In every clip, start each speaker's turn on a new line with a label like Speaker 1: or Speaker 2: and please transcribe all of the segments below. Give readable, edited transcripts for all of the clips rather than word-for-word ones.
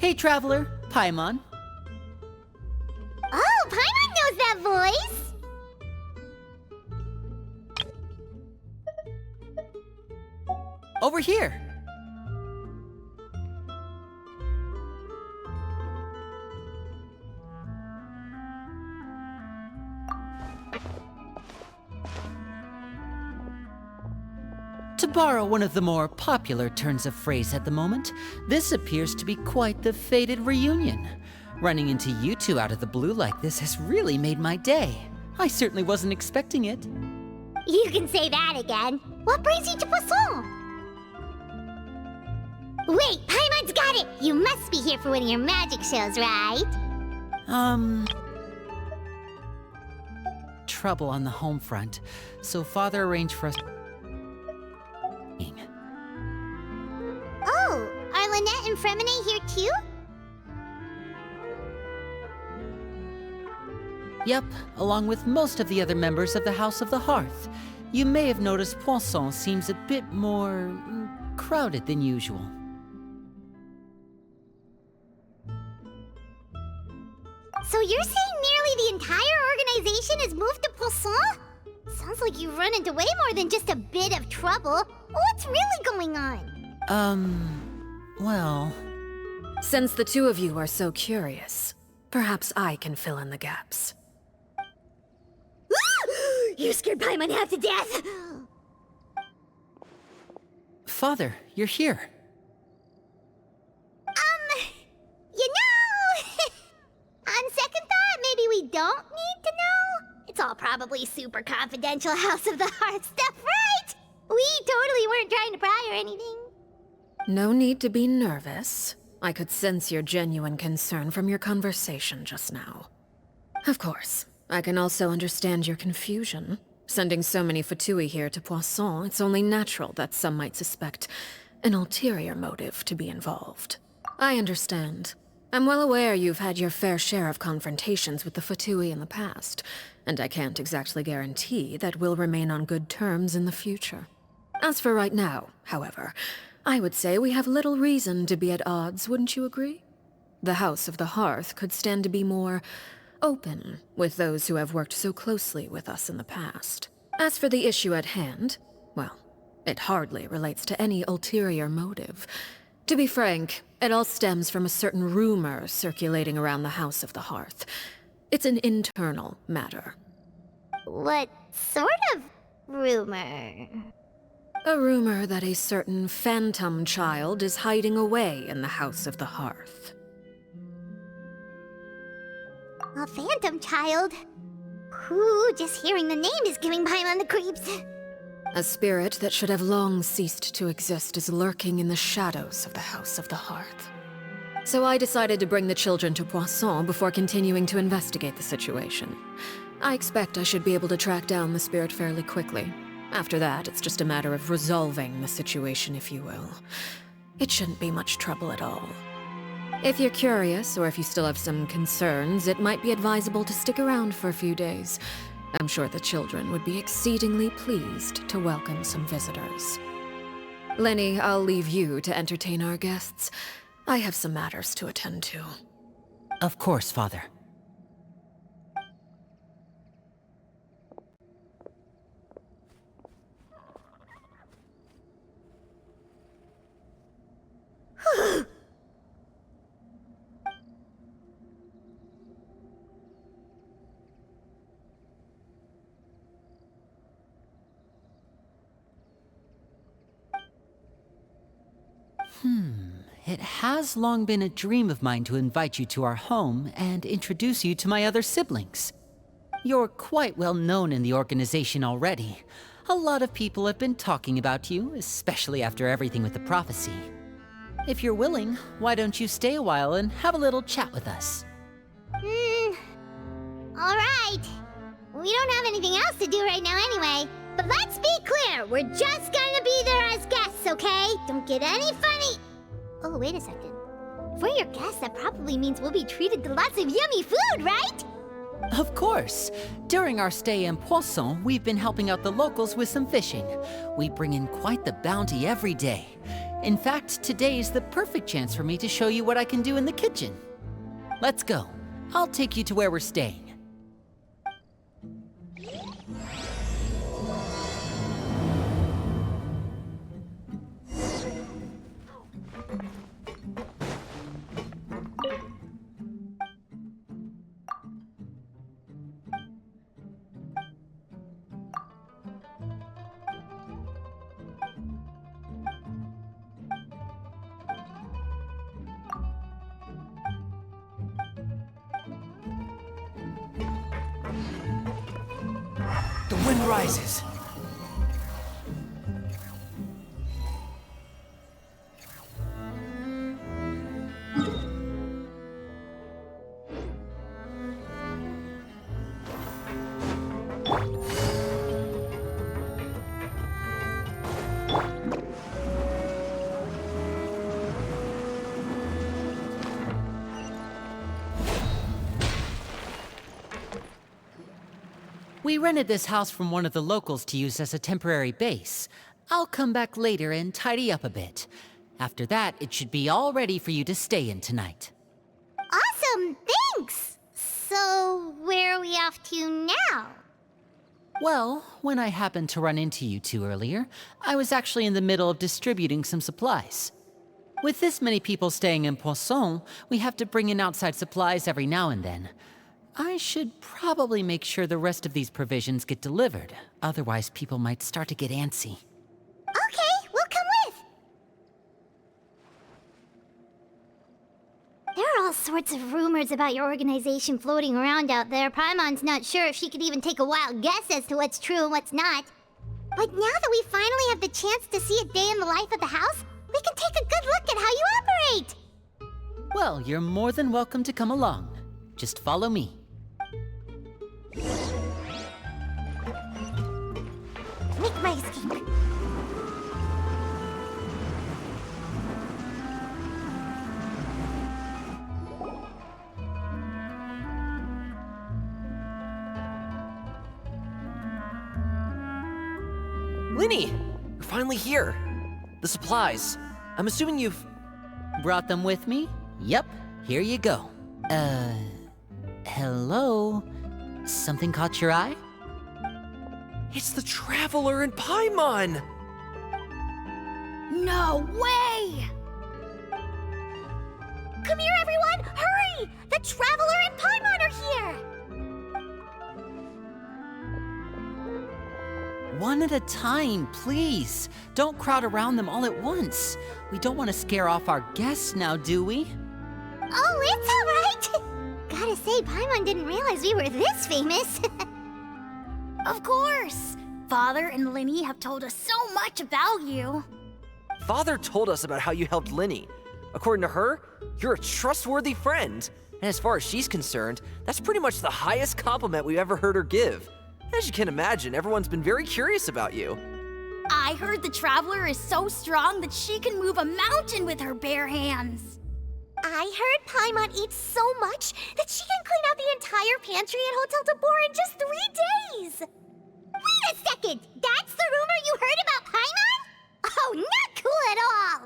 Speaker 1: Hey, traveler, Paimon.
Speaker 2: Oh, Paimon knows that voice!
Speaker 1: Over here. To borrow one of the more popular turns of phrase at the moment, this appears to be quite the fated reunion. Running into you two out of the blue like this has really made my day. I certainly wasn't expecting it.
Speaker 2: You can say that again. What brings you to Poisson? Wait, Paimon's got it! You must be here for one of your magic shows, right?
Speaker 1: Trouble on the home front, so Father arranged for us.
Speaker 2: Oh, are Lynette and Fremine here too?
Speaker 1: Yep, along with most of the other members of the House of the Hearth. You may have noticed Poisson seems a bit more crowded than usual.
Speaker 2: So you're saying nearly the entire organization has moved to Poisson? Sounds like you've run into way more than just a bit of trouble. What's really going on?
Speaker 1: Well...
Speaker 3: Since the two of you are so curious, perhaps I can fill in the gaps.
Speaker 2: You scared Paimon half to death!
Speaker 1: Father, you're here.
Speaker 2: You know... On second thought, maybe we don't need to know? It's all probably super confidential House of the Hearth stuff, right? We totally weren't trying to pry or anything.
Speaker 3: No need to be nervous. I could sense your genuine concern from your conversation just now. Of course, I can also understand your confusion. Sending so many Fatui here to Poisson, it's only natural that some might suspect an ulterior motive to be involved. I understand. I'm well aware you've had your fair share of confrontations with the Fatui in the past, and I can't exactly guarantee that we'll remain on good terms in the future. As for right now, however, I would say we have little reason to be at odds, wouldn't you agree? The House of the Hearth could stand to be more open with those who have worked so closely with us in the past. As for the issue at hand, well, it hardly relates to any ulterior motive. To be frank, it all stems from a certain rumor circulating around the House of the Hearth. It's an internal matter.
Speaker 2: What sort of rumor?
Speaker 3: A rumor that a certain phantom child is hiding away in the House of the Hearth.
Speaker 2: A phantom child? Ooh, just hearing the name is giving Paimon the creeps.
Speaker 3: A spirit that should have long ceased to exist is lurking in the shadows of the House of the Hearth. So I decided to bring the children to Poisson before continuing to investigate the situation. I expect I should be able to track down the spirit fairly quickly. After that, it's just a matter of resolving the situation, if you will. It shouldn't be much trouble at all. If you're curious, or if you still have some concerns, it might be advisable to stick around for a few days. I'm sure the children would be exceedingly pleased to welcome some visitors. Lenny, I'll leave you to entertain our guests. I have some matters to attend to.
Speaker 1: Of course, Father. It has long been a dream of mine to invite you to our home and introduce you to my other siblings. You're quite well known in the organization already. A lot of people have been talking about you, especially after everything with the prophecy. If you're willing, why don't you stay a while and have a little chat with us?
Speaker 2: Alright. We don't have anything else to do right now anyway. But let's be clear, we're just gonna be there as guests, okay? Don't get any funny... Oh, wait a second. If we're your guests, that probably means we'll be treated to lots of yummy food, right?
Speaker 1: Of course. During our stay in Poisson, we've been helping out the locals with some fishing. We bring in quite the bounty every day. In fact, today's the perfect chance for me to show you what I can do in the kitchen. Let's go. I'll take you to where we're staying.
Speaker 4: The wind rises.
Speaker 1: We rented this house from one of the locals to use as a temporary base. I'll come back later and tidy up a bit. After that, it should be all ready for you to stay in tonight.
Speaker 2: Awesome, thanks! So, where are we off to now?
Speaker 1: Well, when I happened to run into you two earlier, I was actually in the middle of distributing some supplies. With this many people staying in Poisson, we have to bring in outside supplies every now and then. I should probably make sure the rest of these provisions get delivered, otherwise people might start to get antsy.
Speaker 2: Okay, we'll come with! There are all sorts of rumors about your organization floating around out there. Paimon's not sure if she could even take a wild guess as to what's true and what's not. But now that we finally have the chance to see a day in the life of the house, we can take a good look at how you operate!
Speaker 1: Well, you're more than welcome to come along. Just follow me.
Speaker 2: Make my escape.
Speaker 4: Linny! You're finally here. The supplies. I'm assuming you've...
Speaker 1: Brought them with me? Yep, here you go. Hello? Something caught your eye?
Speaker 4: It's the Traveler and Paimon!
Speaker 2: No way! Come here, everyone! Hurry! The Traveler and Paimon are here!
Speaker 1: One at a time, please. Don't crowd around them all at once. We don't want to scare off our guests now, do we?
Speaker 2: Oh, it's all right! Gotta say, Paimon didn't realize we were this famous.
Speaker 5: Of course! Father and Linny have told us so much about you.
Speaker 4: Father told us about how you helped Linny. According to her, you're a trustworthy friend. And as far as she's concerned, that's pretty much the highest compliment we've ever heard her give. As you can imagine, everyone's been very curious about you.
Speaker 5: I heard the Traveler is so strong that she can move a mountain with her bare hands.
Speaker 2: I heard Paimon eats so much that she can clean out the entire pantry at Hotel de Boer in just 3 days! Wait a second! That's the rumor you heard about Paimon? Oh, not cool at all!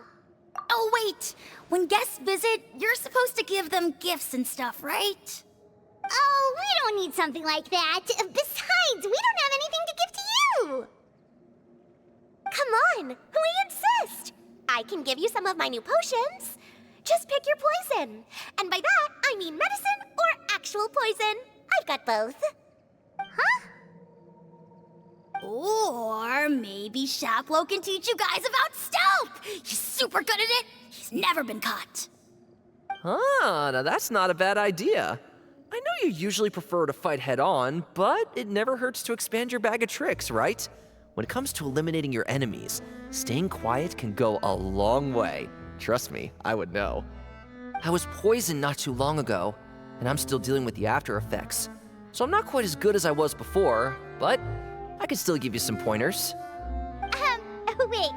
Speaker 5: Oh, wait! When guests visit, you're supposed to give them gifts and stuff, right?
Speaker 2: Oh, we don't need something like that. Besides, we don't have anything to give to you! Come on, we insist! I can give you some of my new potions. Just pick your poison. And by that, I mean medicine or actual poison. I've got both. Huh?
Speaker 5: Or maybe Shaplo can teach you guys about stealth! He's super good at it! He's never been caught.
Speaker 4: Ah, now that's not a bad idea. I know you usually prefer to fight head-on, but it never hurts to expand your bag of tricks, right? When it comes to eliminating your enemies, staying quiet can go a long way. Trust me, I would know. I was poisoned not too long ago, and I'm still dealing with the after effects. So I'm not quite as good as I was before, but I can still give you some pointers.
Speaker 2: Wait,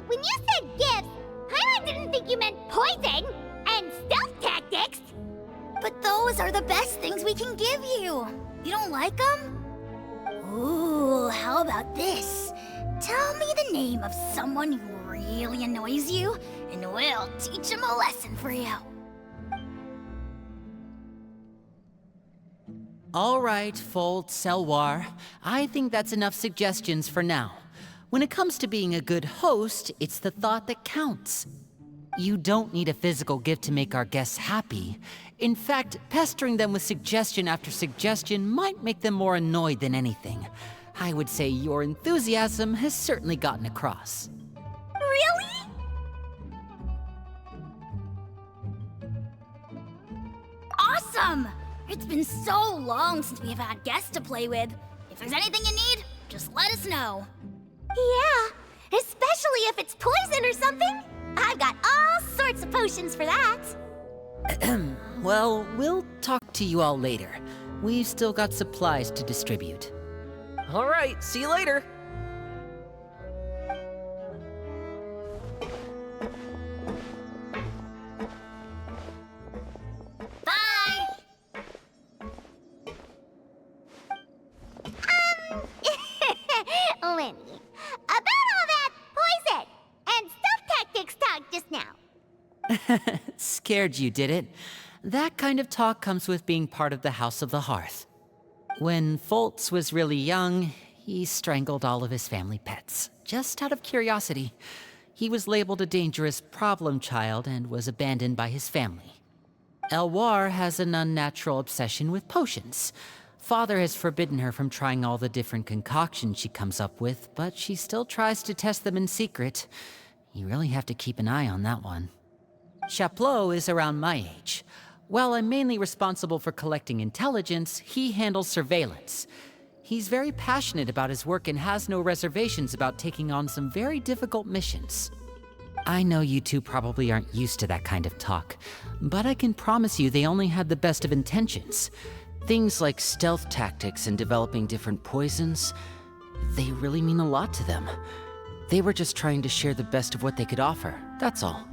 Speaker 2: when you said gifts, Paimon didn't think you meant poison and stealth tactics.
Speaker 5: But those are the best things we can give you. You don't like them? Ooh, how about this? Tell me the name of someone who really annoys you, and we'll teach him a lesson for you.
Speaker 1: All right, Fold, Selwar. I think that's enough suggestions for now. When it comes to being a good host, it's the thought that counts. You don't need a physical gift to make our guests happy. In fact, pestering them with suggestion after suggestion might make them more annoyed than anything. I would say your enthusiasm has certainly gotten across.
Speaker 5: Really? Awesome! It's been so long since we've had guests to play with. If there's anything you need, just let us know.
Speaker 2: Yeah, especially if it's poison or something. I've got all sorts of potions for that.
Speaker 1: Well, we'll talk to you all later. We've still got supplies to distribute.
Speaker 4: All right, see you later.
Speaker 5: Bye!
Speaker 2: Lenny, about all that poison and stealth tactics talk just now.
Speaker 1: Scared you, did it? That kind of talk comes with being part of the House of the Hearth. When Foltz was really young, he strangled all of his family pets, just out of curiosity. He was labeled a dangerous problem child and was abandoned by his family. Elwar has an unnatural obsession with potions. Father has forbidden her from trying all the different concoctions she comes up with, but she still tries to test them in secret. You really have to keep an eye on that one. Chaplot is around my age. While I'm mainly responsible for collecting intelligence, he handles surveillance. He's very passionate about his work and has no reservations about taking on some very difficult missions. I know you two probably aren't used to that kind of talk, but I can promise you they only had the best of intentions. Things like stealth tactics and developing different poisons, they really mean a lot to them. They were just trying to share the best of what they could offer, that's all.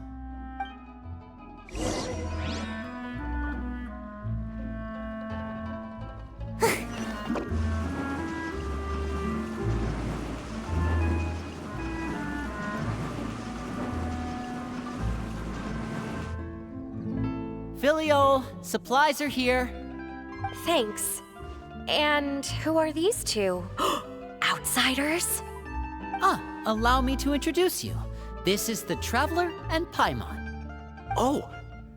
Speaker 1: Filial, supplies are here.
Speaker 6: Thanks. And who are these two? Outsiders?
Speaker 1: Allow me to introduce you. This is the Traveler and Paimon.
Speaker 7: Oh,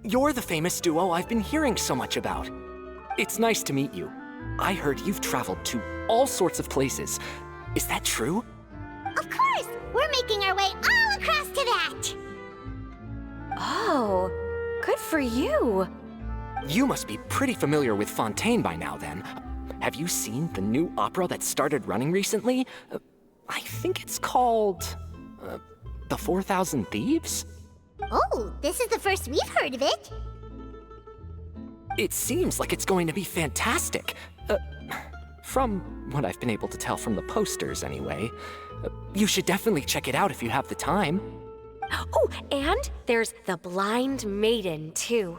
Speaker 7: you're the famous duo I've been hearing so much about. It's nice to meet you. I heard you've traveled to all sorts of places. Is that true?
Speaker 2: Of course, we're making our way all across to that.
Speaker 6: Oh, good for you.
Speaker 7: You must be pretty familiar with Fontaine by now, then. Have you seen the new opera that started running recently? I think it's called... The 4,000 Thieves?
Speaker 2: Oh, this is the first we've heard of it.
Speaker 7: It seems like it's going to be fantastic. From what I've been able to tell from the posters, anyway. You should definitely check it out if you have the time.
Speaker 6: Oh, and there's The Blind Maiden, too.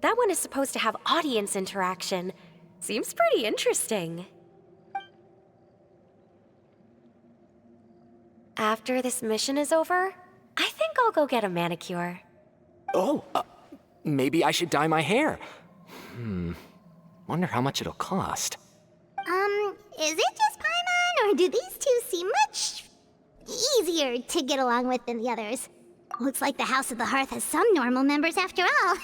Speaker 6: That one is supposed to have audience interaction. Seems pretty interesting. After this mission is over, I think I'll go get a manicure.
Speaker 7: Oh, maybe I should dye my hair. Wonder how much it'll cost.
Speaker 2: Is it just Paimon, or do these two seem much easier to get along with than the others? Looks like the House of the Hearth has some normal members after all.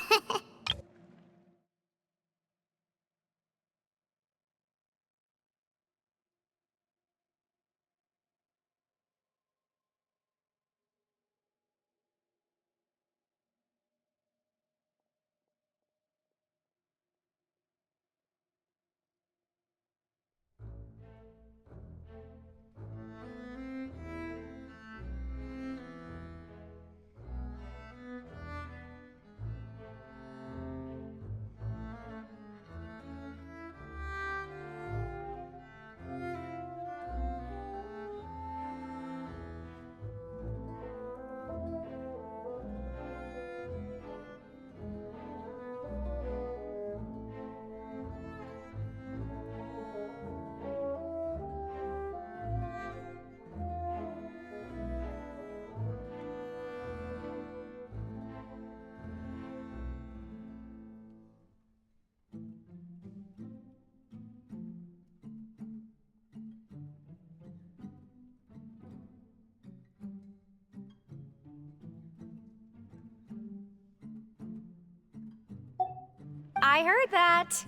Speaker 6: I heard that.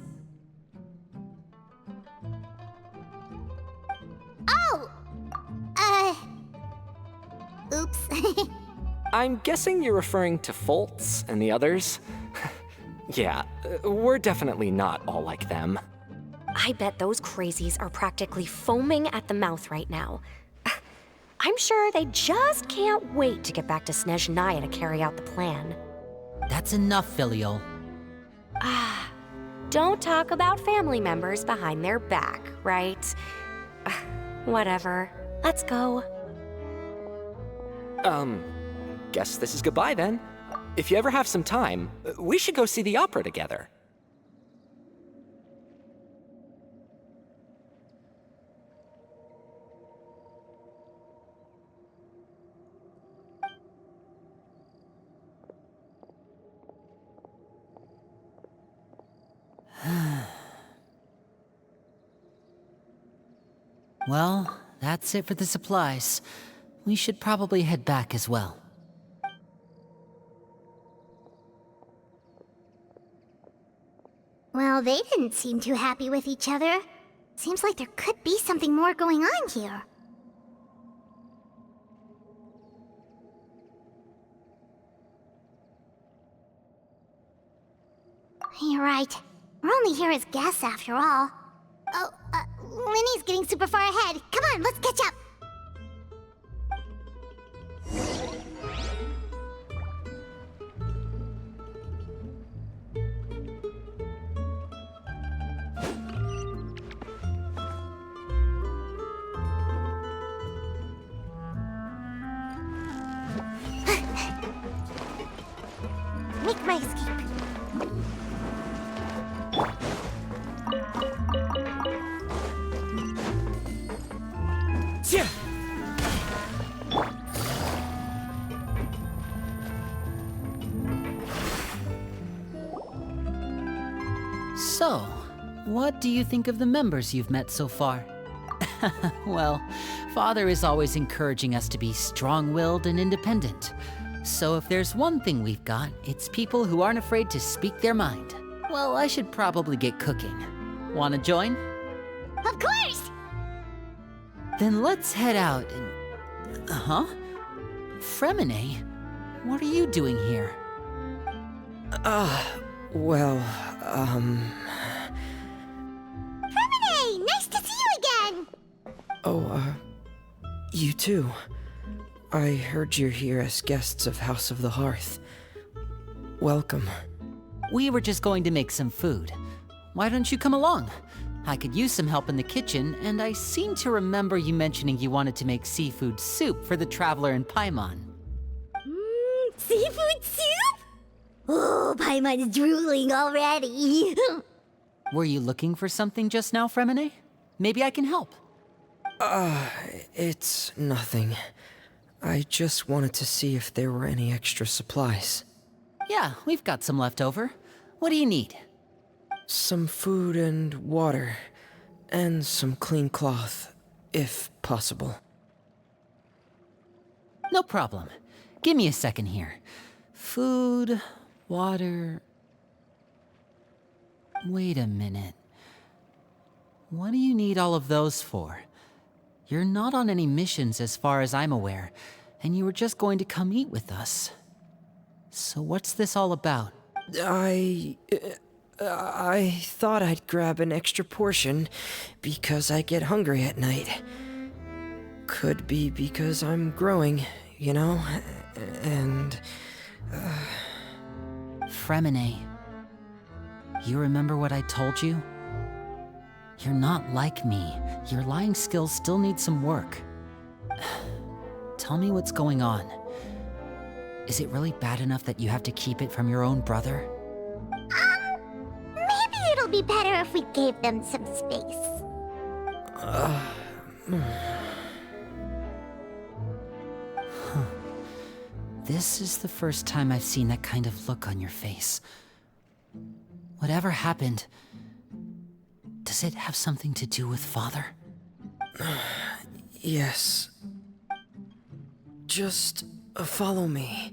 Speaker 2: Oh! Oops.
Speaker 7: I'm guessing you're referring to Foltz and the others? Yeah, we're definitely not all like them.
Speaker 6: I bet those crazies are practically foaming at the mouth right now. I'm sure they just can't wait to get back to Snezhnaya to carry out the plan.
Speaker 1: That's enough, Filial.
Speaker 6: Don't talk about family members behind their back, right? Whatever. Let's go.
Speaker 7: Guess this is goodbye then. If you ever have some time, we should go see the opera together.
Speaker 1: Well, that's it for the supplies. We should probably head back as well.
Speaker 2: Well, they didn't seem too happy with each other. Seems like there could be something more going on here. You're right. We're only here as guests after all. Oh, Linny's getting super far ahead. Come on, let's catch up. Make my escape.
Speaker 1: Yeah. So, what do you think of the members you've met so far? Well, Father is always encouraging us to be strong-willed and independent. So if there's one thing we've got, it's people who aren't afraid to speak their mind. Well, I should probably get cooking. Wanna join?
Speaker 2: Of course!
Speaker 1: Then let's head out and... Fremine? What are you doing here?
Speaker 2: Fremine! Nice to see you again!
Speaker 8: You too. I heard you're here as guests of House of the Hearth. Welcome.
Speaker 1: We were just going to make some food. Why don't you come along? I could use some help in the kitchen, and I seem to remember you mentioning you wanted to make seafood soup for the traveler in Paimon.
Speaker 2: Seafood soup? Oh, Paimon's drooling already.
Speaker 1: Were you looking for something just now, Fremine? Maybe I can help.
Speaker 8: It's nothing. I just wanted to see if there were any extra supplies.
Speaker 1: Yeah, we've got some left over. What do you need?
Speaker 8: Some food and water, and some clean cloth, if possible.
Speaker 1: No problem. Give me a second here. Food, water... Wait a minute. What do you need all of those for? You're not on any missions as far as I'm aware, and you were just going to come eat with us. So what's this all about?
Speaker 8: I thought I'd grab an extra portion because I get hungry at night. Could be because I'm growing, you know? And...
Speaker 1: Fremine, you remember what I told you? You're not like me. Your lying skills still need some work. Tell me what's going on. Is it really bad enough that you have to keep it from your own brother?
Speaker 2: Maybe it'll be better if we gave them some space.
Speaker 1: This is the first time I've seen that kind of look on your face. Whatever happened, does it have something to do with Father?
Speaker 8: yes. Just follow me.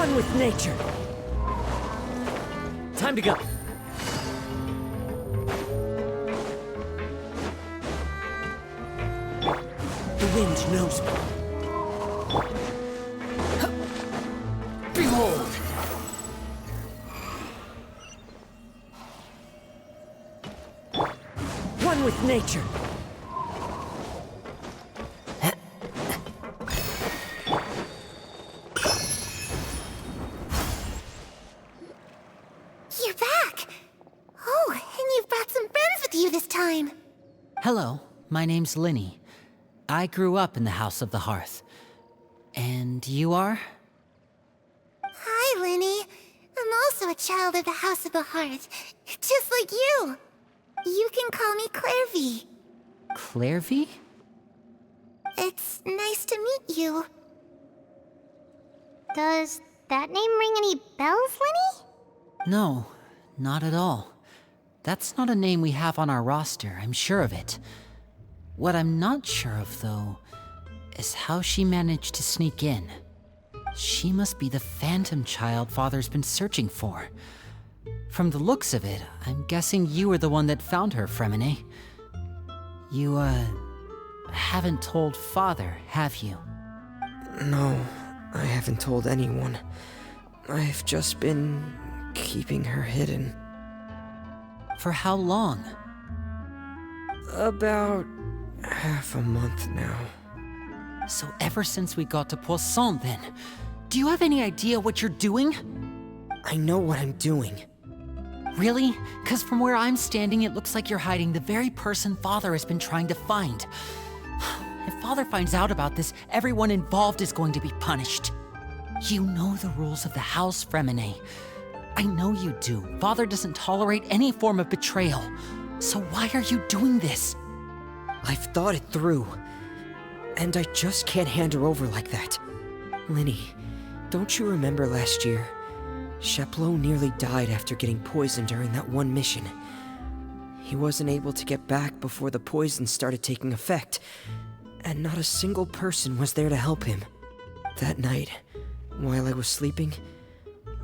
Speaker 8: One with nature. Time to go. The wind knows me. Behold! One with nature.
Speaker 2: You're back! Oh, and you've brought some friends with you this time.
Speaker 1: Hello, my name's Linny. I grew up in the House of the Hearth. And you are?
Speaker 2: Hi, Linny. I'm also a child of the House of the Hearth, just like you. You can call me Clairvy.
Speaker 1: Clairvy?
Speaker 2: It's nice to meet you. Does that name ring any bells, Linny?
Speaker 1: No, not at all. That's not a name we have on our roster, I'm sure of it. What I'm not sure of, though, is how she managed to sneak in. She must be the phantom child Father's been searching for. From the looks of it, I'm guessing you were the one that found her, Fremine. You, haven't told Father, have you?
Speaker 8: No, I haven't told anyone. I've just been keeping her hidden.
Speaker 1: For how long?
Speaker 8: About half a month now.
Speaker 1: So ever since we got to Poisson, then. Do you have any idea what you're doing?
Speaker 8: I know what I'm doing.
Speaker 1: Really? 'Cause from where I'm standing, it looks like you're hiding the very person Father has been trying to find. If Father finds out about this, everyone involved is going to be punished. You know the rules of the house, Fremine. I know you do. Father doesn't tolerate any form of betrayal. So why are you doing this?
Speaker 8: I've thought it through. And I just can't hand her over like that. Linny, don't you remember last year? Chaplot nearly died after getting poisoned during that one mission. He wasn't able to get back before the poison started taking effect, and not a single person was there to help him. That night, while I was sleeping,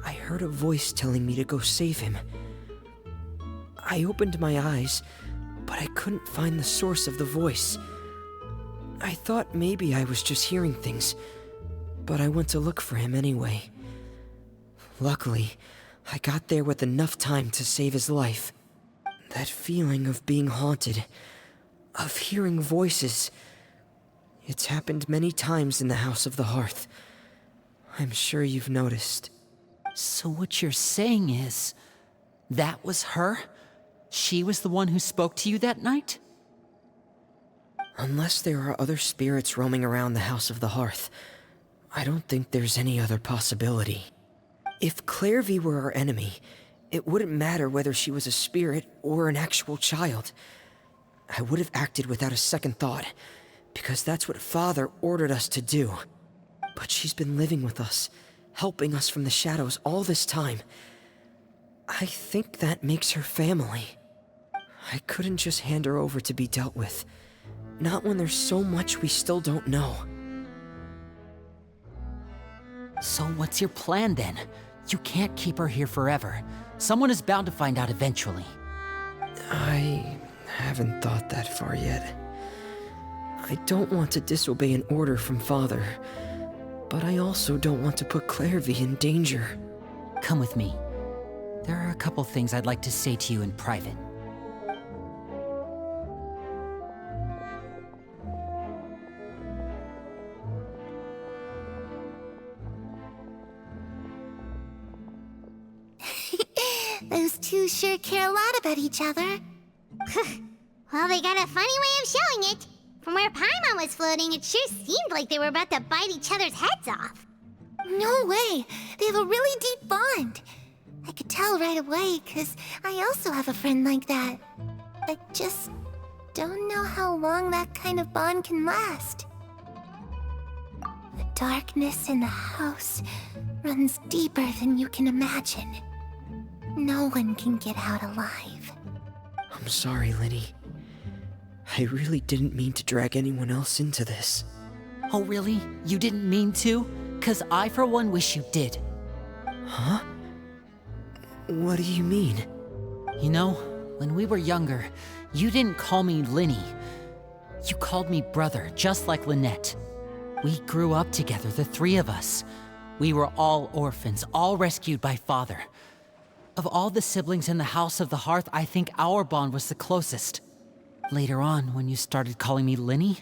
Speaker 8: I heard a voice telling me to go save him. I opened my eyes, but I couldn't find the source of the voice. I thought maybe I was just hearing things, but I went to look for him anyway. Luckily, I got there with enough time to save his life. That feeling of being haunted, of hearing voices, it's happened many times in the House of the Hearth. I'm sure you've noticed.
Speaker 1: So what you're saying is, that was her? She was the one who spoke to you that night?
Speaker 8: Unless there are other spirits roaming around the House of the Hearth, I don't think there's any other possibility. If Clairvy were our enemy, it wouldn't matter whether she was a spirit or an actual child. I would have acted without a second thought, because that's what Father ordered us to do. But she's been living with us, helping us from the shadows all this time. I think that makes her family. I couldn't just hand her over to be dealt with. Not when there's so much we still don't know.
Speaker 1: So what's your plan then? You can't keep her here forever. Someone is bound to find out eventually.
Speaker 8: I haven't thought that far yet. I don't want to disobey an order from Father, but I also don't want to put Clairvy in danger.
Speaker 1: Come with me. There are a couple things I'd like to say to you in private.
Speaker 2: Those two sure care a lot about each other. Well, they got a funny way of showing it. From where Paimon was floating, it sure seemed like they were about to bite each other's heads off. No way! They have a really deep bond. I could tell right away, 'cause I also have a friend like that. I just don't know how long that kind of bond can last. The darkness in the house runs deeper than you can imagine. No one can get out alive.
Speaker 8: I'm sorry, Linny. I really didn't mean to drag anyone else into this.
Speaker 1: Oh really? You didn't mean to? 'Cause I for one wish you did.
Speaker 8: What do you mean?
Speaker 1: You know, when we were younger, you didn't call me Linny. You called me brother, just like Lynette. We grew up together, the three of us. We were all orphans, all rescued by Father. Of all the siblings in the House of the Hearth, I think our bond was the closest. Later on, when you started calling me Linny,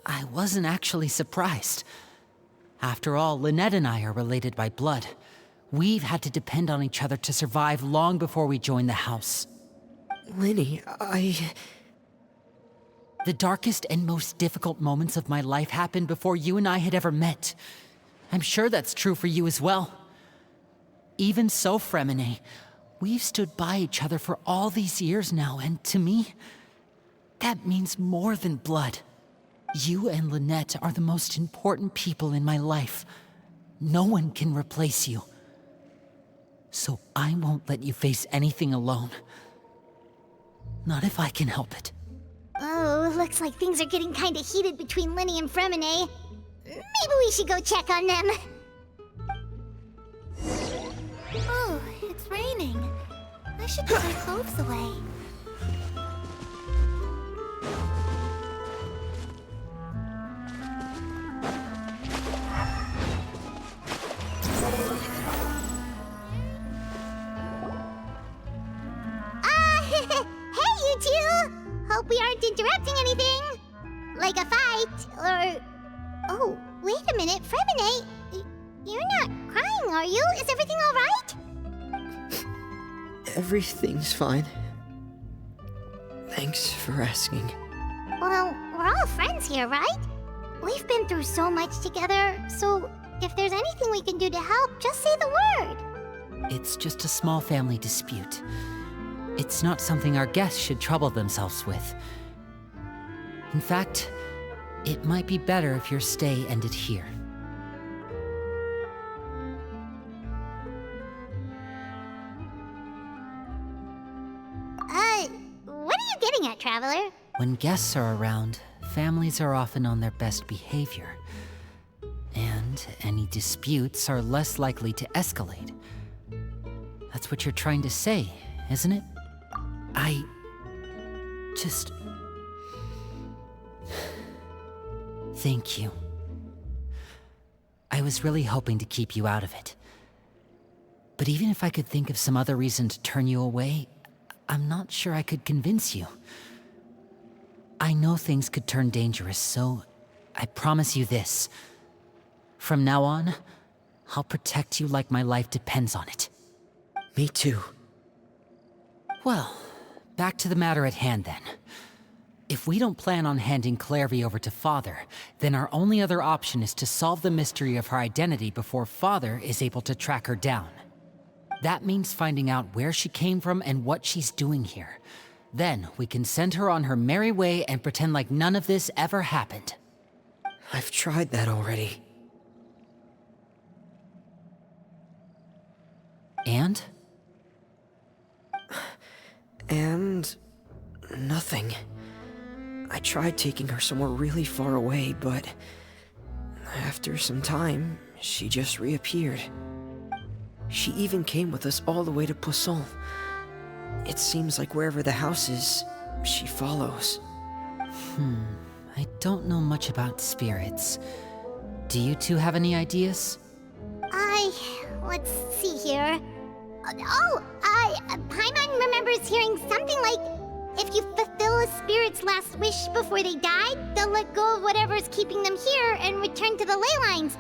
Speaker 1: I wasn't actually surprised. After all, Lynette and I are related by blood. We've had to depend on each other to survive long before we joined the house.
Speaker 8: Linny,
Speaker 1: The darkest and most difficult moments of my life happened before you and I had ever met. I'm sure that's true for you as well. Even so, Fremine, we've stood by each other for all these years now, and to me, that means more than blood. You and Lynette are the most important people in my life. No one can replace you. So I won't let you face anything alone. Not if I can help it.
Speaker 2: Oh, looks like things are getting kinda heated between Linny and Fremine. Maybe we should go check on them.
Speaker 5: Oh, it's raining. I should put my clothes away.
Speaker 2: Hey, you two! Hope we aren't interrupting anything. Like a fight, or... Oh, wait a minute, Fremine. You're not crying, are you? Is everything alright?
Speaker 8: Everything's fine. Thanks for asking.
Speaker 2: Well, we're all friends here, right? We've been through so much together, so if there's anything we can do to help, just say the word.
Speaker 1: It's just a small family dispute. It's not something our guests should trouble themselves with. In fact, it might be better if your stay ended here.
Speaker 2: What are you getting at, Traveler?
Speaker 1: When guests are around, families are often on their best behavior. And any disputes are less likely to escalate. That's what you're trying to say, isn't it? I just... Thank you. I was really hoping to keep you out of it. But even if I could think of some other reason to turn you away, I'm not sure I could convince you. I know things could turn dangerous, so I promise you this. From now on, I'll protect you like my life depends on it.
Speaker 8: Me too.
Speaker 1: Well, back to the matter at hand then. If we don't plan on handing Clairvy over to Father, then our only other option is to solve the mystery of her identity before Father is able to track her down. That means finding out where she came from and what she's doing here. Then we can send her on her merry way and pretend like none of this ever happened.
Speaker 8: I've tried that already.
Speaker 1: And?
Speaker 8: And... nothing. I tried taking her somewhere really far away, but... after some time, she just reappeared. She even came with us all the way to Poisson. It seems like wherever the house is, she follows.
Speaker 1: I don't know much about spirits. Do you two have any ideas?
Speaker 2: Let's see here. Paimon remembers hearing something like, if you fulfill a spirit's last wish before they died, they'll let go of whatever's keeping them here and return to the ley lines.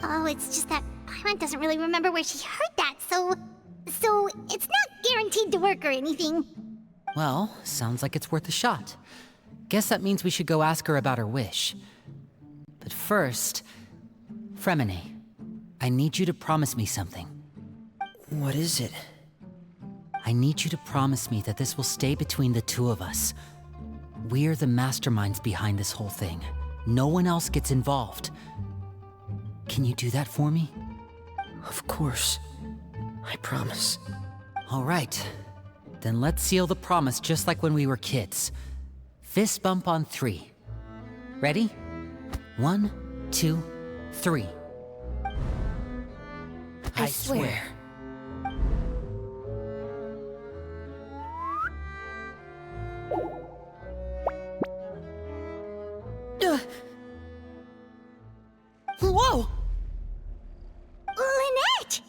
Speaker 2: Oh, it's just that Paimon doesn't really remember where she heard that, so it's not guaranteed to work or anything.
Speaker 1: Well, sounds like it's worth a shot. Guess that means we should go ask her about her wish. But first, Fremine, I need you to promise me something.
Speaker 8: What is it?
Speaker 1: I need you to promise me that this will stay between the two of us. We're the masterminds behind this whole thing. No one else gets involved. Can you do that for me?
Speaker 8: Of course. I promise.
Speaker 1: All right. Then let's seal the promise just like when we were kids. Fist bump on 3. Ready? 1, 2, 3.
Speaker 3: I swear.
Speaker 1: Whoa!
Speaker 2: Lynette!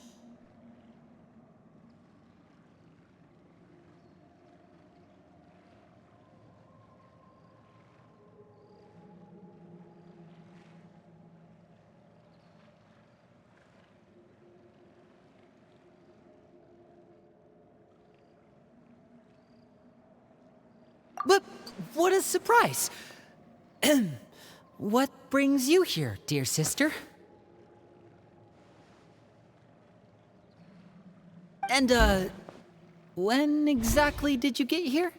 Speaker 1: But what a surprise! What brings you here, dear sister? And, when exactly did you get here?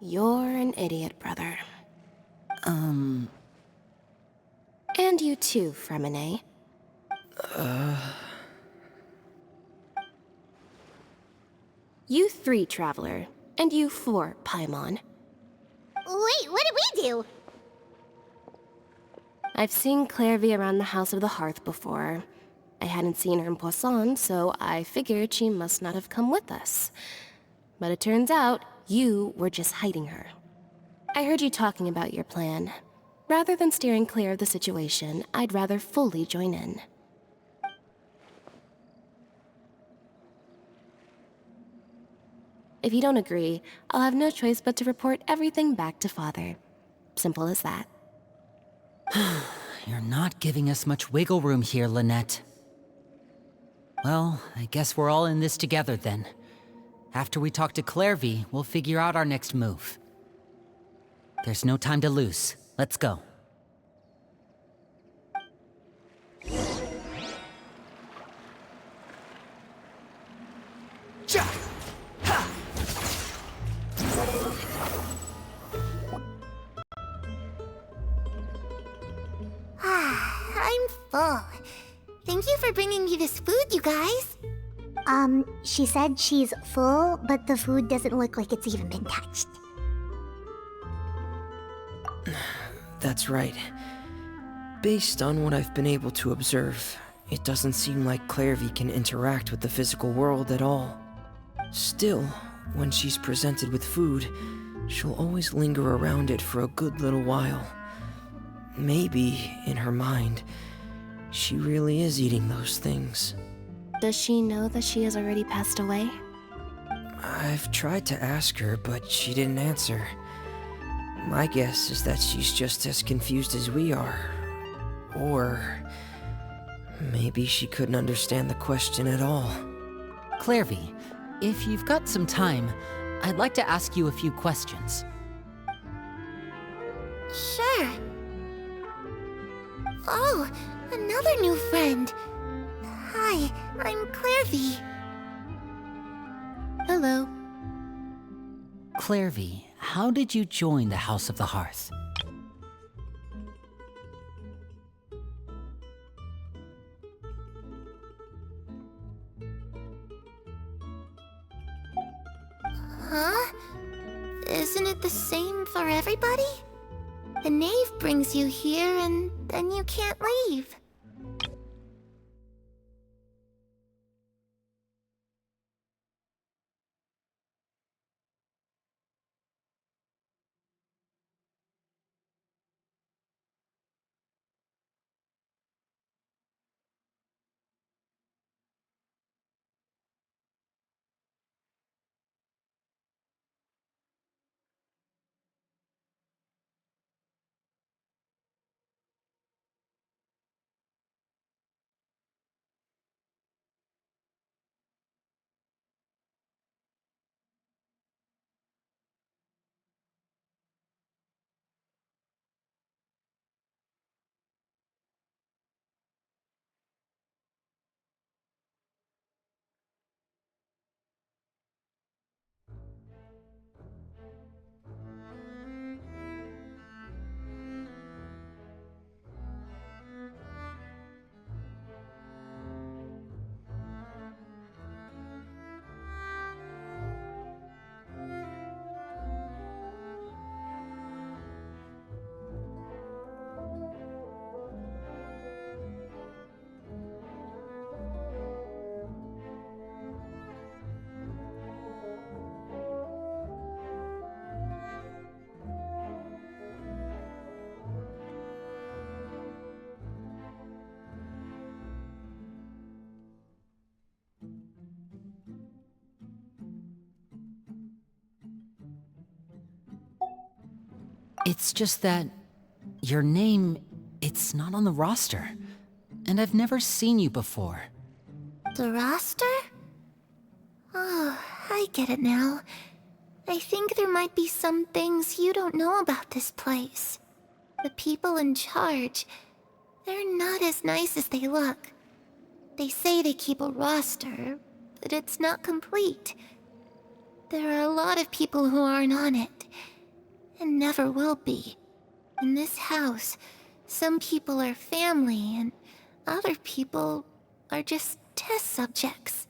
Speaker 9: You're an idiot, brother. And you too, Fremine. You 3, Traveler. And you 4, Paimon.
Speaker 2: Wait, what did we do?
Speaker 9: I've seen Clairvy around the House of the Hearth before. I hadn't seen her in Poisson, so I figured she must not have come with us. But it turns out, you were just hiding her. I heard you talking about your plan. Rather than steering clear of the situation, I'd rather fully join in. If you don't agree, I'll have no choice but to report everything back to Father. Simple as that.
Speaker 1: You're not giving us much wiggle room here, Lynette. Well, I guess we're all in this together then. After we talk to Clairvy, we'll figure out our next move. There's no time to lose. Let's go.
Speaker 2: I'm full. Thank you for bringing me this food, you guys. She said she's full, but the food doesn't look like it's even been touched.
Speaker 8: That's right. Based on what I've been able to observe, it doesn't seem like Clairvy can interact with the physical world at all. Still, when she's presented with food, she'll always linger around it for a good little while. Maybe, in her mind, she really is eating those things.
Speaker 9: Does she know that she has already passed away?
Speaker 8: I've tried to ask her, but she didn't answer. My guess is that she's just as confused as we are. Or maybe she couldn't understand the question at all.
Speaker 1: Clairvy, if you've got some time, I'd like to ask you a few questions.
Speaker 2: Sure. Oh, another new friend. Hi, I'm Clairvy.
Speaker 9: Hello.
Speaker 1: Clairvy, how did you join the House of the Hearth?
Speaker 2: Huh? Isn't it the same for everybody? The Knave brings you here and then you can't leave.
Speaker 1: It's just that your name, it's not on the roster. And I've never seen you before.
Speaker 2: The roster? Oh, I get it now. I think there might be some things you don't know about this place. The people in charge, they're not as nice as they look. They say they keep a roster, but it's not complete. There are a lot of people who aren't on it, and never will be. In this house, some people are family, and other people are just test subjects.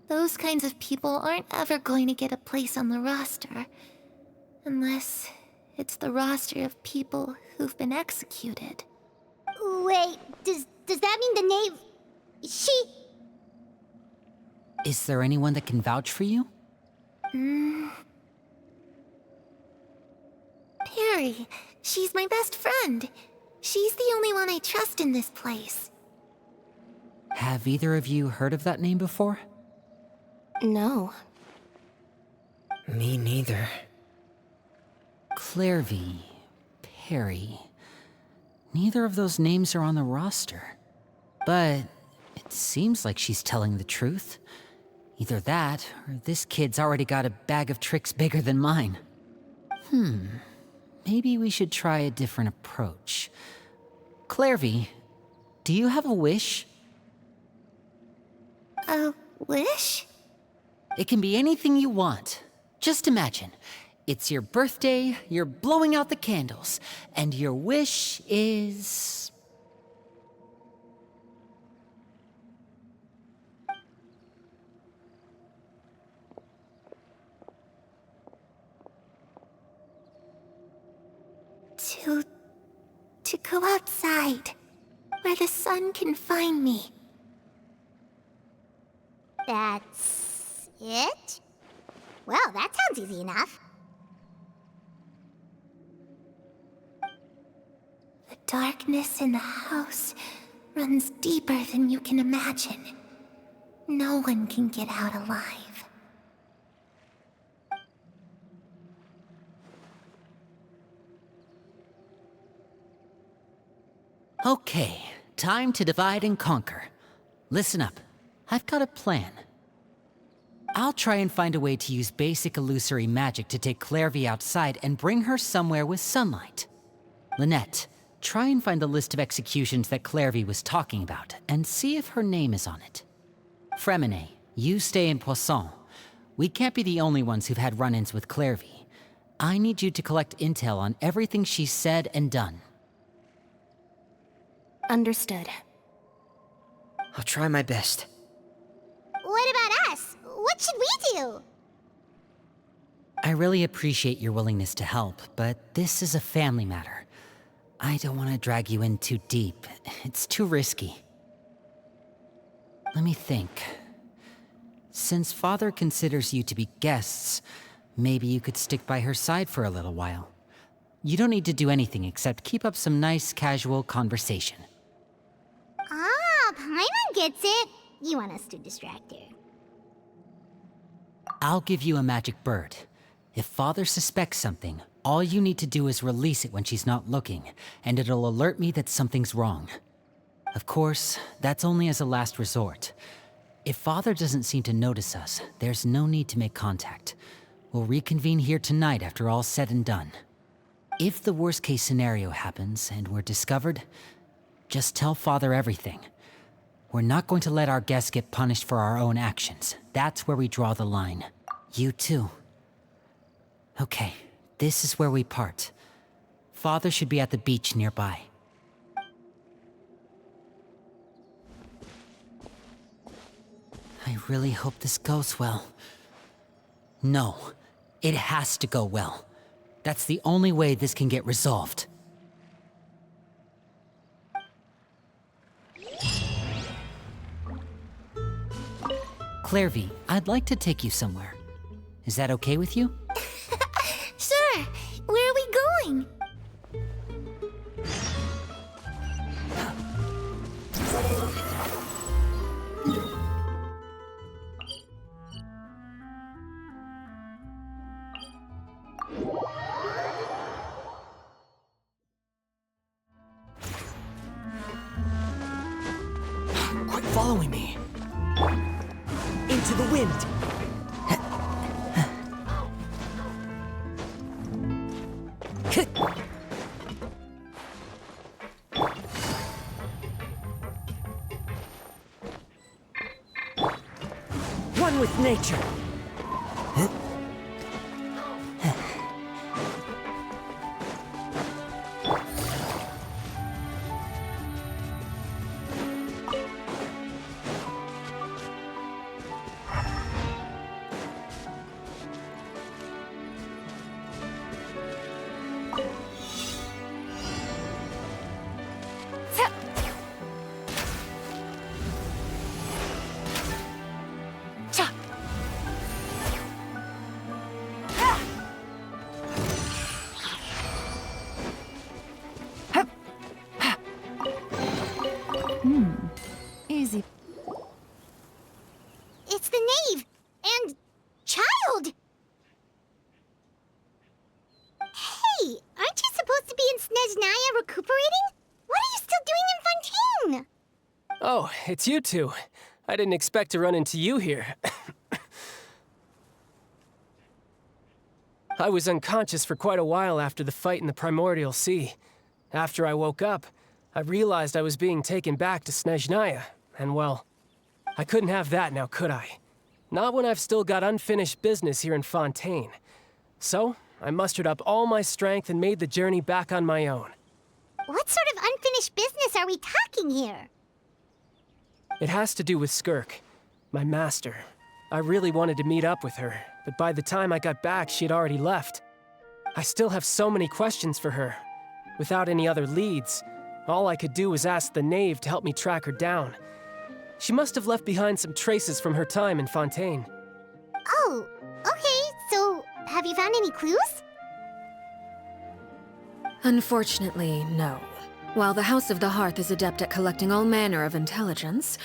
Speaker 2: Those kinds of people aren't ever going to get a place on the roster, unless it's the roster of people who've been executed.
Speaker 10: Wait, does that mean the Knave... She...
Speaker 1: Is there anyone that can vouch for you?
Speaker 2: Perry. She's my best friend. She's the only one I trust in this place.
Speaker 1: Have either of you heard of that name before?
Speaker 9: No.
Speaker 8: Me neither.
Speaker 1: Clairvy, Perry. Neither of those names are on the roster. But it seems like she's telling the truth. Either that, or this kid's already got a bag of tricks bigger than mine. Maybe we should try a different approach. Clairvy, do you have a wish?
Speaker 2: A wish?
Speaker 1: It can be anything you want. Just imagine. It's your birthday, you're blowing out the candles, and your wish is...
Speaker 2: To go outside, where the sun can find me.
Speaker 10: That's... it? Well, that sounds easy enough.
Speaker 2: The darkness in the house runs deeper than you can imagine. No one can get out alive.
Speaker 1: Okay, time to divide and conquer. Listen up, I've got a plan. I'll try and find a way to use basic illusory magic to take Clairvy outside and bring her somewhere with sunlight. Lynette, try and find the list of executions that Clairvy was talking about, and see if her name is on it. Fremine, you stay in Poisson. We can't be the only ones who've had run-ins with Clairvy. I need you to collect intel on everything she's said and done.
Speaker 9: Understood.
Speaker 8: I'll try my best.
Speaker 10: What about us? What should we do?
Speaker 1: I really appreciate your willingness to help, but this is a family matter. I don't want to drag you in too deep. It's too risky. Let me think. Since Father considers you to be guests, maybe you could stick by her side for a little while. You don't need to do anything except keep up some nice, casual conversation.
Speaker 10: Ah, Paimon gets it. You want us to distract her.
Speaker 1: I'll give you a magic bird. If Father suspects something, all you need to do is release it when she's not looking, and it'll alert me that something's wrong. Of course, that's only as a last resort. If Father doesn't seem to notice us, there's no need to make contact. We'll reconvene here tonight after all's said and done. If the worst-case scenario happens and we're discovered, just tell Father everything. We're not going to let our guests get punished for our own actions. That's where we draw the line. You too. Okay, this is where we part. Father should be at the beach nearby. I really hope this goes well. No, it has to go well. That's the only way this can get resolved. Clairvy, I'd like to take you somewhere. Is that okay with you?
Speaker 2: Sure. Where are we going?
Speaker 8: the wind. One with nature.
Speaker 11: Easy.
Speaker 2: It's the Knave and Child. Hey, aren't you supposed to be in Snezhnaya recuperating? What are you still doing in Fontaine?
Speaker 12: Oh, it's you two. I didn't expect to run into you here. I was unconscious for quite a while after the fight in the Primordial Sea. After I woke up, I realized I was being taken back to Snezhnaya, and well, I couldn't have that now, could I? Not when I've still got unfinished business here in Fontaine. So, I mustered up all my strength and made the journey back on my own.
Speaker 2: What sort of unfinished business are we talking here?
Speaker 12: It has to do with Skirk, my master. I really wanted to meet up with her, but by the time I got back, she had already left. I still have so many questions for her. Without any other leads, all I could do was ask the Knave to help me track her down. She must have left behind some traces from her time in Fontaine.
Speaker 2: Oh, okay, so have you found any clues?
Speaker 3: Unfortunately, no. While the House of the Hearth is adept at collecting all manner of intelligence,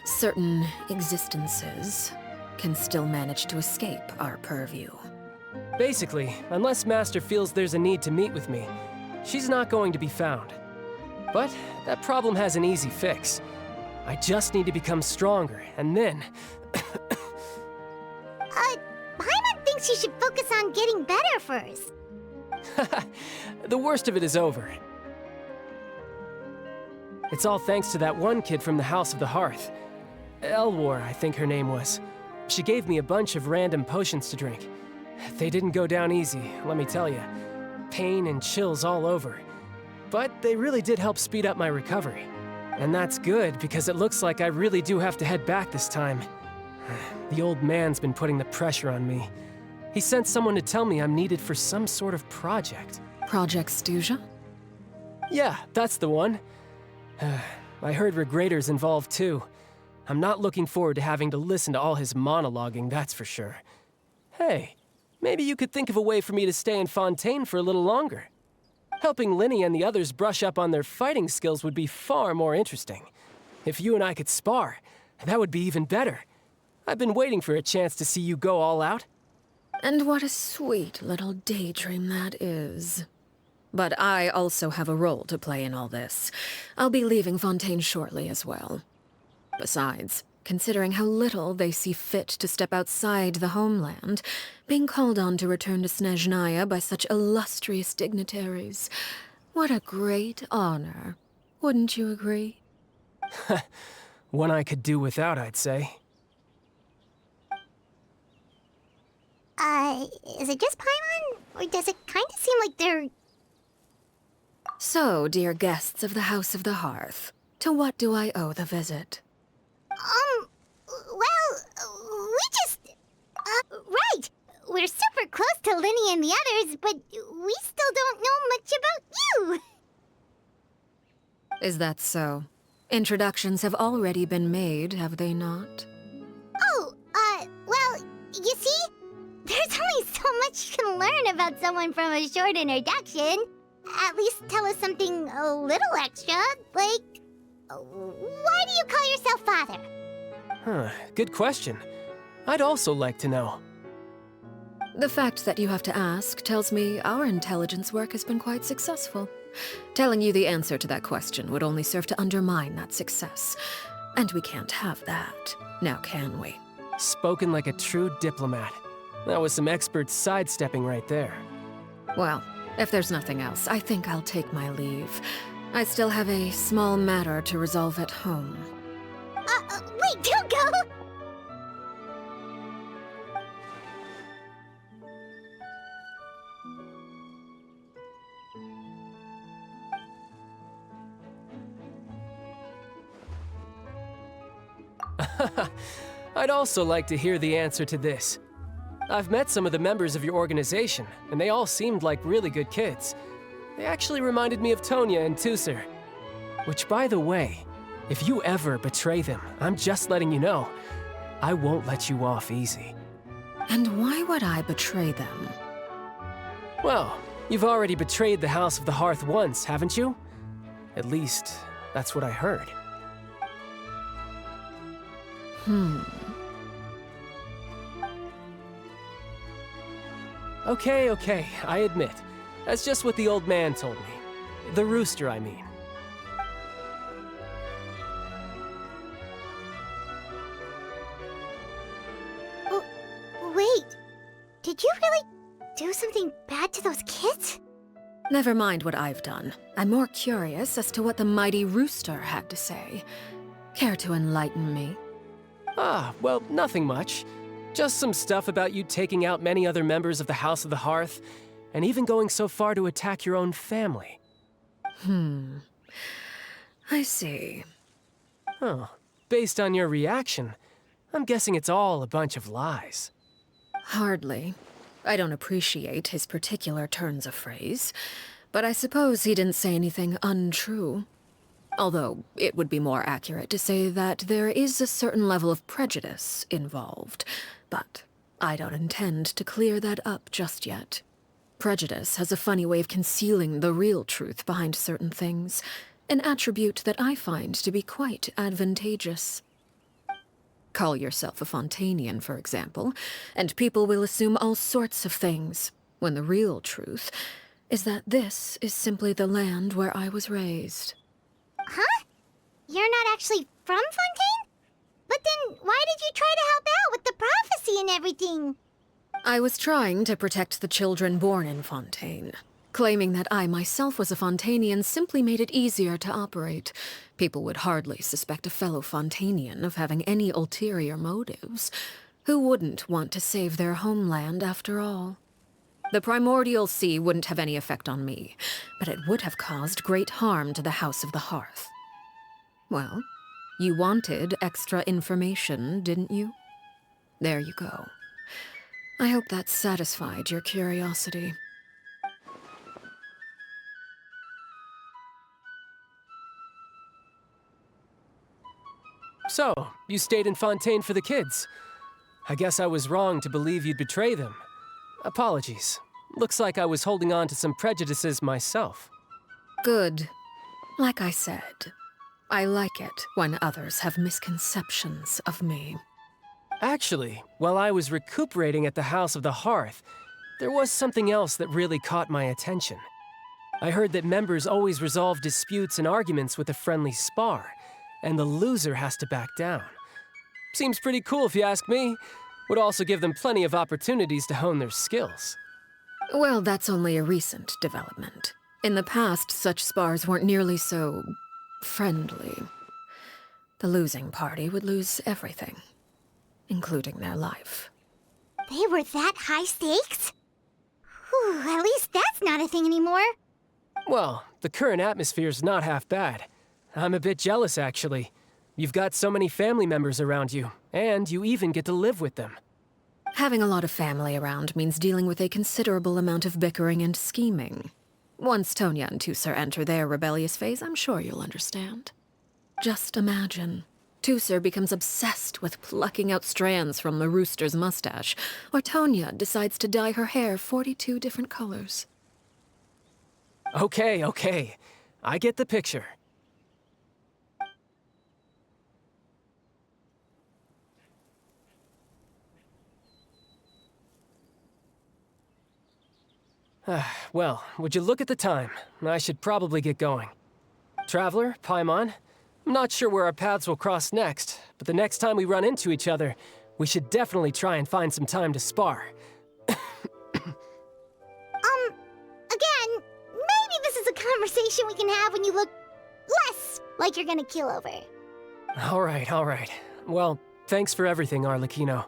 Speaker 3: certain existences can still manage to escape our purview.
Speaker 12: Basically, unless Master feels there's a need to meet with me, she's not going to be found. But that problem has an easy fix. I just need to become stronger, and then...
Speaker 2: Paimon thinks you should focus on getting better first.
Speaker 12: The worst of it is over. It's all thanks to that one kid from the House of the Hearth. Elwar, I think her name was. She gave me a bunch of random potions to drink. They didn't go down easy, let me tell you. Pain and chills all over. But they really did help speed up my recovery. And that's good, because it looks like I really do have to head back this time. The old man's been putting the pressure on me. He sent someone to tell me I'm needed for some sort of project.
Speaker 3: Project Stuja?
Speaker 12: Yeah, that's the one. I heard Regrator's involved too. I'm not looking forward to having to listen to all his monologuing, that's for sure. Hey, maybe you could think of a way for me to stay in Fontaine for a little longer. Helping Linny and the others brush up on their fighting skills would be far more interesting. If you and I could spar, that would be even better. I've been waiting for a chance to see you go all out.
Speaker 3: And what a sweet little daydream that is. But I also have a role to play in all this. I'll be leaving Fontaine shortly as well. Besides, considering how little they see fit to step outside the homeland, being called on to return to Snezhnaya by such illustrious dignitaries, what a great honor. Wouldn't you agree?
Speaker 12: One I could do without, I'd say.
Speaker 2: Is it just Paimon? Or does it kind of seem like they're...
Speaker 3: So, dear guests of the House of the Hearth, to what do I owe the visit?
Speaker 2: Well, we just... right! We're super close to Linny and the others, but we still don't know much about you!
Speaker 3: Is that so? Introductions have already been made, have they not?
Speaker 2: Oh, well, you see? There's only so much you can learn about someone from a short introduction. At least tell us something a little extra, like... why do you call yourself father?
Speaker 12: Huh, good question. I'd also like to know.
Speaker 3: The fact that you have to ask tells me our intelligence work has been quite successful. Telling you the answer to that question would only serve to undermine that success. And we can't have that, now can we?
Speaker 12: Spoken like a true diplomat. That was some expert sidestepping right there.
Speaker 3: Well, if there's nothing else, I think I'll take my leave. I still have a small matter to resolve at home.
Speaker 2: Wait, don't go!
Speaker 12: I'd also like to hear the answer to this. I've met some of the members of your organization, and they all seemed like really good kids. They actually reminded me of Tonya and Tusser. Which, by the way, if you ever betray them, I'm just letting you know, I won't let you off easy.
Speaker 3: And why would I betray them?
Speaker 12: Well, you've already betrayed the House of the Hearth once, haven't you? At least, that's what I heard. Okay, I admit. That's just what the old man told me. The rooster, I mean.
Speaker 2: Oh, wait. Did you really do something bad to those kids?
Speaker 3: Never mind what I've done. I'm more curious as to what the mighty rooster had to say. Care to enlighten me?
Speaker 12: Well, nothing much. Just some stuff about you taking out many other members of the House of the Hearth, and even going so far to attack your own family.
Speaker 3: I see.
Speaker 12: Oh, based on your reaction, I'm guessing it's all a bunch of lies.
Speaker 3: Hardly. I don't appreciate his particular turns of phrase, but I suppose he didn't say anything untrue. Although, it would be more accurate to say that there is a certain level of prejudice involved, but I don't intend to clear that up just yet. Prejudice has a funny way of concealing the real truth behind certain things, an attribute that I find to be quite advantageous. Call yourself a Fontanian, for example, and people will assume all sorts of things, when the real truth is that this is simply the land where I was raised.
Speaker 2: Huh? You're not actually from Fontaine? But then why did you try to help out with the prophecy and everything?
Speaker 3: I was trying to protect the children born in Fontaine. Claiming that I myself was a Fontanian simply made it easier to operate. People would hardly suspect a fellow Fontanian of having any ulterior motives. Who wouldn't want to save their homeland after all? The primordial sea wouldn't have any effect on me, but it would have caused great harm to the House of the Hearth. Well, you wanted extra information, didn't you? There you go. I hope that satisfied your curiosity.
Speaker 12: So, you stayed in Fontaine for the kids. I guess I was wrong to believe you'd betray them. Apologies. Looks like I was holding on to some prejudices myself.
Speaker 3: Good. Like I said, I like it when others have misconceptions of me.
Speaker 12: Actually, while I was recuperating at the House of the Hearth, there was something else that really caught my attention. I heard that members always resolve disputes and arguments with a friendly spar, and the loser has to back down. Seems pretty cool if you ask me. Would also give them plenty of opportunities to hone their skills.
Speaker 3: Well, that's only a recent development. In the past, such spars weren't nearly so friendly. The losing party would lose everything, including their life.
Speaker 2: They were that high stakes? Whew, at least that's not a thing anymore.
Speaker 12: Well, the current atmosphere's not half bad. I'm a bit jealous, actually. You've got so many family members around you, and you even get to live with them.
Speaker 3: Having a lot of family around means dealing with a considerable amount of bickering and scheming. Once Tonya and Tusser enter their rebellious phase, I'm sure you'll understand. Just imagine. Tusser becomes obsessed with plucking out strands from the rooster's mustache, or Tonya decides to dye her hair 42 different colors.
Speaker 12: Okay. I get the picture. Well, would you look at the time? I should probably get going. Traveler, Paimon, I'm not sure where our paths will cross next, but the next time we run into each other, We should definitely try and find some time to spar.
Speaker 2: Again, maybe this is a conversation we can have when you look less like you're gonna keel over.
Speaker 12: All right. Well, thanks for everything, Arlecchino.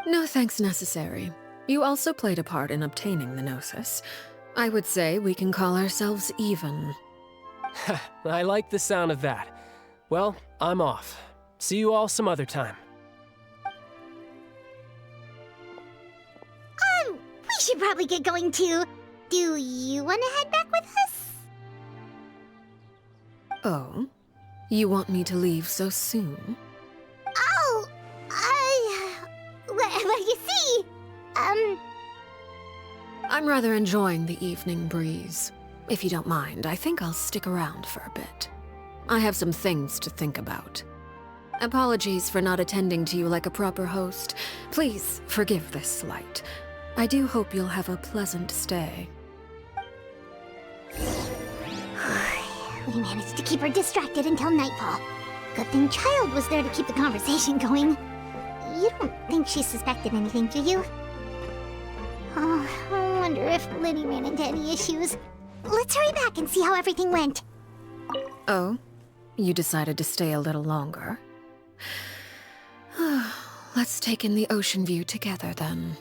Speaker 3: No thanks necessary. You also played a part in obtaining the Gnosis. I would say we can call ourselves even.
Speaker 12: I like the sound of that. Well, I'm off. See you all some other time.
Speaker 2: We should probably get going too. Do you want to head back with us?
Speaker 3: Oh? You want me to leave so soon?
Speaker 2: Oh, well, you see,
Speaker 3: I'm rather enjoying the evening breeze. If you don't mind, I think I'll stick around for a bit. I have some things to think about. Apologies for not attending to you like a proper host. Please forgive this slight. I do hope you'll have a pleasant stay.
Speaker 2: We managed to keep her distracted until nightfall. Good thing Child was there to keep the conversation going. You don't think she suspected anything, do you? Oh, I wonder if Liddy ran into any issues. Let's hurry back and see how everything went.
Speaker 3: Oh? You decided to stay a little longer? Let's take in the ocean view together, then.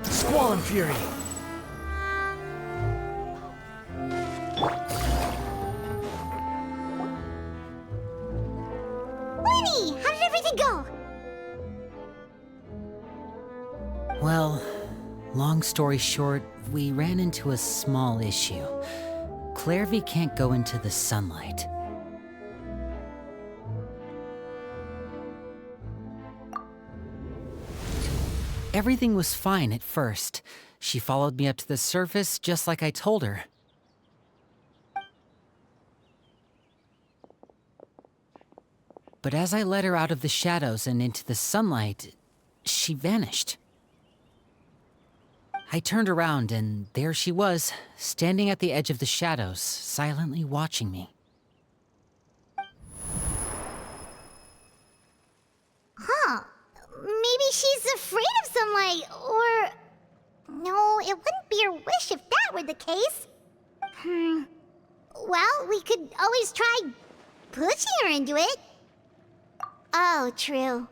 Speaker 11: Squall and Fury!
Speaker 2: Winnie, how did everything go?
Speaker 1: Well, long story short, we ran into a small issue. Clairvy can't go into the sunlight. Everything was fine at first. She followed me up to the surface just like I told her. But as I led her out of the shadows and into the sunlight, she vanished. I turned around and there she was, standing at the edge of the shadows, silently watching me.
Speaker 2: Huh. Maybe she's afraid of sunlight, or... No, it wouldn't be her wish if that were the case. Well, we could always try pushing her into it. Oh, true.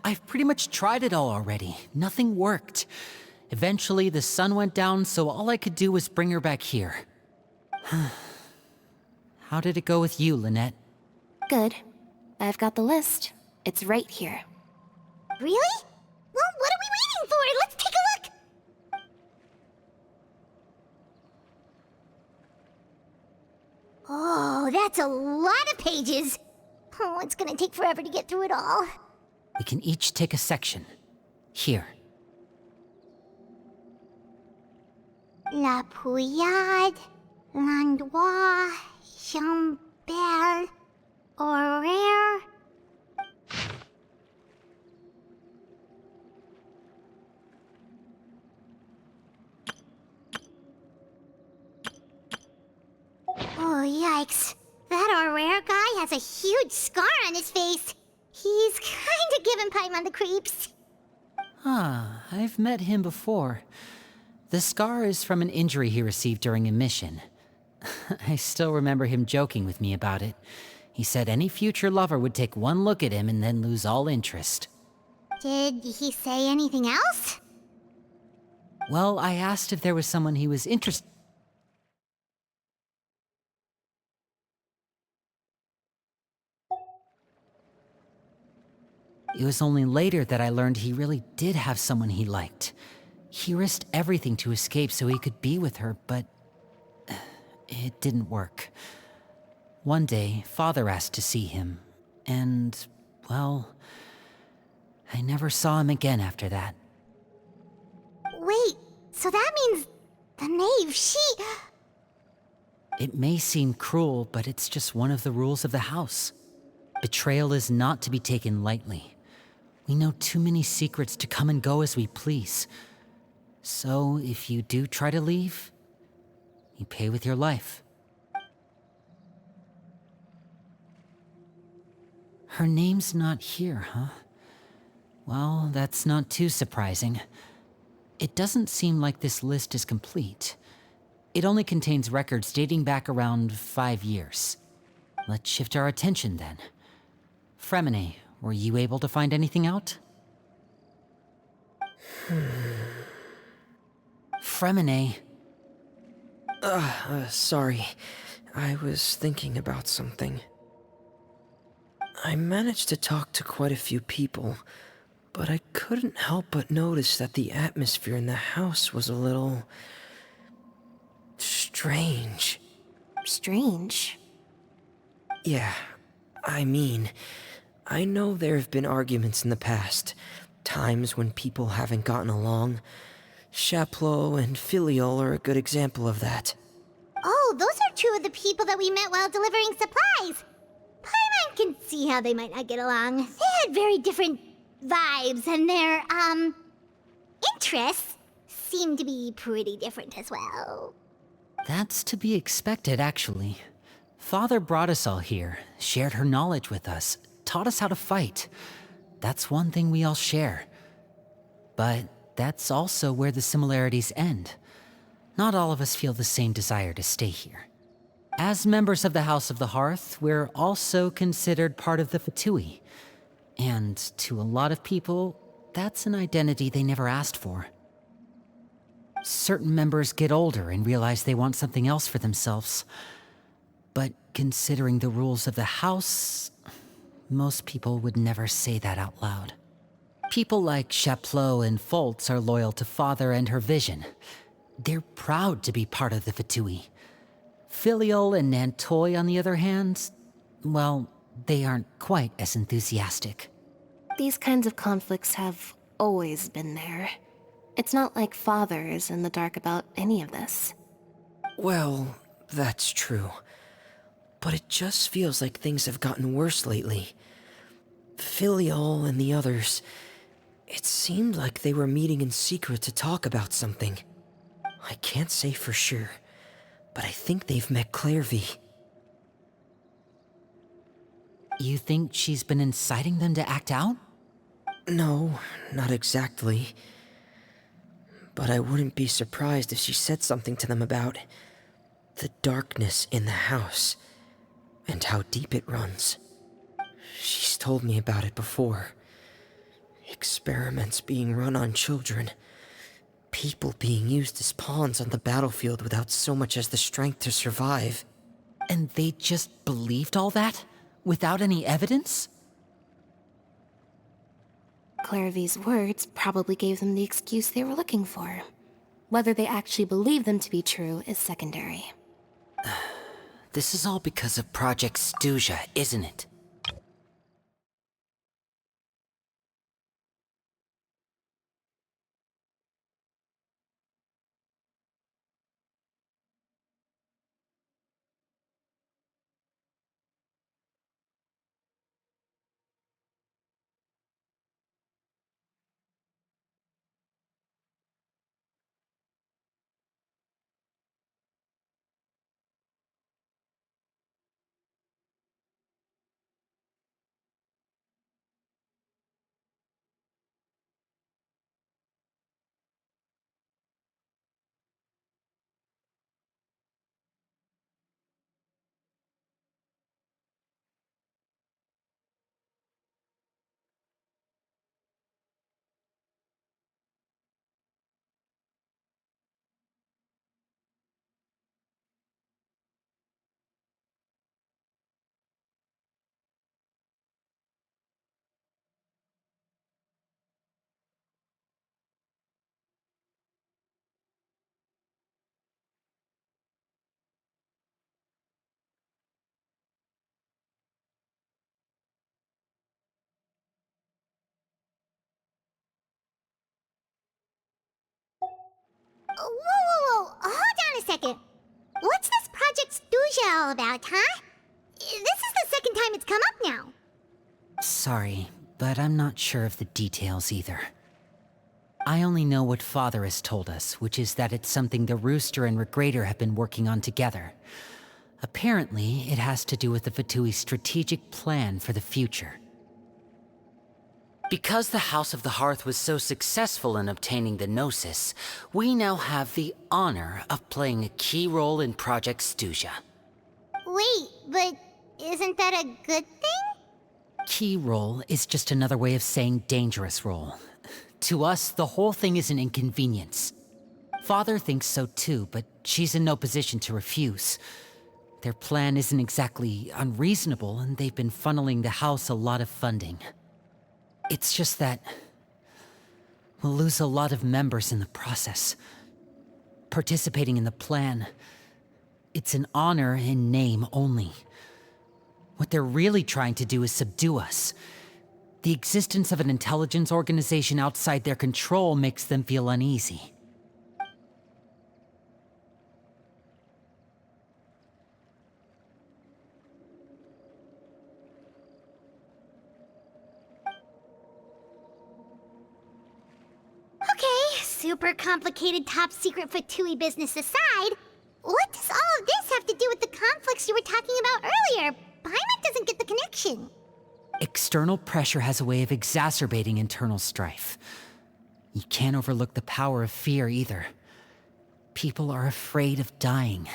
Speaker 1: I've pretty much tried it all already. Nothing worked. Eventually, the sun went down, so all I could do was bring her back here. How did it go with you, Lynette?
Speaker 9: Good. I've got the list. It's right here.
Speaker 2: Really? Well, what are we waiting for? Let's take a look! Oh, that's a lot of pages. Oh, it's gonna take forever to get through it all.
Speaker 1: We can each take a section. Here.
Speaker 2: La Pouillade, L'Endroit, Chambel, Horaire. Oh, yikes. That Horaire guy has a huge scar on his face. He's kinda giving Paimon the creeps.
Speaker 1: Ah, I've met him before. The scar is from an injury he received during a mission. I still remember him joking with me about it. He said any future lover would take one look at him and then lose all interest.
Speaker 2: Did he say anything else?
Speaker 1: Well, I asked if there was someone he was interested. It was only later that I learned he really did have someone he liked. He risked everything to escape so he could be with her, but it didn't work. One day, Father asked to see him, and, well, I never saw him again after that.
Speaker 2: Wait, so that means the Knave, she...
Speaker 1: It may seem cruel, but it's just one of the rules of the house. Betrayal is not to be taken lightly. We know too many secrets to come and go as we please. So, if you do try to leave, you pay with your life. Her name's not here, huh? Well, that's not too surprising. It doesn't seem like this list is complete. It only contains records dating back around 5 years. Let's shift our attention then. Fremine, were you able to find anything out? Fremine.
Speaker 8: Sorry. I was thinking about something. I managed to talk to quite a few people, but I couldn't help but notice that the atmosphere in the house was a little... strange.
Speaker 9: Strange.
Speaker 8: Yeah, I mean, I know there have been arguments in the past, times when people haven't gotten along. Chaplot and Filial are a good example of that.
Speaker 2: Oh, those are two of the people that we met while delivering supplies. Paimon can see how they might not get along. They had very different vibes, and their, interests seem to be pretty different as well.
Speaker 1: That's to be expected, actually. Father brought us all here, shared her knowledge with us, taught us how to fight. That's one thing we all share. But that's also where the similarities end. Not all of us feel the same desire to stay here. As members of the House of the Hearth, we're also considered part of the Fatui. And to a lot of people, that's an identity they never asked for. Certain members get older and realize they want something else for themselves. But considering the rules of the house, most people would never say that out loud. People like Chaplot and Foltz are loyal to Father and her vision. They're proud to be part of the Fatui. Filial and Nantoy, on the other hand, well, they aren't quite as enthusiastic.
Speaker 9: These kinds of conflicts have always been there. It's not like Father is in the dark about any of this.
Speaker 8: Well, that's true. But it just feels like things have gotten worse lately. Filial and the others, it seemed like they were meeting in secret to talk about something. I can't say for sure, but I think they've met Clairvy.
Speaker 1: You think she's been inciting them to act out?
Speaker 8: No, not exactly. But I wouldn't be surprised if she said something to them about the darkness in the house and how deep it runs. She's told me about it before. Experiments being run on children. People being used as pawns on the battlefield without so much as the strength to survive.
Speaker 1: And they just believed all that? Without any evidence?
Speaker 9: Clairvy's words probably gave them the excuse they were looking for. Whether they actually believe them to be true is secondary.
Speaker 1: This is all because of Project Stuja, isn't it?
Speaker 2: Whoa. Hold on a second. What's this Project Stuja all about, huh? This is the second time it's come up now.
Speaker 1: Sorry, but I'm not sure of the details either. I only know what Father has told us, which is that it's something the Rooster and Regrader have been working on together. Apparently, it has to do with the Fatui's strategic plan for the future. Because the House of the Hearth was so successful in obtaining the Gnosis, we now have the honor of playing a key role in Project Stuja.
Speaker 2: Wait, but isn't that a good thing?
Speaker 1: Key role is just another way of saying dangerous role. To us, the whole thing is an inconvenience. Father thinks so too, but she's in no position to refuse. Their plan isn't exactly unreasonable, and they've been funneling the house a lot of funding. It's just that we'll lose a lot of members in the process. Participating in the plan, it's an honor in name only. What they're really trying to do is subdue us. The existence of an intelligence organization outside their control makes them feel uneasy.
Speaker 2: Okay, super complicated top secret Fatui business aside, what does all of this have to do with the conflicts you were talking about earlier? Paimon doesn't get the connection.
Speaker 1: External pressure has a way of exacerbating internal strife. You can't overlook the power of fear either. People are afraid of dying,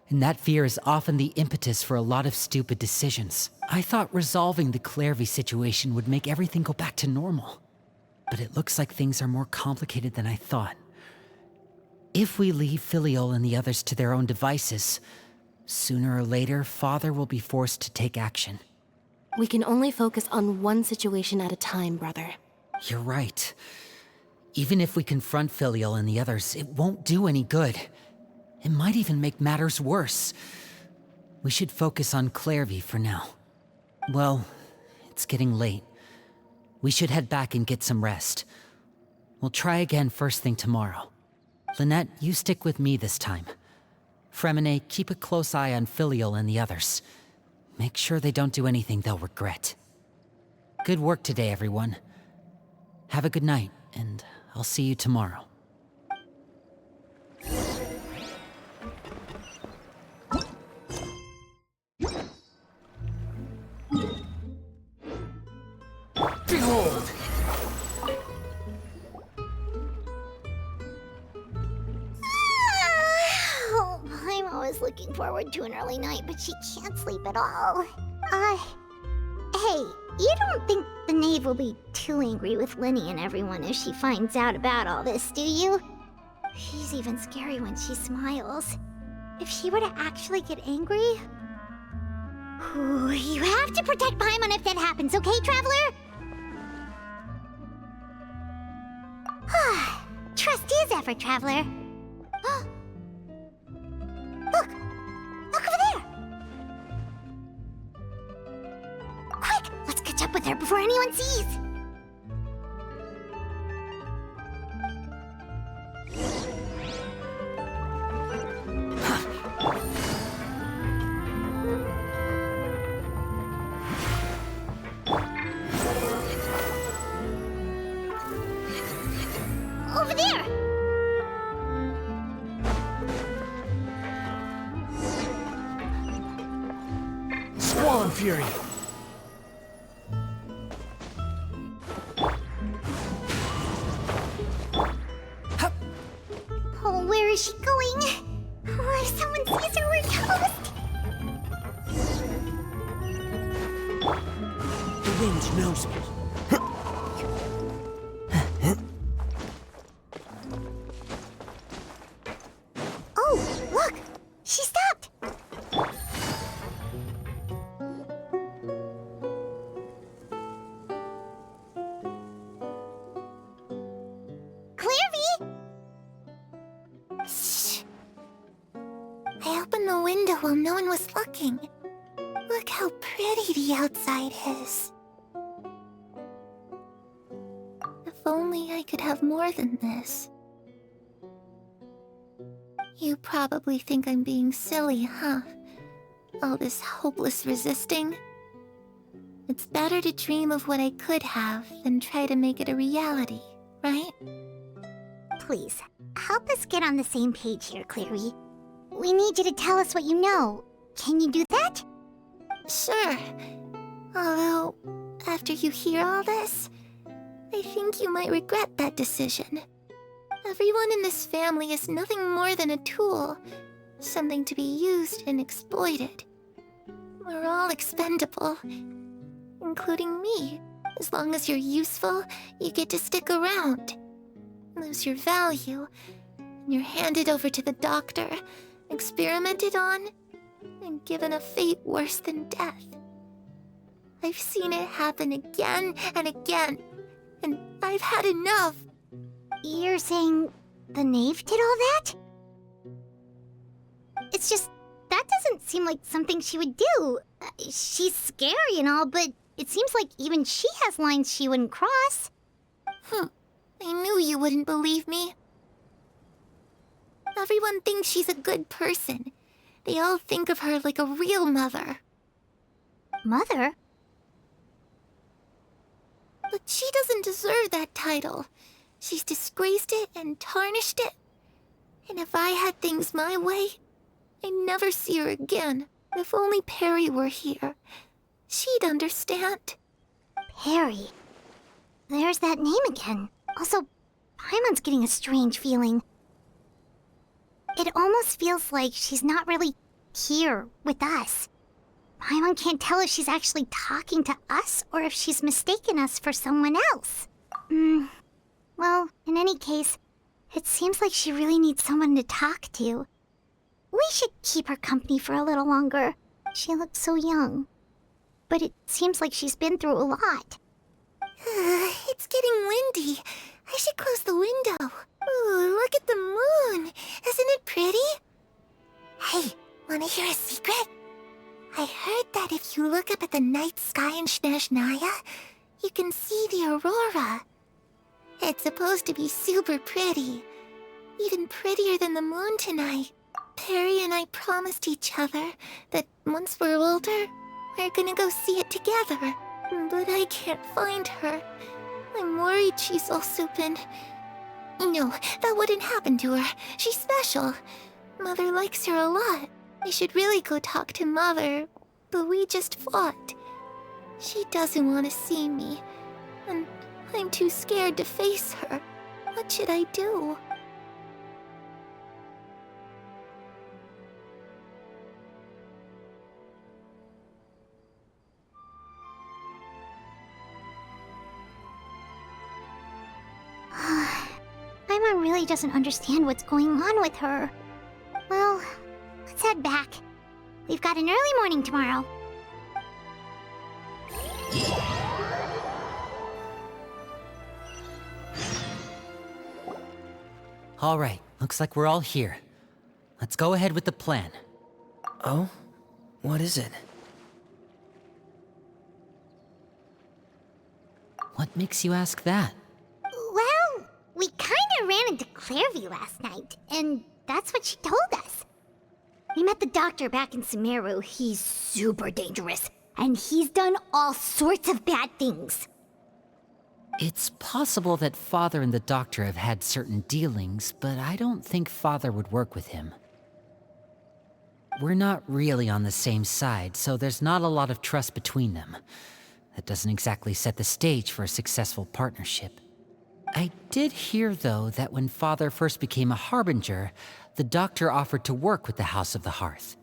Speaker 1: and that fear is often the impetus for a lot of stupid decisions. I thought resolving the Clairvy situation would make everything go back to normal, but it looks like things are more complicated than I thought. If we leave Filiol and the others to their own devices, sooner or later, Father will be forced to take action.
Speaker 9: We can only focus on one situation at a time, brother.
Speaker 1: You're right. Even if we confront Filiol and the others, it won't do any good. It might even make matters worse. We should focus on Clairvy for now. Well, it's getting late. We should head back and get some rest. We'll try again first thing tomorrow. Lynette, you stick with me this time. Fremine, keep a close eye on Filiol and the others. Make sure they don't do anything they'll regret. Good work today, everyone. Have a good night, and I'll see you tomorrow.
Speaker 11: Behold!
Speaker 2: I'm always looking forward to an early night, but she can't sleep at all. Hey, you don't think the Knave will be too angry with Linny and everyone if she finds out about all this, do you? She's even scary when she smiles. If she were to actually get angry... Ooh, you have to protect Paimon if that happens, okay, Traveler? Trustee's effort, Traveler. Look! Look over there! Quick! Let's catch up with her before anyone sees! Over there!
Speaker 11: Squall Fury!
Speaker 2: Oh, where is she going? Oh, if someone sees her, we're toast!
Speaker 11: The wind knows me.
Speaker 2: Oh, look! She stopped! Clairvy! Shh! I opened the window while no one was looking. Look how pretty the outside is. If only I could have more than this.
Speaker 13: You probably think I'm being silly, huh? All this hopeless resisting. It's better to dream of what I could have than try to make it a reality, right?
Speaker 2: Please, help us get on the same page here, Clary. We need you to tell us what you know. Can you do that?
Speaker 13: Sure. Although, after you hear all this, I think you might regret that decision. Everyone in this family is nothing more than a tool, something to be used and exploited. We're all expendable, including me. As long as you're useful, you get to stick around. Lose your value, and you're handed over to the doctor, experimented on, and given a fate worse than death. I've seen it happen again and again, and I've had enough.
Speaker 2: You're saying the Knave did all that? It's just, that doesn't seem like something she would do. She's scary and all, but it seems like even she has lines she wouldn't cross.
Speaker 13: I knew you wouldn't believe me. Everyone thinks she's a good person. They all think of her like a real mother.
Speaker 2: Mother?
Speaker 13: But she doesn't deserve that title. She's disgraced it and tarnished it. And if I had things my way, I'd never see her again. If only Perry were here, she'd understand.
Speaker 2: Perry. There's that name again. Also, Paimon's getting a strange feeling. It almost feels like she's not really here with us. Paimon can't tell if she's actually talking to us or if she's mistaken us for someone else. Well, in any case, it seems like she really needs someone to talk to. We should keep her company for a little longer. She looks so young. But it seems like she's been through a lot.
Speaker 13: It's getting windy. I should close the window. Ooh, look at the moon. Isn't it pretty? Hey, wanna hear a secret? I heard that if you look up at the night sky in Snezhnaya, you can see the aurora. It's supposed to be super pretty. Even prettier than the moon tonight. Perry and I promised each other that once we're older, we're gonna go see it together. But I can't find her. I'm worried she's also been... No, that wouldn't happen to her. She's special. Mother likes her a lot. I should really go talk to Mother, but we just fought. She doesn't want to see me, and I'm too scared to face her. What should I do?
Speaker 2: Paimon really doesn't understand what's going on with her. Well, let's head back. We've got an early morning tomorrow.
Speaker 1: All right, looks like we're all here. Let's go ahead with the plan.
Speaker 8: Oh? What is it?
Speaker 1: What makes you ask that?
Speaker 2: Well, we kinda ran into Clairvy last night, and that's what she told us. We met the doctor back in Sumeru. He's super dangerous, and he's done all sorts of bad things.
Speaker 1: It's possible that Father and the Doctor have had certain dealings, but I don't think Father would work with him. We're not really on the same side, so there's not a lot of trust between them. That doesn't exactly set the stage for a successful partnership. I did hear, though, that when Father first became a Harbinger, the Doctor offered to work with the House of the Hearth.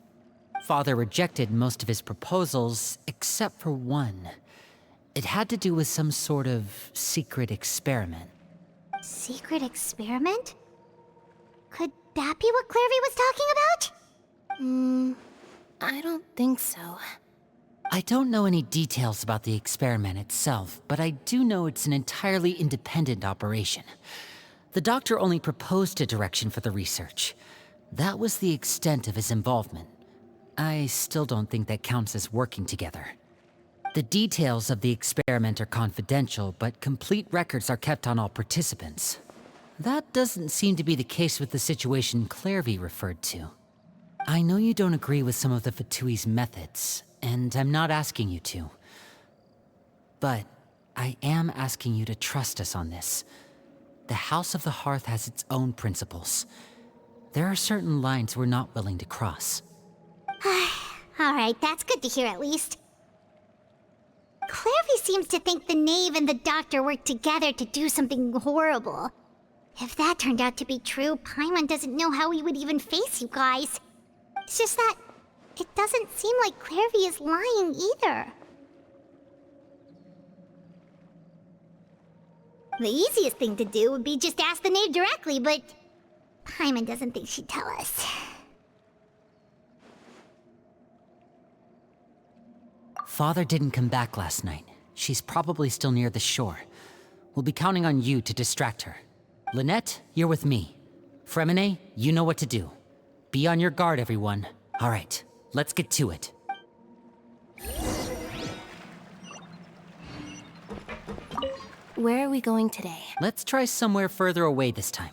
Speaker 1: Father rejected most of his proposals, except for one. It had to do with some sort of secret experiment.
Speaker 2: Secret experiment? Could that be what Clairvy was talking about?
Speaker 9: I don't think so.
Speaker 1: I don't know any details about the experiment itself, but I do know it's an entirely independent operation. The Doctor only proposed a direction for the research. That was the extent of his involvement. I still don't think that counts as working together. The details of the experiment are confidential, but complete records are kept on all participants. That doesn't seem to be the case with the situation Clairvy referred to. I know you don't agree with some of the Fatui's methods, and I'm not asking you to. But I am asking you to trust us on this. The House of the Hearth has its own principles. There are certain lines we're not willing to cross.
Speaker 2: Alright, that's good to hear at least. Clairvy seems to think the Knave and the Doctor worked together to do something horrible. If that turned out to be true, Paimon doesn't know how he would even face you guys. It's just that it doesn't seem like Clairvy is lying either. The easiest thing to do would be just ask the Knave directly, but Paimon doesn't think she'd tell us.
Speaker 1: Father didn't come back last night. She's probably still near the shore. We'll be counting on you to distract her. Lynette, you're with me. Fremine, you know what to do. Be on your guard, everyone. All right, let's get to it.
Speaker 9: Where are we going today?
Speaker 1: Let's try somewhere further away this time.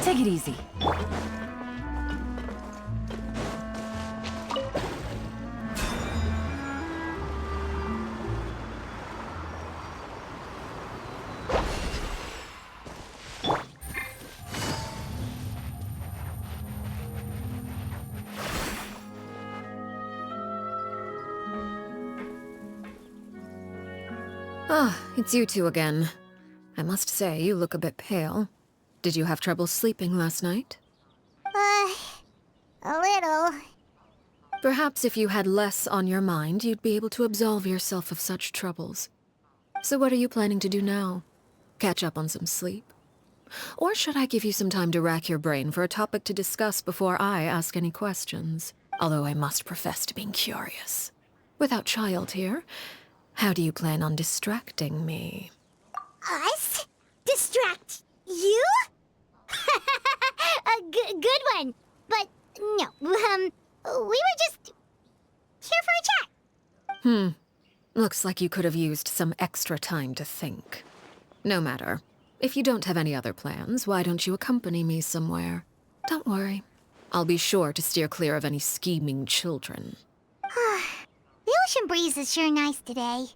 Speaker 14: Take it easy.
Speaker 3: Ah, it's you two again. I must say, you look a bit pale. Did you have trouble sleeping last night?
Speaker 2: A little.
Speaker 3: Perhaps if you had less on your mind, you'd be able to absolve yourself of such troubles. So what are you planning to do now? Catch up on some sleep? Or should I give you some time to rack your brain for a topic to discuss before I ask any questions? Although I must profess to being curious. Without Child here, how do you plan on distracting me?
Speaker 2: Us? Distract you? A good one. But no, we were just here for a chat.
Speaker 3: Looks like you could have used some extra time to think. No matter. If you don't have any other plans, why don't you accompany me somewhere? Don't worry. I'll be sure to steer clear of any scheming children.
Speaker 2: The ocean breeze is sure nice today.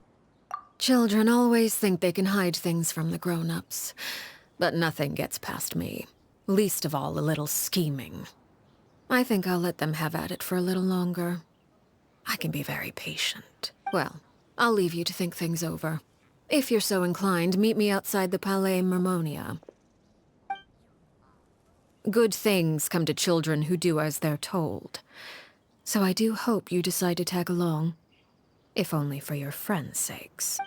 Speaker 3: Children always think they can hide things from the grown-ups. But nothing gets past me. Least of all a little scheming. I think I'll let them have at it for a little longer. I can be very patient. Well, I'll leave you to think things over. If you're so inclined, meet me outside the Palais Mermonia. Good things come to children who do as they're told. So I do hope you decide to tag along. If only for your friends' sakes.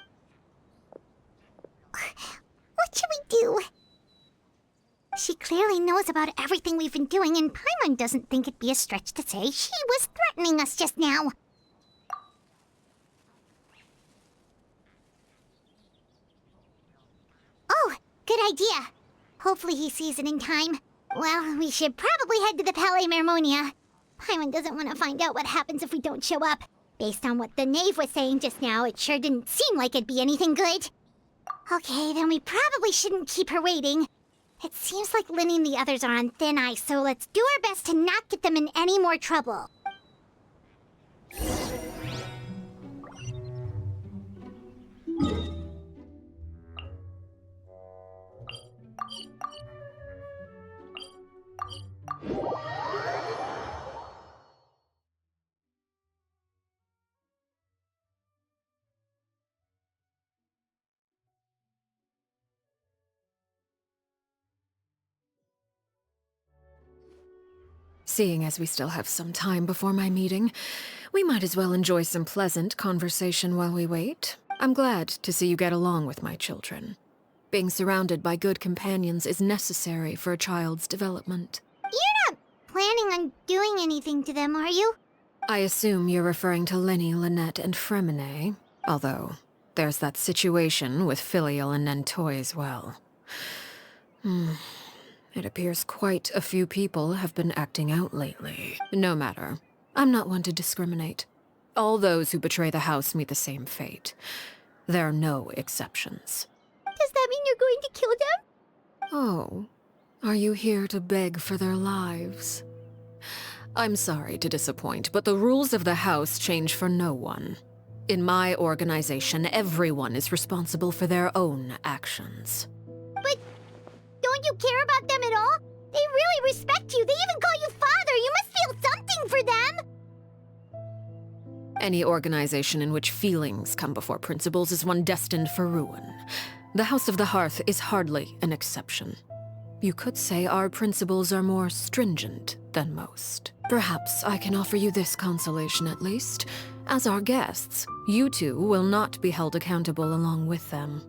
Speaker 2: What should we do? She clearly knows about everything we've been doing, and Paimon doesn't think it'd be a stretch to say she was threatening us just now. Oh, good idea. Hopefully he sees it in time. Well, we should probably head to the Palais Mermonia. Paimon doesn't want to find out what happens if we don't show up. Based on what the Knave was saying just now, it sure didn't seem like it'd be anything good. Okay, then we probably shouldn't keep her waiting. It seems like Linny and the others are on thin ice, so let's do our best to not get them in any more trouble.
Speaker 3: Seeing as we still have some time before my meeting, we might as well enjoy some pleasant conversation while we wait. I'm glad to see you get along with my children. Being surrounded by good companions is necessary for a child's development.
Speaker 2: You're not planning on doing anything to them, are you?
Speaker 3: I assume you're referring to Linny, Lynette, and Fremine, although there's that situation with Filial and Nentoy as well. It appears quite a few people have been acting out lately. No matter. I'm not one to discriminate. All those who betray the house meet the same fate. There are no exceptions.
Speaker 2: Does that mean you're going to kill them?
Speaker 3: Oh, are you here to beg for their lives? I'm sorry to disappoint, but the rules of the house change for no one. In my organization, everyone is responsible for their own actions.
Speaker 2: But don't you care about them at all? They really respect you. They even call you father. You must feel something for them.
Speaker 3: Any organization in which feelings come before principles is one destined for ruin. The House of the Hearth is hardly an exception. You could say our principles are more stringent than most. Perhaps I can offer you this consolation at least. As our guests, you two will not be held accountable along with them.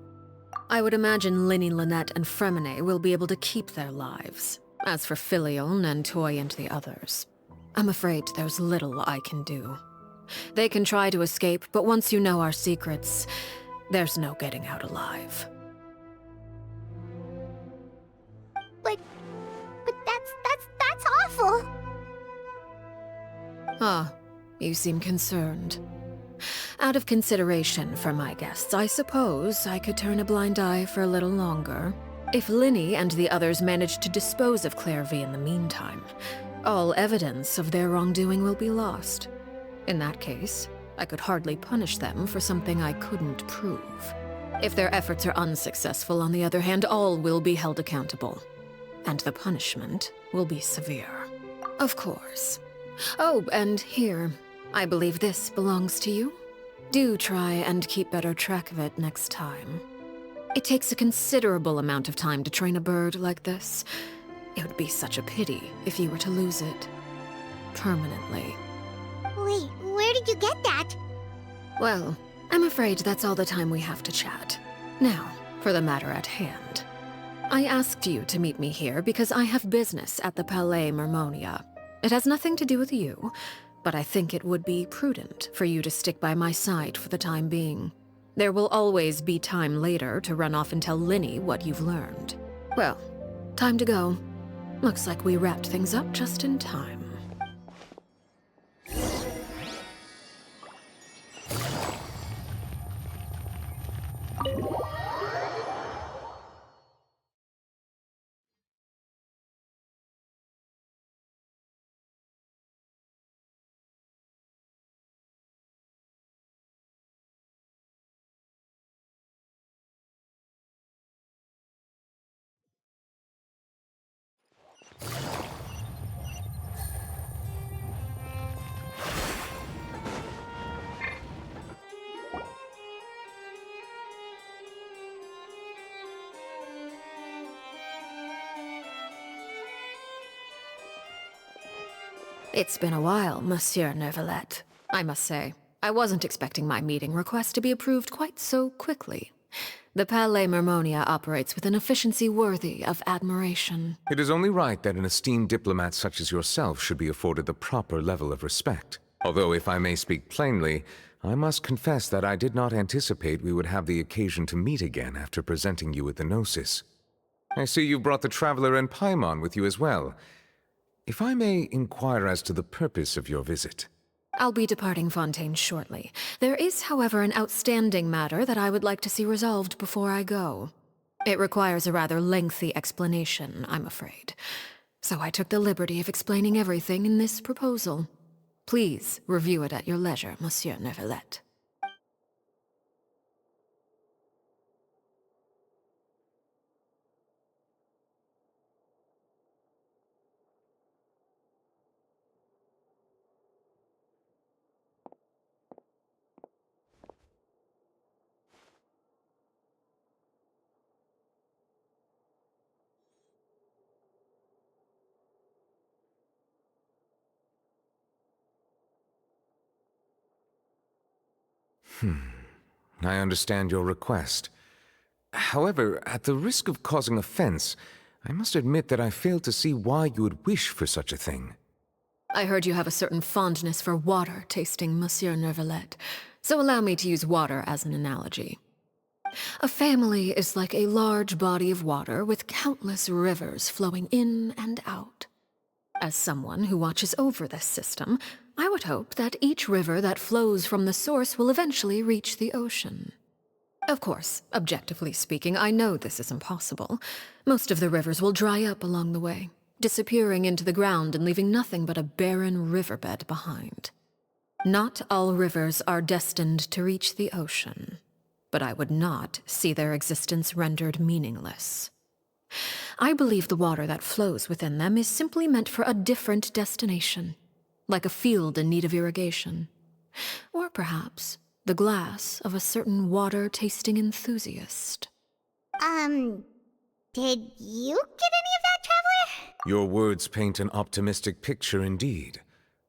Speaker 3: I would imagine Linny, Lynette, and Fremine will be able to keep their lives. As for Filial, Nentoy, and the others, I'm afraid there's little I can do. They can try to escape, but once you know our secrets, there's no getting out alive.
Speaker 2: But that's awful.
Speaker 3: Ah, you seem concerned. Out of consideration for my guests, I suppose I could turn a blind eye for a little longer. If Linny and the others manage to dispose of Claire V in the meantime, all evidence of their wrongdoing will be lost. In that case, I could hardly punish them for something I couldn't prove. If their efforts are unsuccessful, on the other hand, all will be held accountable. And the punishment will be severe. Of course. Oh, and here, I believe this belongs to you. Do try and keep better track of it next time. It takes a considerable amount of time to train a bird like this. It would be such a pity if you were to lose it. Permanently.
Speaker 2: Wait, where did you get that?
Speaker 3: Well, I'm afraid that's all the time we have to chat. Now, for the matter at hand. I asked you to meet me here because I have business at the Palais Mermonia. It has nothing to do with you, but I think it would be prudent for you to stick by my side for the time being. There will always be time later to run off and tell Linny what you've learned. Well, time to go. Looks like we wrapped things up just in time. It's been a while, Monsieur Neuvillette. I must say, I wasn't expecting my meeting request to be approved quite so quickly. The Palais Mermonia operates with an efficiency worthy of admiration.
Speaker 14: It is only right that an esteemed diplomat such as yourself should be afforded the proper level of respect. Although, if I may speak plainly, I must confess that I did not anticipate we would have the occasion to meet again after presenting you with the Gnosis. I see you've brought the Traveler and Paimon with you as well. If I may inquire as to the purpose of your visit.
Speaker 3: I'll be departing Fontaine shortly. There is, however, an outstanding matter that I would like to see resolved before I go. It requires a rather lengthy explanation, I'm afraid. So I took the liberty of explaining everything in this proposal. Please review it at your leisure, Monsieur Neuvillette.
Speaker 14: I understand your request. However, at the risk of causing offense, I must admit that I fail to see why you would wish for such a thing.
Speaker 3: I heard you have a certain fondness for water tasting, Monsieur Nervalet, so allow me to use water as an analogy. A family is like a large body of water with countless rivers flowing in and out. As someone who watches over this system, I would hope that each river that flows from the source will eventually reach the ocean. Of course, objectively speaking, I know this is impossible. Most of the rivers will dry up along the way, disappearing into the ground and leaving nothing but a barren riverbed behind. Not all rivers are destined to reach the ocean, but I would not see their existence rendered meaningless. I believe the water that flows within them is simply meant for a different destination, like a field in need of irrigation. Or perhaps the glass of a certain water-tasting enthusiast.
Speaker 2: Did you get any of that, Traveler?
Speaker 14: Your words paint an optimistic picture indeed.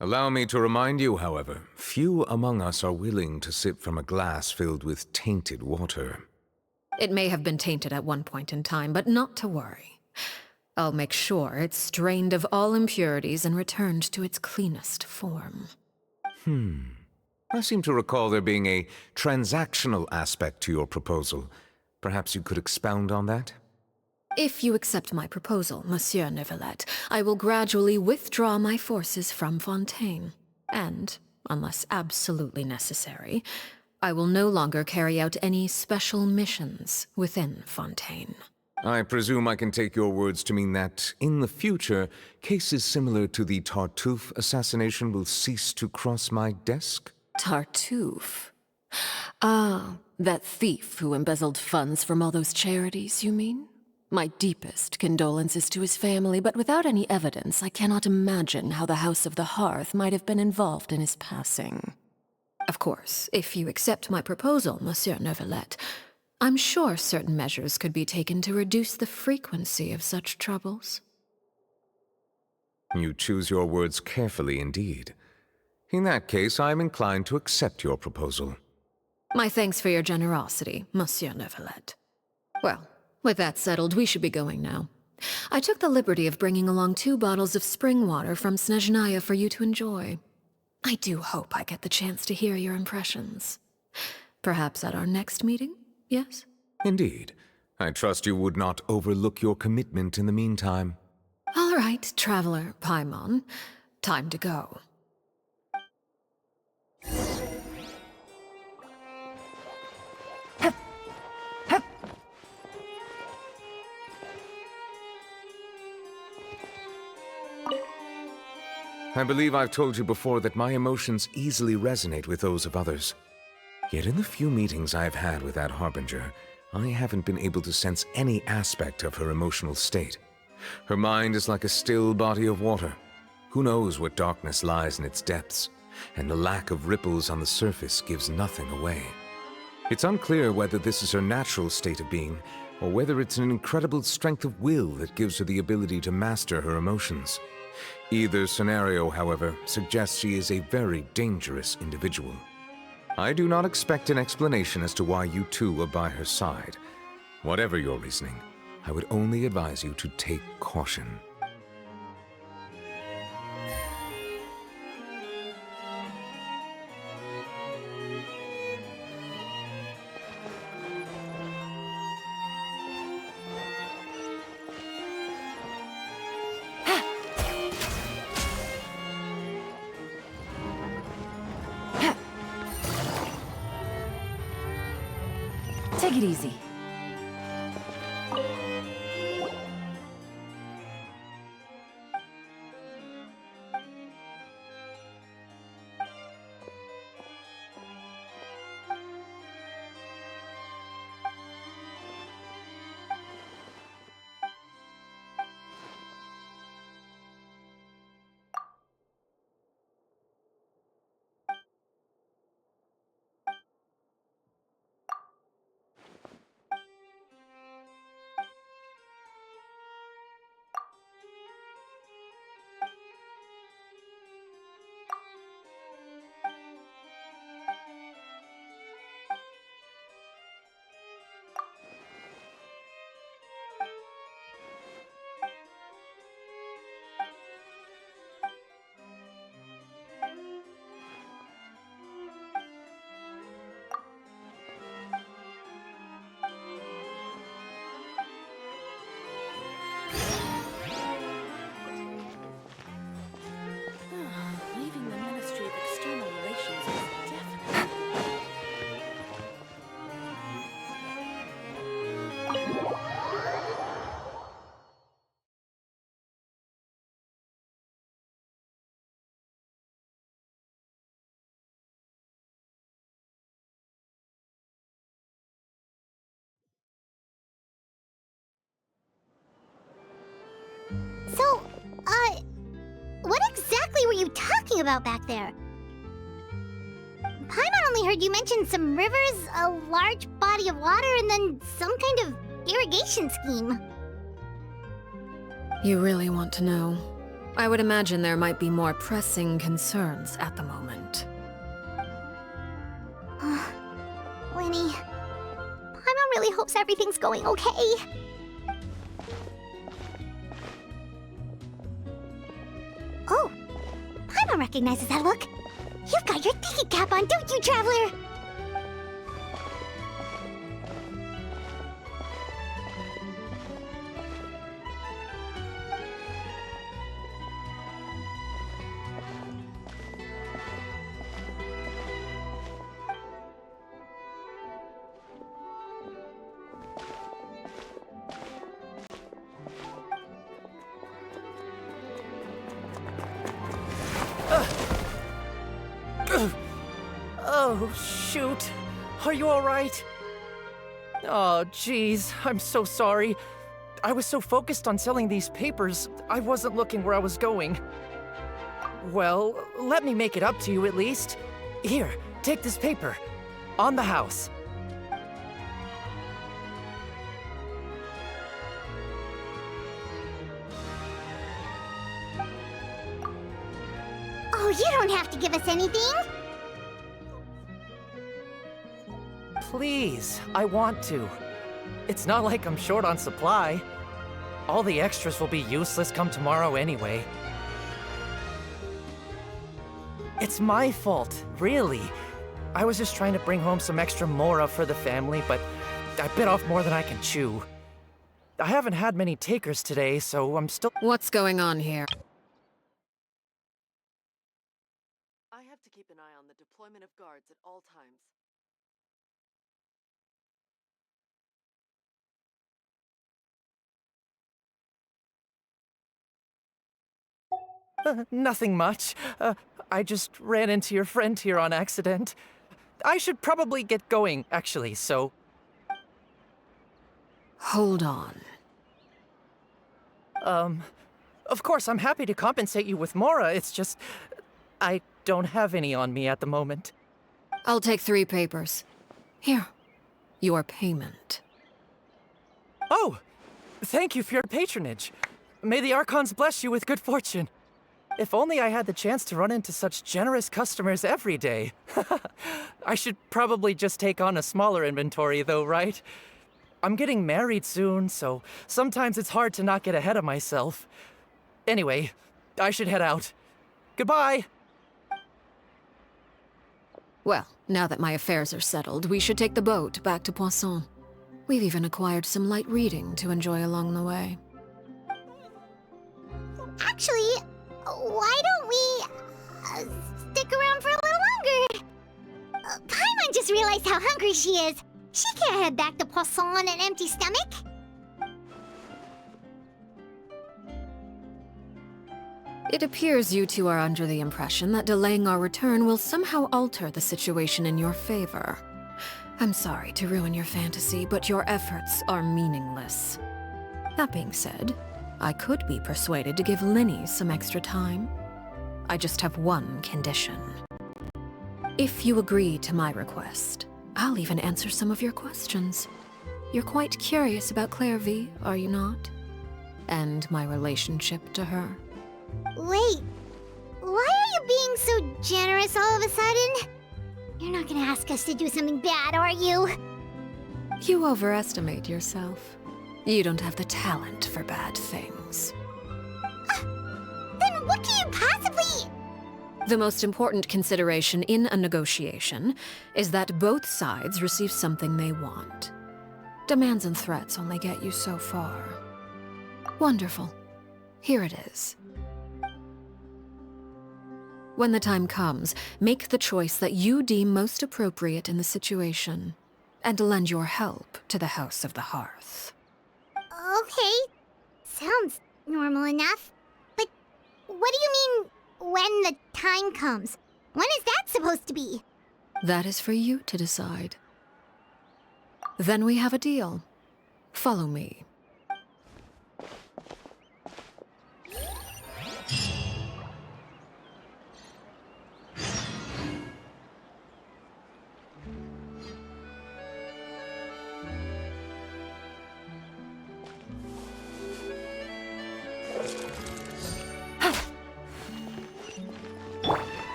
Speaker 14: Allow me to remind you, however, few among us are willing to sip from a glass filled with tainted water.
Speaker 3: It may have been tainted at one point in time, but not to worry. I'll make sure it's strained of all impurities and returned to its cleanest form.
Speaker 14: I seem to recall there being a transactional aspect to your proposal. Perhaps you could expound on that?
Speaker 3: If you accept my proposal, Monsieur Nervalet, I will gradually withdraw my forces from Fontaine. And, unless absolutely necessary, I will no longer carry out any special missions within Fontaine.
Speaker 14: I presume I can take your words to mean that, in the future, cases similar to the Tartuffe assassination will cease to cross my desk?
Speaker 3: Tartuffe? Ah, that thief who embezzled funds from all those charities, you mean? My deepest condolences to his family, but without any evidence, I cannot imagine how the House of the Hearth might have been involved in his passing. Of course, if you accept my proposal, Monsieur Nervalet, I'm sure certain measures could be taken to reduce the frequency of such troubles.
Speaker 14: You choose your words carefully indeed. In that case, I am inclined to accept your proposal.
Speaker 3: My thanks for your generosity, Monsieur Nervalet. Well, with that settled, we should be going now. I took the liberty of bringing along 2 bottles of spring water from Snezhnaya for you to enjoy. I do hope I get the chance to hear your impressions. Perhaps at our next meeting, yes?
Speaker 14: Indeed. I trust you would not overlook your commitment in the meantime.
Speaker 3: All right, Traveler Paimon. Time to go.
Speaker 14: I believe I've told you before that my emotions easily resonate with those of others. Yet in the few meetings I've had with that Harbinger, I haven't been able to sense any aspect of her emotional state. Her mind is like a still body of water. Who knows what darkness lies in its depths, and the lack of ripples on the surface gives nothing away. It's unclear whether this is her natural state of being, or whether it's an incredible strength of will that gives her the ability to master her emotions. Either scenario, however, suggests she is a very dangerous individual. I do not expect an explanation as to why you two are by her side. Whatever your reasoning, I would only advise you to take caution.
Speaker 3: Take it easy.
Speaker 2: you talking about back there? Paimon only heard you mention some rivers, a large body of water, and then some kind of irrigation scheme.
Speaker 3: You really want to know? I would imagine there might be more pressing concerns at the moment.
Speaker 2: Winnie, Paimon really hopes everything's going okay. Oh, Paimon recognizes that look. You've got your ticket cap on, don't you, Traveler?
Speaker 15: Oh, shoot. Are you alright? Oh, jeez. I'm so sorry. I was so focused on selling these papers, I wasn't looking where I was going. Well, let me make it up to you at least. Here, take this paper. On the house.
Speaker 2: Oh, you don't have to give us anything.
Speaker 15: Please, I want to. It's not like I'm short on supply. All the extras will be useless come tomorrow anyway. It's my fault, really. I was just trying to bring home some extra mora for the family, but I bit off more than I can chew. I haven't had many takers today, so I'm still—
Speaker 3: What's going on here?
Speaker 16: I have to keep an eye on the deployment of guards at all times.
Speaker 15: Nothing much. I just ran into your friend here on accident. I should probably get going, actually, so—
Speaker 3: Hold on.
Speaker 15: Of course, I'm happy to compensate you with mora, it's just— I don't have any on me at the moment.
Speaker 3: I'll take 3 papers. Here. Your payment.
Speaker 15: Oh! Thank you for your patronage. May the Archons bless you with good fortune. If only I had the chance to run into such generous customers every day. I should probably just take on a smaller inventory though, right? I'm getting married soon, so sometimes it's hard to not get ahead of myself. Anyway, I should head out. Goodbye!
Speaker 3: Well, now that my affairs are settled, we should take the boat back to Poisson. We've even acquired some light reading to enjoy along the way.
Speaker 2: Actually, why don't we stick around for a little longer? Paimon just realized how hungry she is. She can't head back to Poisson on an empty stomach.
Speaker 3: It appears you two are under the impression that delaying our return will somehow alter the situation in your favor. I'm sorry to ruin your fantasy, but your efforts are meaningless. That being said, I could be persuaded to give Linny some extra time. I just have one condition. If you agree to my request, I'll even answer some of your questions. You're quite curious about Clairvy, are you not? And my relationship to her.
Speaker 2: Wait, why are you being so generous all of a sudden? You're not gonna ask us to do something bad, are you?
Speaker 3: You overestimate yourself. You don't have the talent for bad things.
Speaker 2: Then what can you possibly—
Speaker 3: The most important consideration in a negotiation is that both sides receive something they want. Demands and threats only get you so far. Wonderful. Here it is. When the time comes, make the choice that you deem most appropriate in the situation, and lend your help to the House of the Hearth.
Speaker 2: Okay, sounds normal enough. But what do you mean, when the time comes? When is that supposed to be?
Speaker 3: That is for you to decide. Then we have a deal. Follow me.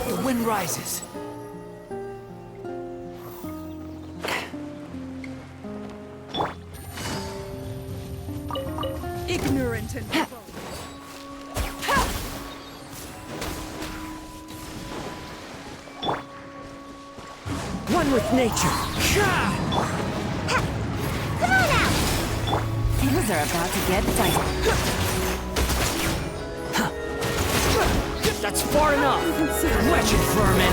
Speaker 11: The wind rises.
Speaker 17: Ignorant and proud.
Speaker 8: One with nature.
Speaker 2: Come on out!
Speaker 9: Things are about to get dicey.
Speaker 8: That's far enough! Wretched vermin!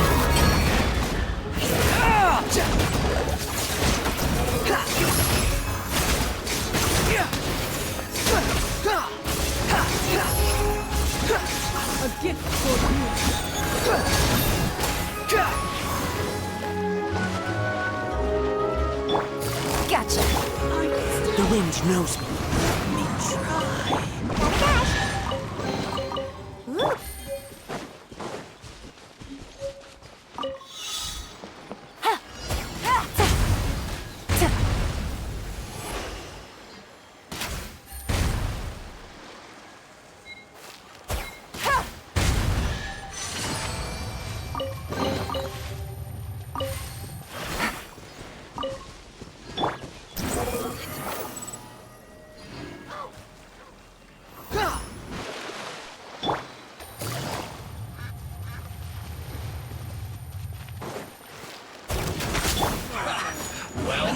Speaker 17: A gift for you.
Speaker 9: Gotcha.
Speaker 11: The wind knows me. Let me try.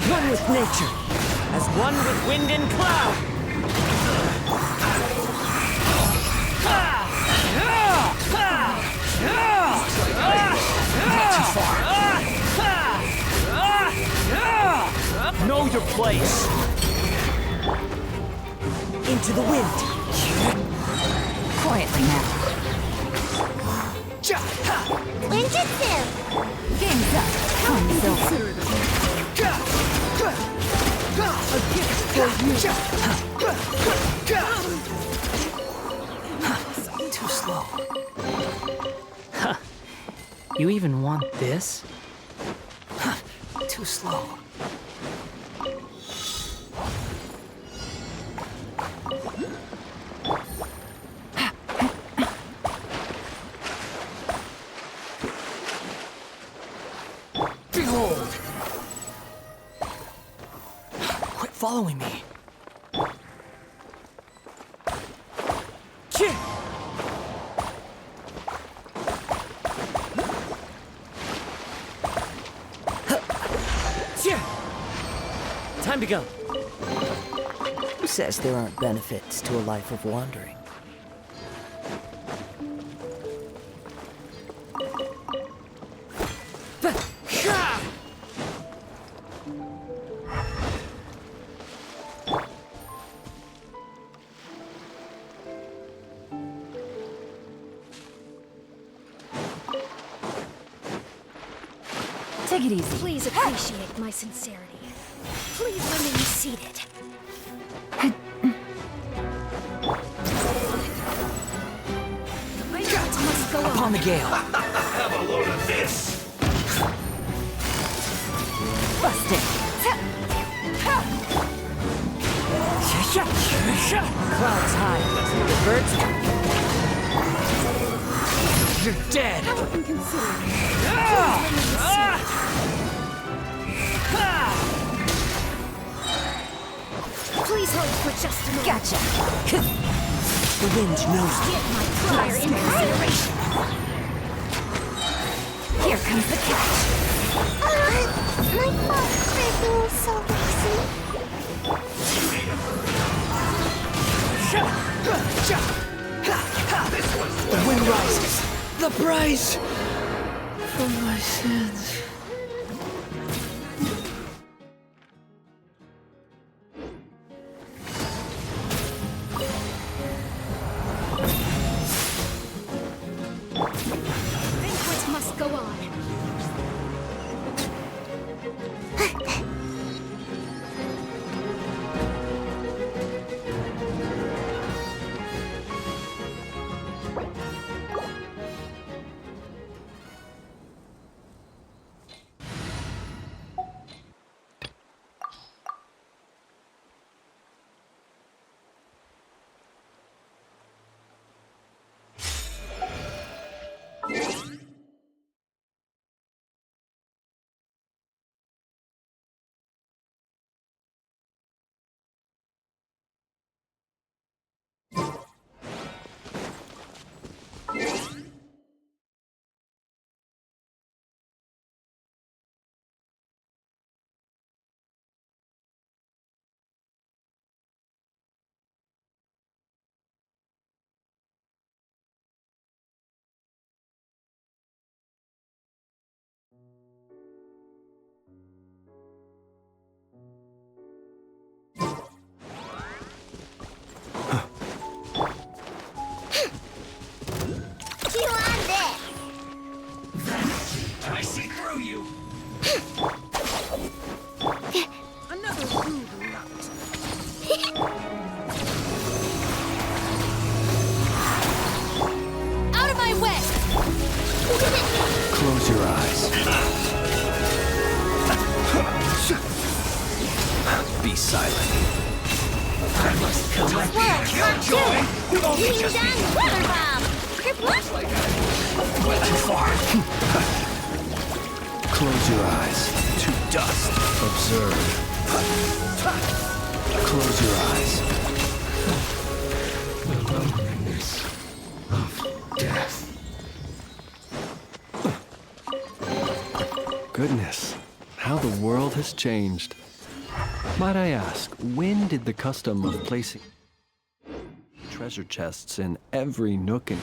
Speaker 8: One with nature, as one with wind and cloud!
Speaker 11: Not too far.
Speaker 8: Know your place! Into the wind!
Speaker 9: Quietly now.
Speaker 2: Ninjutsu!
Speaker 9: Game's up. Time's over.
Speaker 17: A gift for you.
Speaker 11: Too slow.
Speaker 1: Huh. You even want this?
Speaker 11: Too slow. Behold! Quit following me.
Speaker 8: Time to go.
Speaker 18: Who says there aren't benefits to a life of wandering?
Speaker 9: Take it easy.
Speaker 5: Please appreciate my sincerity. Please remain seated. The radiance must go
Speaker 11: Upon the gale. Have a load of this.
Speaker 9: Busted.
Speaker 8: Clouds high. The birds. You're dead.
Speaker 5: Please hold for just a moment.
Speaker 9: Gotcha.
Speaker 11: The wind knows me.
Speaker 5: Give my prior in consideration.
Speaker 9: Here comes the catch.
Speaker 2: My fault for being so lazy.
Speaker 17: The wind rises.
Speaker 8: The price for my sins.
Speaker 5: Banquet must go on.
Speaker 17: I see through you. Another rude lout.
Speaker 5: Out of my way!
Speaker 11: Close your eyes. Be silent.
Speaker 17: I must collect Killjoy. We've only just begun.
Speaker 5: Water bomb!
Speaker 17: Went too far.
Speaker 11: Close your eyes. To dust. Observe. Close your eyes.
Speaker 17: The loneliness of death.
Speaker 19: Goodness, how the world has changed. Might I ask, when did the custom of placing treasure chests in every nook and...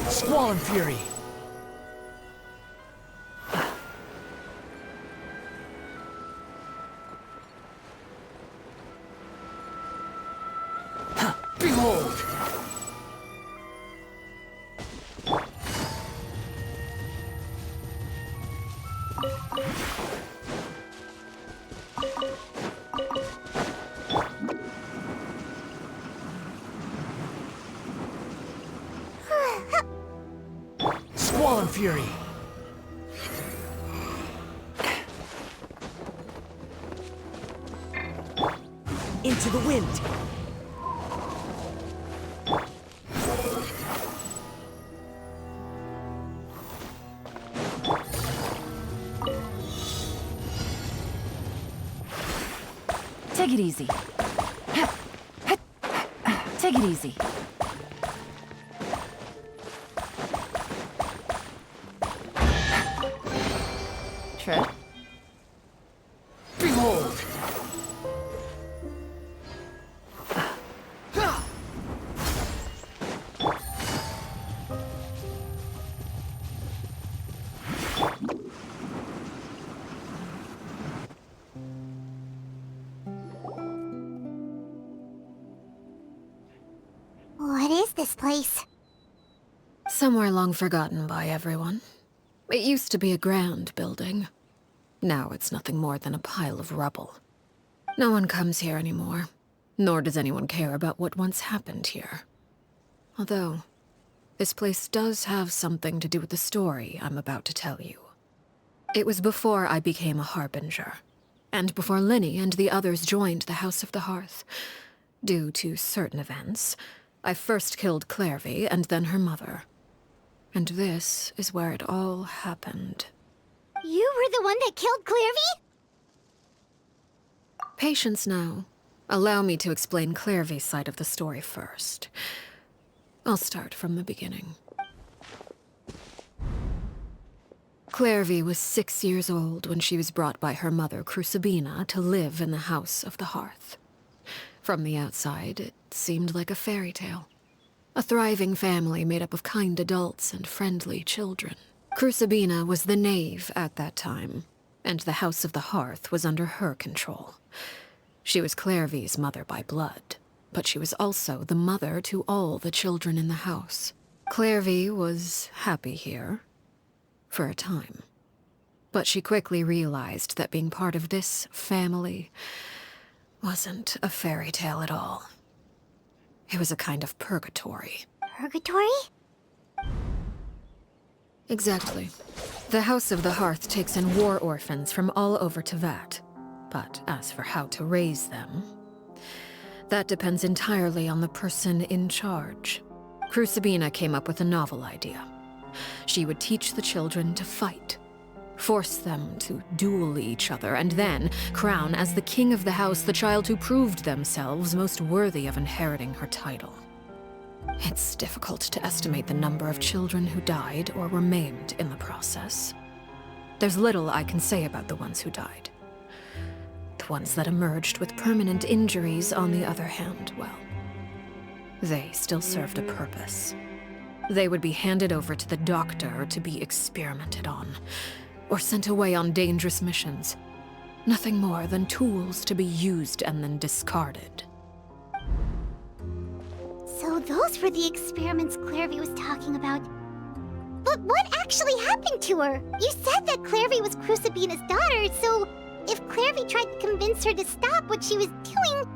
Speaker 15: Squall and Fury!
Speaker 17: Behold!
Speaker 15: Squall and Fury!
Speaker 18: Into the wind.
Speaker 20: Take it easy. Take it easy. Tread.
Speaker 17: Behold!
Speaker 2: What is this place?
Speaker 3: Somewhere long forgotten by everyone. It used to be a grand building. Now it's nothing more than a pile of rubble. No one comes here anymore, nor does anyone care about what once happened here. Although, this place does have something to do with the story I'm about to tell you. It was before I became a harbinger, and before Linny and the others joined the House of the Hearth. Due to certain events, I first killed Clairvy and then her mother. And this is where it all happened.
Speaker 2: You were the one that killed Clairvy?
Speaker 3: Patience now. Allow me to explain Clairvy's side of the story first. I'll start from the beginning. Clairvy was 6 years old when she was brought by her mother, Crucibina, to live in the House of the Hearth. From the outside, it seemed like a fairy tale. A thriving family made up of kind adults and friendly children. Crucibina was the Knave at that time, and the House of the Hearth was under her control. She was Clairvy's mother by blood, but she was also the mother to all the children in the house. Clairvy was happy here, for a time. But she quickly realized that being part of this family wasn't a fairy tale at all. It was a kind of purgatory.
Speaker 2: Purgatory?
Speaker 3: Exactly. The House of the Hearth takes in war orphans from all over Tevat. But as for how to raise them, that depends entirely on the person in charge. Crucibina came up with a novel idea. She would teach the children to fight, force them to duel each other, and then crown as the king of the house the child who proved themselves most worthy of inheriting her title. It's difficult to estimate the number of children who died or were maimed in the process. There's little I can say about the ones who died. The ones that emerged with permanent injuries, on the other hand, well, they still served a purpose. They would be handed over to the doctor to be experimented on, or sent away on dangerous missions. Nothing more than tools to be used and then discarded.
Speaker 2: So those were the experiments Clairvy was talking about. But what actually happened to her? You said that Clairvy was Crucibina's daughter, so if Clairvy tried to convince her to stop what she was doing,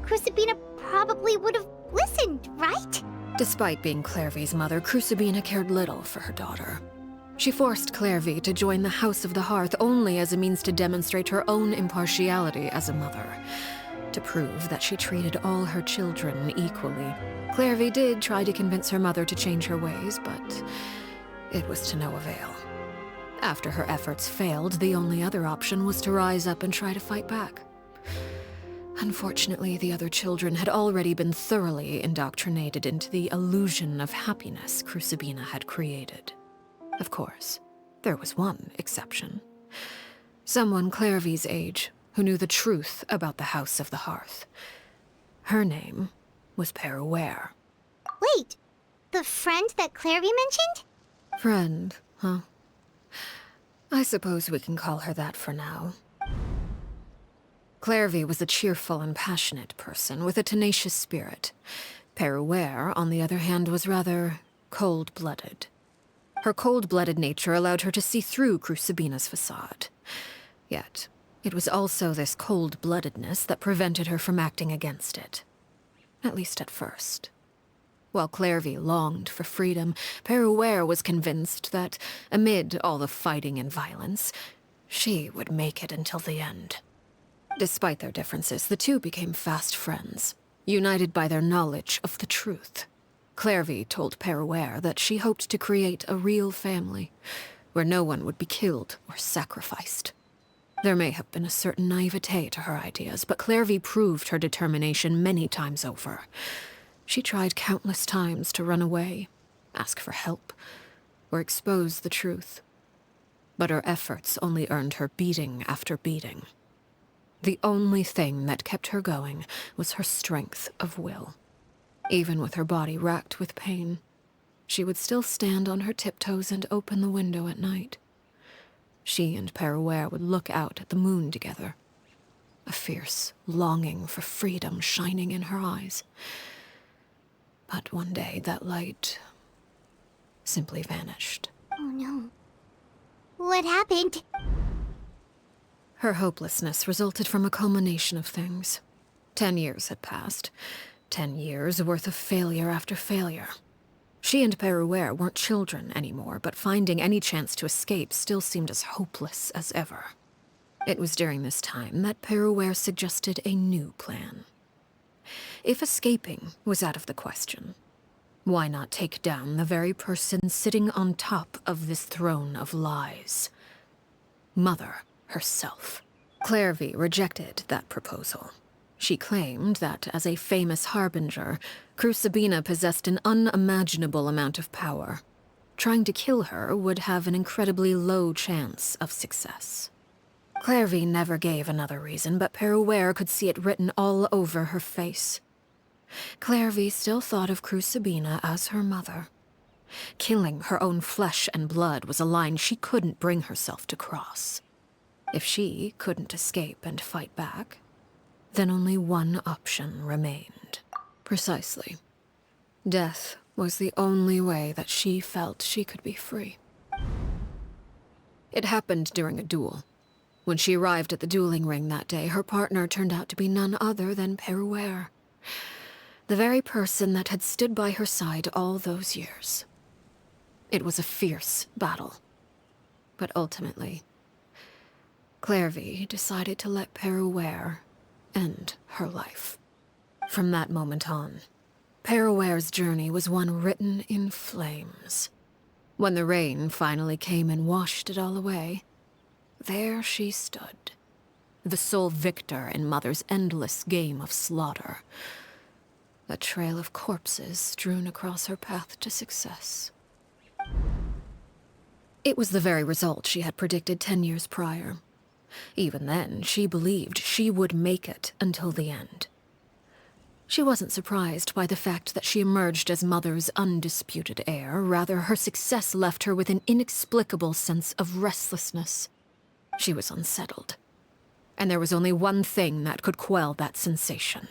Speaker 2: Crucibina probably would have listened, right?
Speaker 3: Despite being Clairvy's mother, Crucibina cared little for her daughter. She forced Clairvy to join the House of the Hearth only as a means to demonstrate her own impartiality as a mother, to prove that she treated all her children equally. Clairvy did try to convince her mother to change her ways, but it was to no avail. After her efforts failed, the only other option was to rise up and try to fight back. Unfortunately, the other children had already been thoroughly indoctrinated into the illusion of happiness Crucibina had created. Of course, there was one exception. Someone Clairvy's age who knew the truth about the House of the Hearth. Her name was Peruere.
Speaker 2: Wait, the friend that Clairvy mentioned?
Speaker 3: Friend, huh? I suppose we can call her that for now. Clairvy was a cheerful and passionate person with a tenacious spirit. Peruere, on the other hand, was rather cold-blooded. Her cold-blooded nature allowed her to see through Crucibina's facade. Yet, it was also this cold-bloodedness that prevented her from acting against it. At least at first. While Clairvy longed for freedom, Peruere was convinced that, amid all the fighting and violence, she would make it until the end. Despite their differences, the two became fast friends, united by their knowledge of the truth. Clairvy told Peruere that she hoped to create a real family, where no one would be killed or sacrificed. There may have been a certain naivete to her ideas, but Clairvy proved her determination many times over. She tried countless times to run away, ask for help, or expose the truth. But her efforts only earned her beating after beating. The only thing that kept her going was her strength of will. Even with her body racked with pain, she would still stand on her tiptoes and open the window at night. She and Peruere would look out at the moon together, a fierce longing for freedom shining in her eyes. But one day that light simply vanished.
Speaker 2: Oh no. What happened?
Speaker 3: Her hopelessness resulted from a culmination of things. 10 years had passed. 10 years worth of failure after failure. She and Peruere weren't children anymore, but finding any chance to escape still seemed as hopeless as ever. It was during this time that Peruere suggested a new plan. If escaping was out of the question, Why not take down the very person sitting on top of this throne of lies? Mother herself. Clairvy rejected that proposal. She claimed that, as a famous harbinger, Crucibina possessed an unimaginable amount of power. Trying to kill her would have an incredibly low chance of success. Clairvy never gave another reason, but Peruere could see it written all over her face. Clairvy still thought of Crucibina as her mother. Killing her own flesh and blood was a line she couldn't bring herself to cross. If she couldn't escape and fight back, then only one option remained. Precisely. Death was the only way that she felt she could be free. It happened during a duel. When she arrived at the dueling ring that day, her partner turned out to be none other than Peruere. The very person that had stood by her side all those years. It was a fierce battle. But ultimately, Clairvy decided to let Peruere end her life. From that moment on, Peruere's journey was one written in flames. When the rain finally came and washed it all away, there she stood, the sole victor in Mother's endless game of slaughter. A trail of corpses strewn across her path to success. It was the very result she had predicted 10 years prior. Even then, she believed she would make it until the end. She wasn't surprised by the fact that she emerged as Mother's undisputed heir. Rather, her success left her with an inexplicable sense of restlessness. She was unsettled. And there was only one thing that could quell that sensation.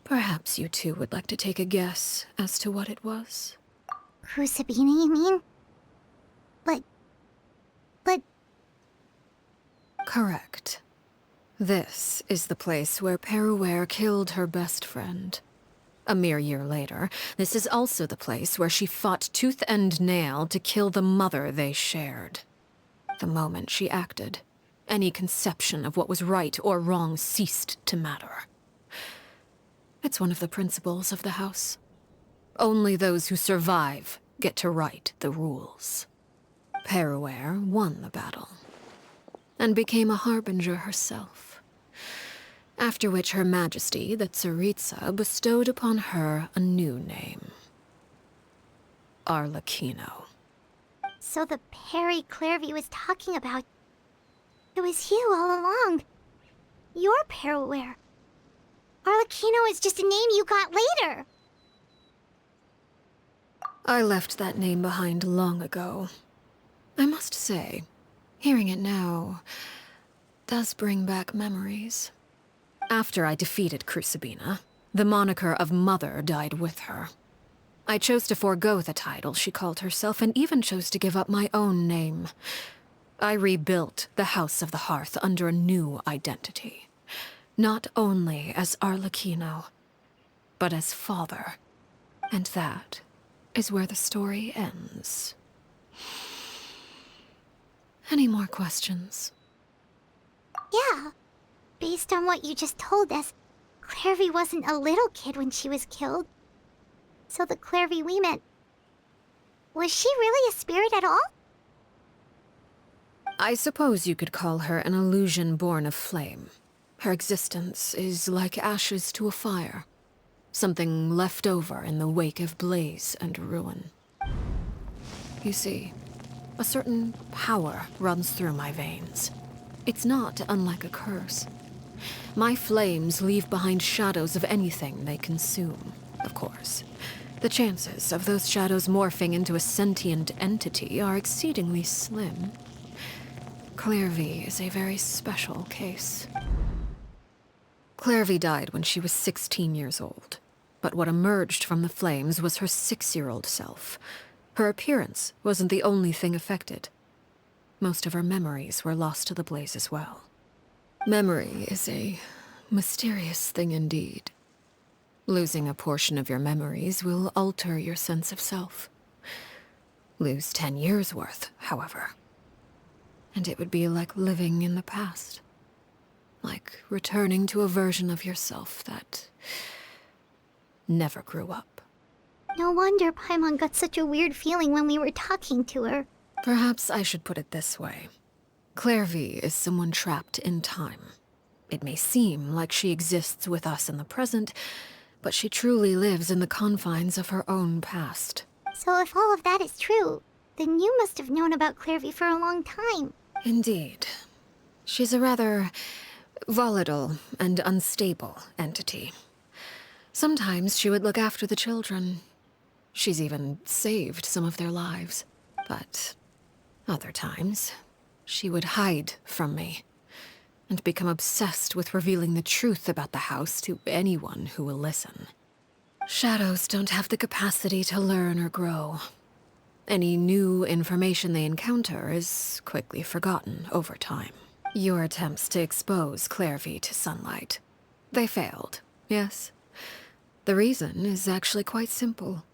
Speaker 3: Perhaps you two would like to take a guess as to what it was?
Speaker 2: Crucibina, you mean? But...
Speaker 3: Correct. This is the place where Peruere killed her best friend. A mere year later, this is also the place where she fought tooth and nail to kill the mother they shared. The moment she acted, any conception of what was right or wrong ceased to matter. It's one of the principles of the house. Only those who survive get to write the rules. Peruere won the battle, and became a harbinger herself. After which Her Majesty, the Tsaritsa, bestowed upon her a new name. Arlecchino.
Speaker 2: So the Perry Clairvy was talking about... It was you all along. You're Peruere. Arlecchino is just a name you got later.
Speaker 3: I left that name behind long ago. I must say, hearing it now does bring back memories. After I defeated Crucibina, the moniker of Mother died with her. I chose to forego the title she called herself, and even chose to give up my own name. I rebuilt the House of the Hearth under a new identity. Not only as Arlecchino, but as father. And that is where the story ends. Any more questions?
Speaker 2: Yeah. Based on what you just told us, Clairvy wasn't a little kid when she was killed. So the Clairvy we met... Was she really a spirit at all?
Speaker 3: I suppose you could call her an illusion born of flame. Her existence is like ashes to a fire. Something left over in the wake of blaze and ruin. You see, a certain power runs through my veins. It's not unlike a curse. My flames leave behind shadows of anything they consume, of course. The chances of those shadows morphing into a sentient entity are exceedingly slim. Clairvy is a very special case. Clairvy died when she was 16 years old. But what emerged from the flames was her 6-year-old self. Her appearance wasn't the only thing affected. Most of her memories were lost to the blaze as well. Memory is a mysterious thing indeed. Losing a portion of your memories will alter your sense of self. Lose 10 years' worth, however, and it would be like living in the past. Like returning to a version of yourself that never grew up.
Speaker 2: No wonder Paimon got such a weird feeling when we were talking to her.
Speaker 3: Perhaps I should put it this way. Clairvy is someone trapped in time. It may seem like she exists with us in the present, but she truly lives in the confines of her own past.
Speaker 2: So if all of that is true, then you must have known about Clairvy for a long time.
Speaker 3: Indeed. She's a rather volatile and unstable entity. Sometimes she would look after the children. She's even saved some of their lives. But other times, she would hide from me and become obsessed with revealing the truth about the house to anyone who will listen. Shadows don't have the capacity to learn or grow. Any new information they encounter is quickly forgotten over time. Your attempts to expose Clairvy to sunlight. They failed, yes? The reason is actually quite simple.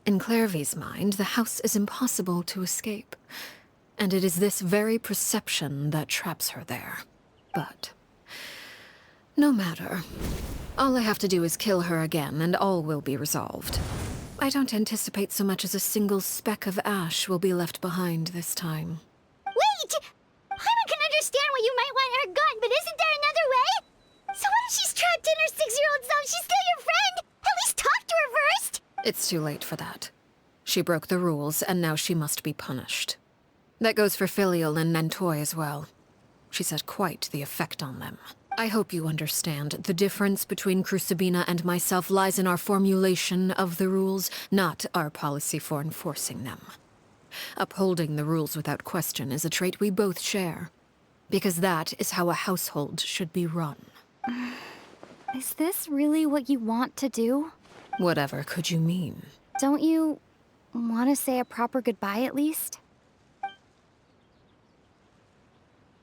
Speaker 3: In Clairvy's mind, the house is impossible to escape, and it is this very perception that traps her there. But no matter. All I have to do is kill her again, and all will be resolved. I don't anticipate so much as a single speck of ash will be left behind this time.
Speaker 2: Wait! Paimon can understand why you might want her gone, but isn't there another way? So what if she's trapped in her 6-year-old self? She's still your friend! At least talk to her first!
Speaker 3: It's too late for that. She broke the rules, and now she must be punished. That goes for Filial and Nantoy as well. She's had quite the effect on them. I hope you understand. The difference between Crucibina and myself lies in our formulation of the rules, not our policy for enforcing them. Upholding the rules without question is a trait we both share, because that is how a household should be run.
Speaker 21: Is this really what you want to do?
Speaker 3: Whatever could you mean?
Speaker 21: Don't you want to say a proper goodbye at least?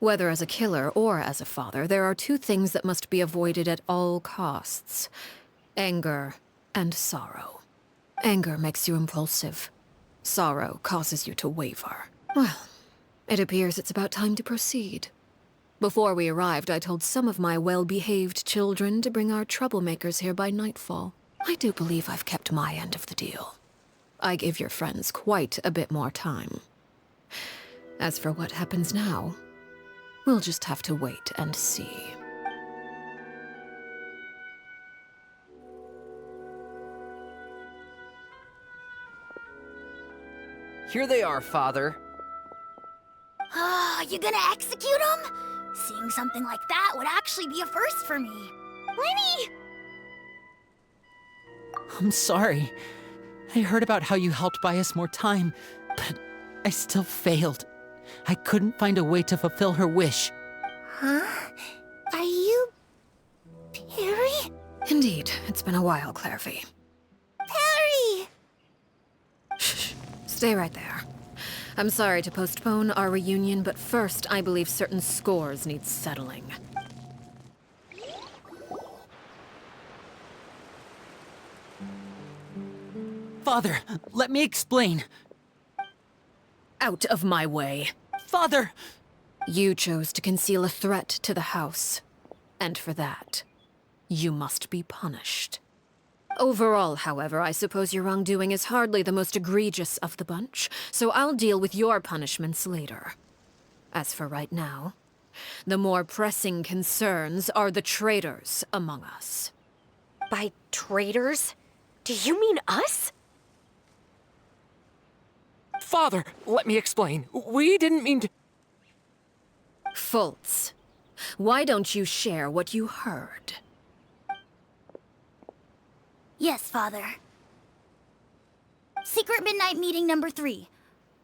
Speaker 3: Whether as a killer or as a father, there are two things that must be avoided at all costs: anger and sorrow. Anger makes you impulsive. Sorrow causes you to waver. Well, it appears it's about time to proceed. Before we arrived, I told some of my well-behaved children to bring our troublemakers here by nightfall. I do believe I've kept my end of the deal. I gave your friends quite a bit more time. As for what happens now, we'll just have to wait and see.
Speaker 4: Here they are, Father.
Speaker 5: You gonna execute him? Seeing something like that would actually be a first for me. Lenny!
Speaker 1: I'm sorry. I heard about how you helped buy us more time, but I still failed. I couldn't find a way to fulfill her wish.
Speaker 13: Huh? Are you... Perry?
Speaker 3: Indeed. It's been a while, Clairvy.
Speaker 13: Perry!
Speaker 3: Shh. Stay right there. I'm sorry to postpone our reunion, but first I believe certain scores need settling.
Speaker 1: Father, let me explain.
Speaker 3: Out of my way.
Speaker 1: Father!
Speaker 3: You chose to conceal a threat to the house. And for that, you must be punished. Overall, however, I suppose your wrongdoing is hardly the most egregious of the bunch, so I'll deal with your punishments later. As for right now, the more pressing concerns are the traitors among us.
Speaker 6: By traitors? Do you mean us?
Speaker 7: Father, let me explain. We didn't mean to...
Speaker 3: Fultz, why don't you share what you heard?
Speaker 5: Yes, Father. Secret Midnight Meeting number 3.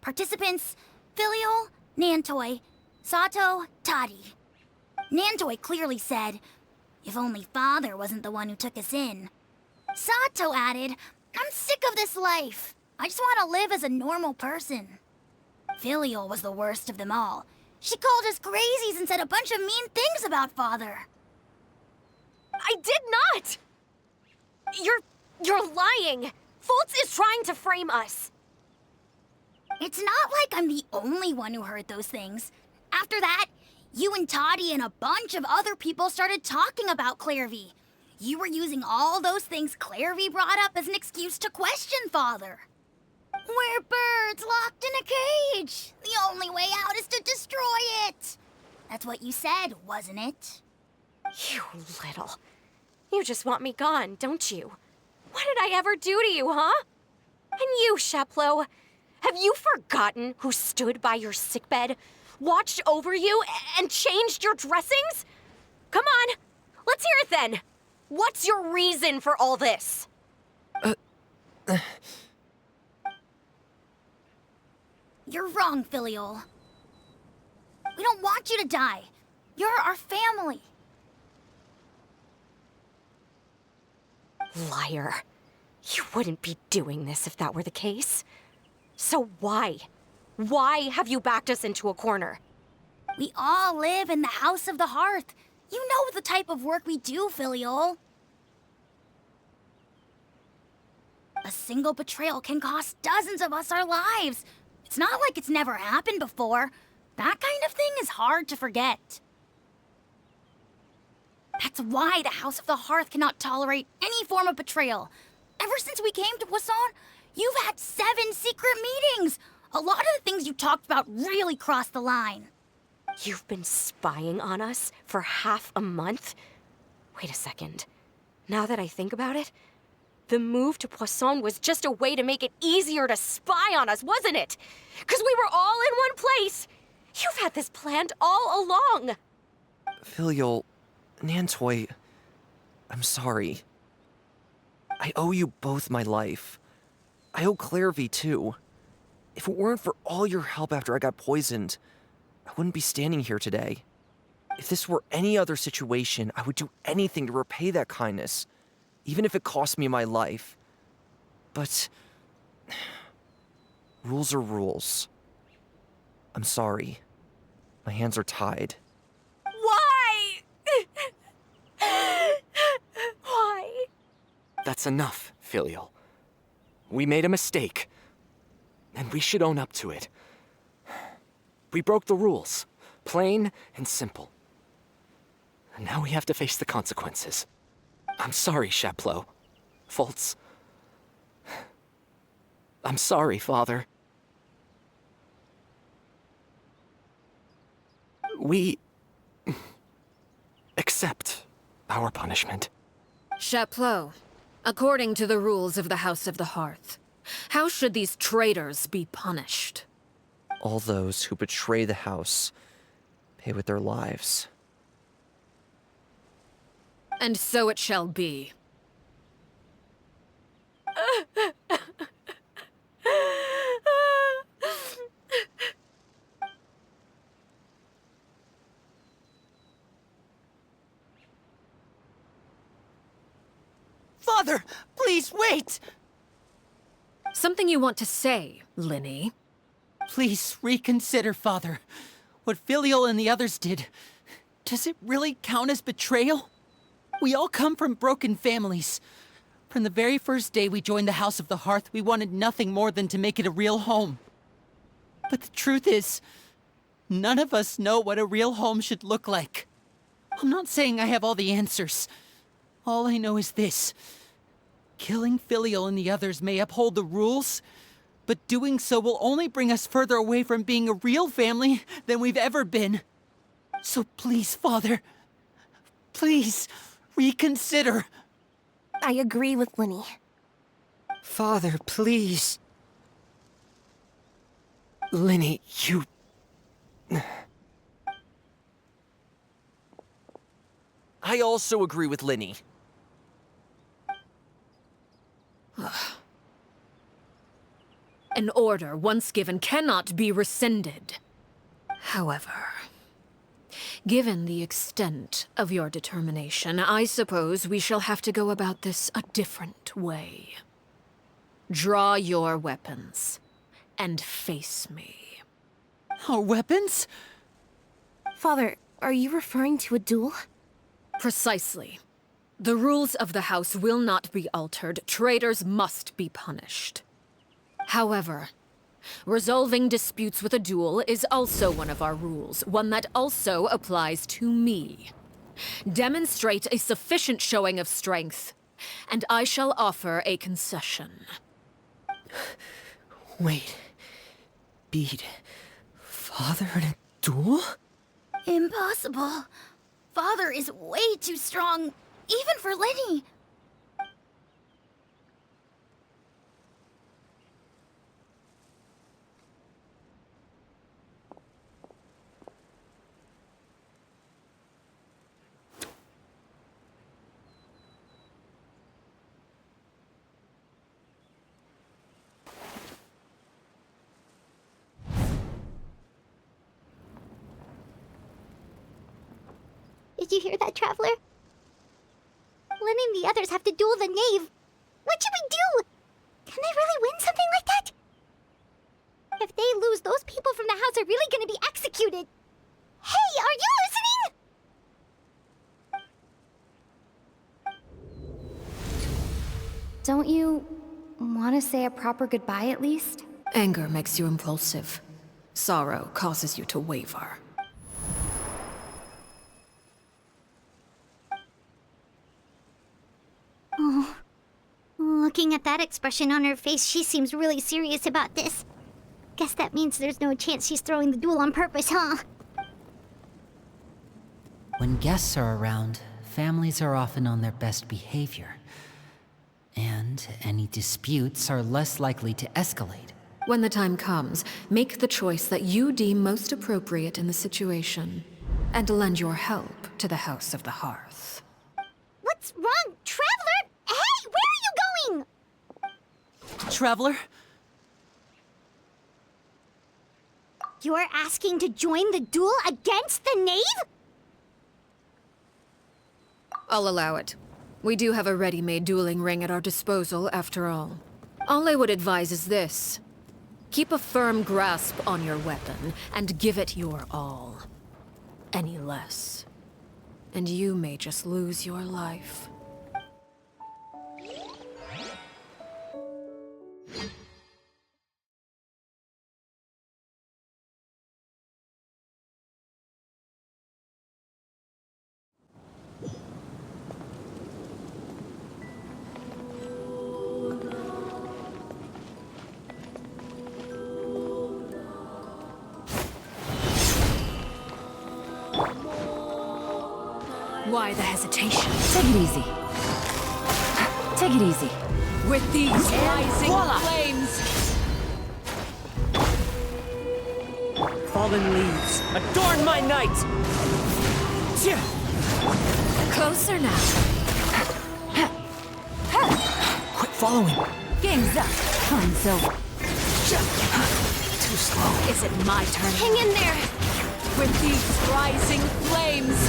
Speaker 5: Participants: Filial, Nantoy, Sato, Toddy. Nantoy clearly said, "If only Father wasn't the one who took us in." Sato added, "I'm sick of this life. I just want to live as a normal person." Filial was the worst of them all. She called us crazies and said a bunch of mean things about Father.
Speaker 6: I did not! You're lying! Fultz is trying to frame us!
Speaker 5: It's not like I'm the only one who heard those things. After that, you and Toddy and a bunch of other people started talking about Clairvy. You were using all those things Clarevy brought up as an excuse to question Father. We're birds locked in a cage. The only way out is to destroy it. That's what you said, wasn't it?
Speaker 6: You little. You just want me gone, don't you? What did I ever do to you, huh? And you, Chaplot, have you forgotten who stood by your sickbed, watched over you, and changed your dressings? Come on, let's hear it then. What's your reason for all this?
Speaker 5: You're wrong, Filial. We don't want you to die. You're our family.
Speaker 6: Liar. You wouldn't be doing this if that were the case. So why? Why have you backed us into a corner?
Speaker 5: We all live in the House of the Hearth. You know the type of work we do, Filial. A single betrayal can cost dozens of us our lives. It's not like it's never happened before. That kind of thing is hard to forget. That's why the House of the Hearth cannot tolerate any form of betrayal. Ever since we came to Poisson, you've had 7 secret meetings. A lot of the things you talked about really crossed the line.
Speaker 6: You've been spying on us for half a month? Wait a second. Now that I think about it, the move to Poisson was just a way to make it easier to spy on us, wasn't it? Because we were all in one place. You've had this planned all along.
Speaker 4: Filial, Nantoy, I'm sorry. I owe you both my life. I owe Clarevy too. If it weren't for all your help after I got poisoned, I wouldn't be standing here today. If this were any other situation, I would do anything to repay that kindness, even if it cost me my life. But rules are rules. I'm sorry. My hands are tied.
Speaker 6: Why? Why?
Speaker 7: That's enough, Filial. We made a mistake, and we should own up to it. We broke the rules, plain and simple. And now we have to face the consequences. I'm sorry, Chaplot. Foltz. I'm sorry, Father. We accept our punishment.
Speaker 3: Chaplot, according to the rules of the House of the Hearth, how should these traitors be punished?
Speaker 4: All those who betray the house pay with their lives.
Speaker 3: And so it shall be.
Speaker 11: Father, please wait!
Speaker 3: Something you want to say, Linny?
Speaker 1: Please reconsider, Father. What Filial and the others did, does it really count as betrayal? We all come from broken families. From the very first day we joined the House of the Hearth, we wanted nothing more than to make it a real home. But the truth is, none of us know what a real home should look like. I'm not saying I have all the answers. All I know is this. Killing Filial and the others may uphold the rules, but doing so will only bring us further away from being a real family than we've ever been. So please, Father, please reconsider.
Speaker 21: I agree with Linny.
Speaker 8: Father, please. Linny, you...
Speaker 4: I also agree with Linny.
Speaker 3: An order once given cannot be rescinded. However, given the extent of your determination, I suppose we shall have to go about this a different way. Draw your weapons and face me.
Speaker 1: Our weapons?
Speaker 21: Father, are you referring to a duel?
Speaker 3: Precisely. The rules of the house will not be altered. Traitors must be punished. However, resolving disputes with a duel is also one of our rules, one that also applies to me. Demonstrate a sufficient showing of strength, and I shall offer a concession.
Speaker 8: Wait. Beat Father in a duel?
Speaker 5: Impossible. Father is way too strong, even for Lenny.
Speaker 2: Did you hear that, Traveler? Lenny and the others have to duel the Knave. What should we do? Can they really win something like that? If they lose, those people from the house are really gonna be executed. Hey, are you listening?
Speaker 21: Don't you want to say a proper goodbye at least?
Speaker 3: Anger makes you impulsive. Sorrow causes you to waver.
Speaker 2: Oh, looking at that expression on her face, she seems really serious about this. Guess that means there's no chance she's throwing the duel on purpose, huh?
Speaker 1: When guests are around, families are often on their best behavior. And any disputes are less likely to escalate.
Speaker 3: When the time comes, make the choice that you deem most appropriate in the situation, and lend your help to the House of the Hearth.
Speaker 2: What's wrong, Traveler? Hey, where are you going?
Speaker 1: Traveler?
Speaker 2: You're asking to join the duel against the Knave?
Speaker 3: I'll allow it. We do have a ready-made dueling ring at our disposal, after all. All I would advise is this. Keep a firm grasp on your weapon, and give it your all. Any less, and you may just lose your life. Why the hesitation?
Speaker 20: Take it easy. Take it easy.
Speaker 3: With these rising flames!
Speaker 11: Fallen leaves, adorn my night!
Speaker 3: Closer now.
Speaker 11: Quit following.
Speaker 20: Game's up. Time's over.
Speaker 11: Too slow.
Speaker 3: Is it my turn?
Speaker 6: Hang in there!
Speaker 3: With these rising flames!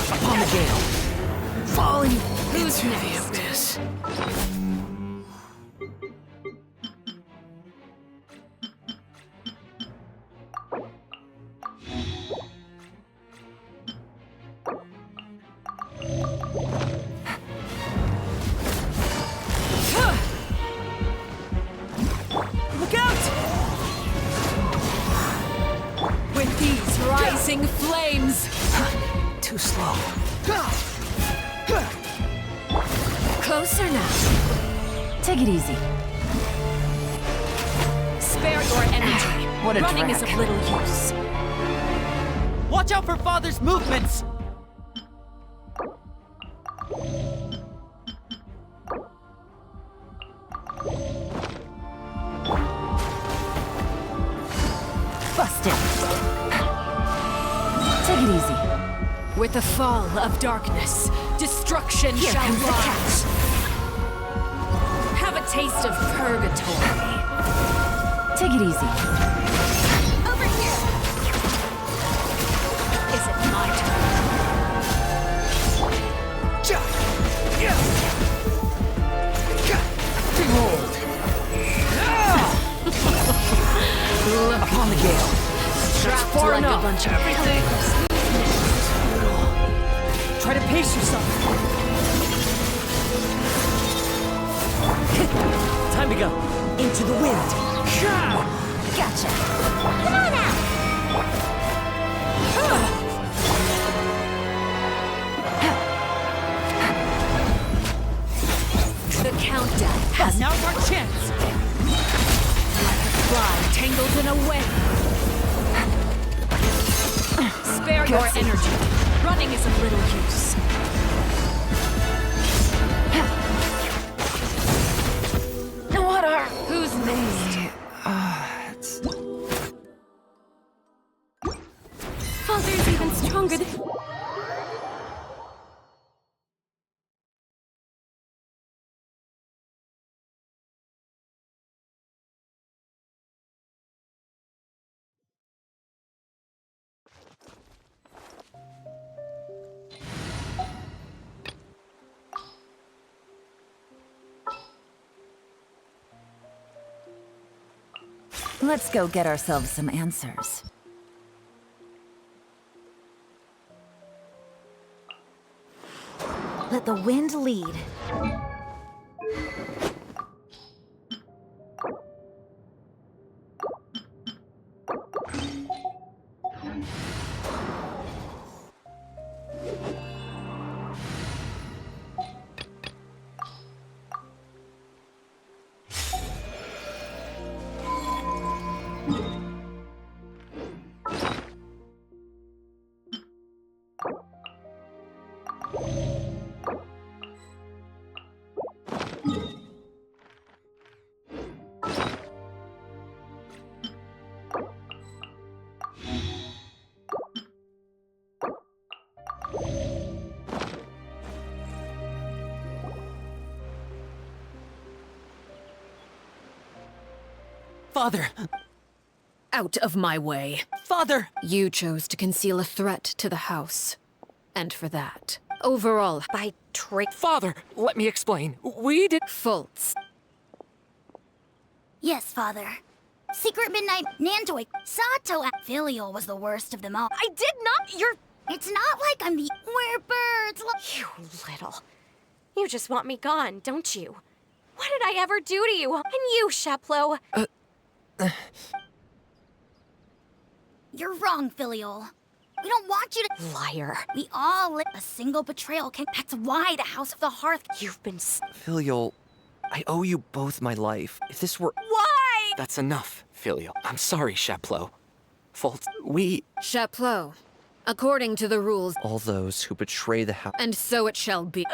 Speaker 11: Upon the gale. Falling
Speaker 3: Who's
Speaker 11: into
Speaker 3: next?
Speaker 11: the abyss.
Speaker 3: Look out! With these rising flames!
Speaker 11: Too slow.
Speaker 3: Closer now.
Speaker 20: Take it easy.
Speaker 3: Spare your energy.
Speaker 20: What a
Speaker 3: Running
Speaker 20: drag.
Speaker 3: is of little use.
Speaker 11: Watch out for Father's movements!
Speaker 20: Busted. Take it easy.
Speaker 3: With the fall of darkness, destruction
Speaker 20: Here
Speaker 3: shall
Speaker 20: comes the
Speaker 3: rise. Have a taste of purgatory.
Speaker 20: Take it easy.
Speaker 3: Over here! Is it my turn?
Speaker 11: Behold! Upon the gale.
Speaker 3: Strapped
Speaker 11: far
Speaker 3: like
Speaker 11: enough.
Speaker 3: a bunch of
Speaker 11: Everything. Try to pace yourself. Time to go. Into the wind.
Speaker 20: Gotcha!
Speaker 2: Come on out!
Speaker 20: The countdown has
Speaker 1: Now's our chance!
Speaker 20: like a fly tangled in a web. Spare your energy. Running is of little use. What are... Who's next? Father's even stronger than...
Speaker 10: Let's go get ourselves some answers. Let the wind lead.
Speaker 1: Father!
Speaker 3: Out of my way.
Speaker 1: Father!
Speaker 3: You chose to conceal a threat to the house. And for that, overall,
Speaker 6: By trick.
Speaker 7: Father, let me explain. We did...
Speaker 3: faults.
Speaker 5: Yes, Father. Secret Midnight, Nantoi, Sato, Filial was the worst of them all.
Speaker 6: I did not. You're.
Speaker 5: It's not like I'm the... We're birds.
Speaker 6: You little. You just want me gone, don't you? What did I ever do to you? And you, Sheplo.
Speaker 5: You're wrong, Filial. We don't want you to...
Speaker 6: Liar.
Speaker 5: We all live a single betrayal. That's why the House of the Hearth...
Speaker 6: You've been...
Speaker 4: Filial, I owe you both my life. If this were...
Speaker 6: Why?
Speaker 7: That's enough, Filial. I'm sorry, Sheplo. Fault, we...
Speaker 3: Sheplo, according to the rules,
Speaker 4: All those who betray the house...
Speaker 3: and so it shall be.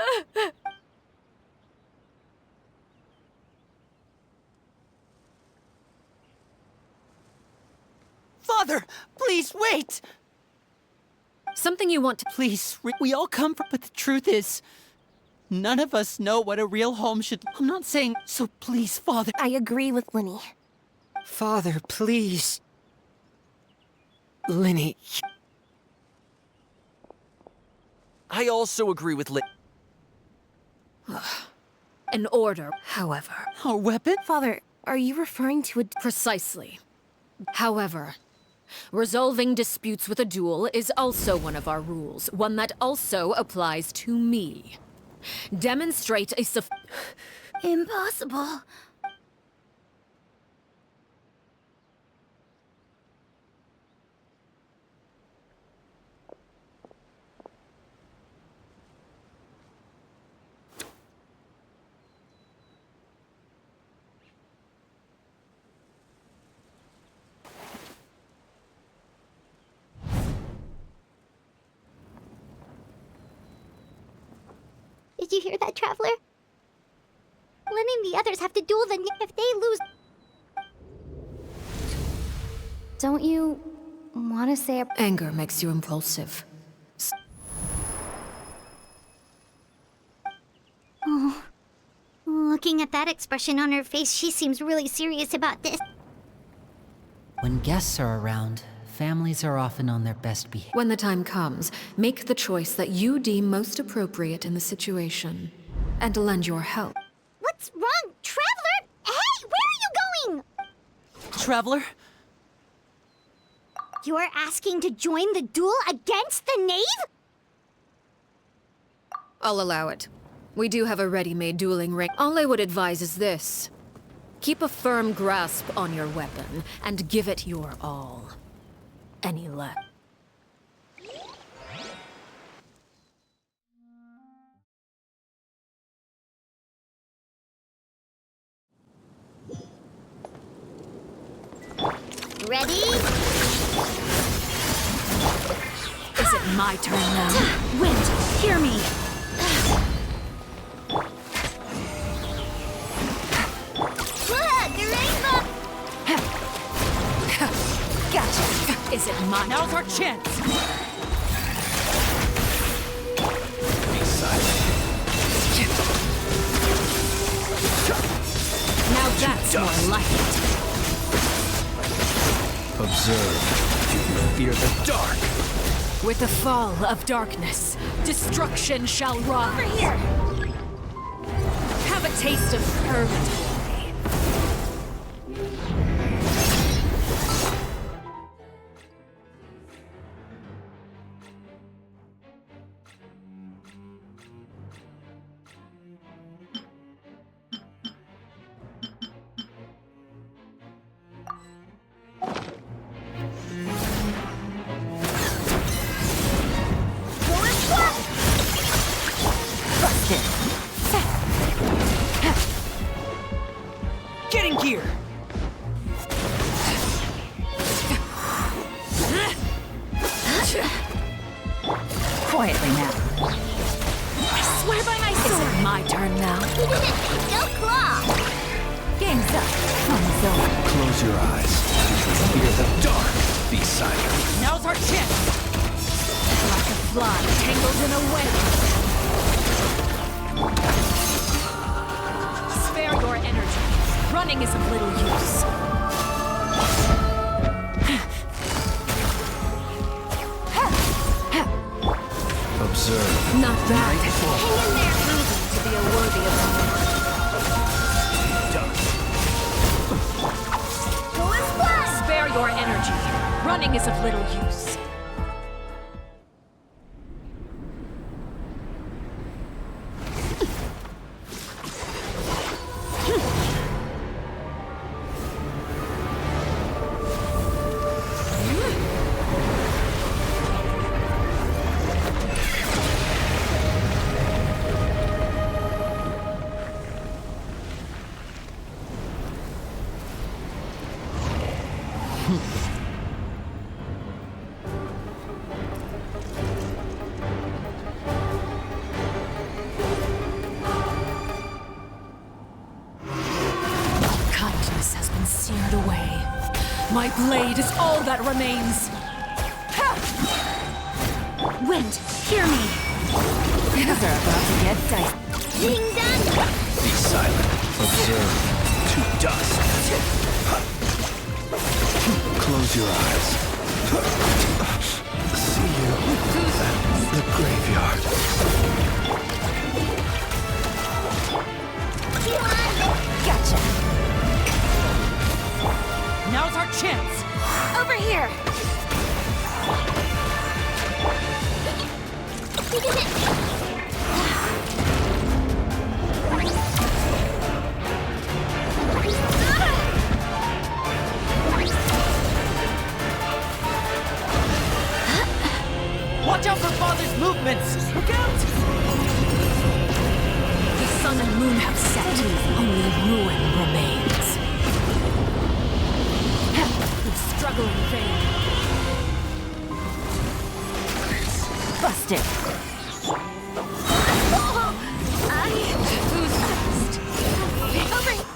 Speaker 1: Father! Please, wait!
Speaker 3: Something you want to...
Speaker 1: Please, we all come from... But the truth is, none of us know what a real home should... I'm not saying... So please, Father...
Speaker 9: I agree with Linny.
Speaker 8: Father, please.
Speaker 4: Linny... I also agree with
Speaker 3: An order, however.
Speaker 1: Our weapon?
Speaker 9: Father, are you referring to a...
Speaker 3: Precisely. However, resolving disputes with a duel is also one of our rules, one that also applies to me. Demonstrate a
Speaker 5: Impossible.
Speaker 2: Did you hear that, Traveler? Lenny and the others have to duel, then if they lose...
Speaker 21: Don't you want to say a...
Speaker 3: Anger makes you impulsive.
Speaker 2: Oh. Looking at that expression on her face, she seems really serious about this.
Speaker 1: When guests are around, families are often on their best behavior.
Speaker 3: When the time comes, make the choice that you deem most appropriate in the situation, and lend your help.
Speaker 2: What's wrong? Traveler! Hey, where are you going?
Speaker 1: Traveler?
Speaker 2: You're asking to join the duel against the Knave?
Speaker 3: I'll allow it. We do have a ready-made dueling ring. All I would advise is this. Keep a firm grasp on your weapon, and give it your all. Any less.
Speaker 2: Ready?
Speaker 3: Is it my turn now?
Speaker 5: Wind, hear me!
Speaker 2: Look, the rainbow!
Speaker 3: Gotcha! Is it my
Speaker 1: Now's our chance!
Speaker 3: Now that's more like it.
Speaker 19: Observe. Do you fear the dark?
Speaker 3: With the fall of darkness, destruction shall rise.
Speaker 5: Over here!
Speaker 3: Have a taste of purgatory.
Speaker 1: Get in gear!
Speaker 10: Quietly now.
Speaker 3: I swear by my sword! Is it my turn now?
Speaker 2: Go claw!
Speaker 10: Game's up. Thumbs over.
Speaker 19: Close your eyes. Do you fear the dark? Be silent.
Speaker 1: Now's our chance!
Speaker 3: Like a fly tangled in a web. Spare your energy. Running is of little use.
Speaker 19: Observe.
Speaker 3: Not bad.
Speaker 2: Hang in there!
Speaker 3: Proving to be a worthy opponent.
Speaker 2: Go and fly!
Speaker 3: Spare your energy. Running is of little use. Kindness has been seared away. My blade is all that remains.
Speaker 5: Wind, hear me!
Speaker 10: Things are about to get dicey.
Speaker 2: Ding dong!
Speaker 19: Be silent. Observe. To dust. Close your eyes. See you at the graveyard.
Speaker 5: Gotcha!
Speaker 1: Now's our chance!
Speaker 5: Over here!
Speaker 1: Watch out for Father's movements! Look out!
Speaker 3: The sun and moon have set. Only ruin remains. You struggle in vain.
Speaker 10: Busted.
Speaker 3: Who's next?
Speaker 5: Over here!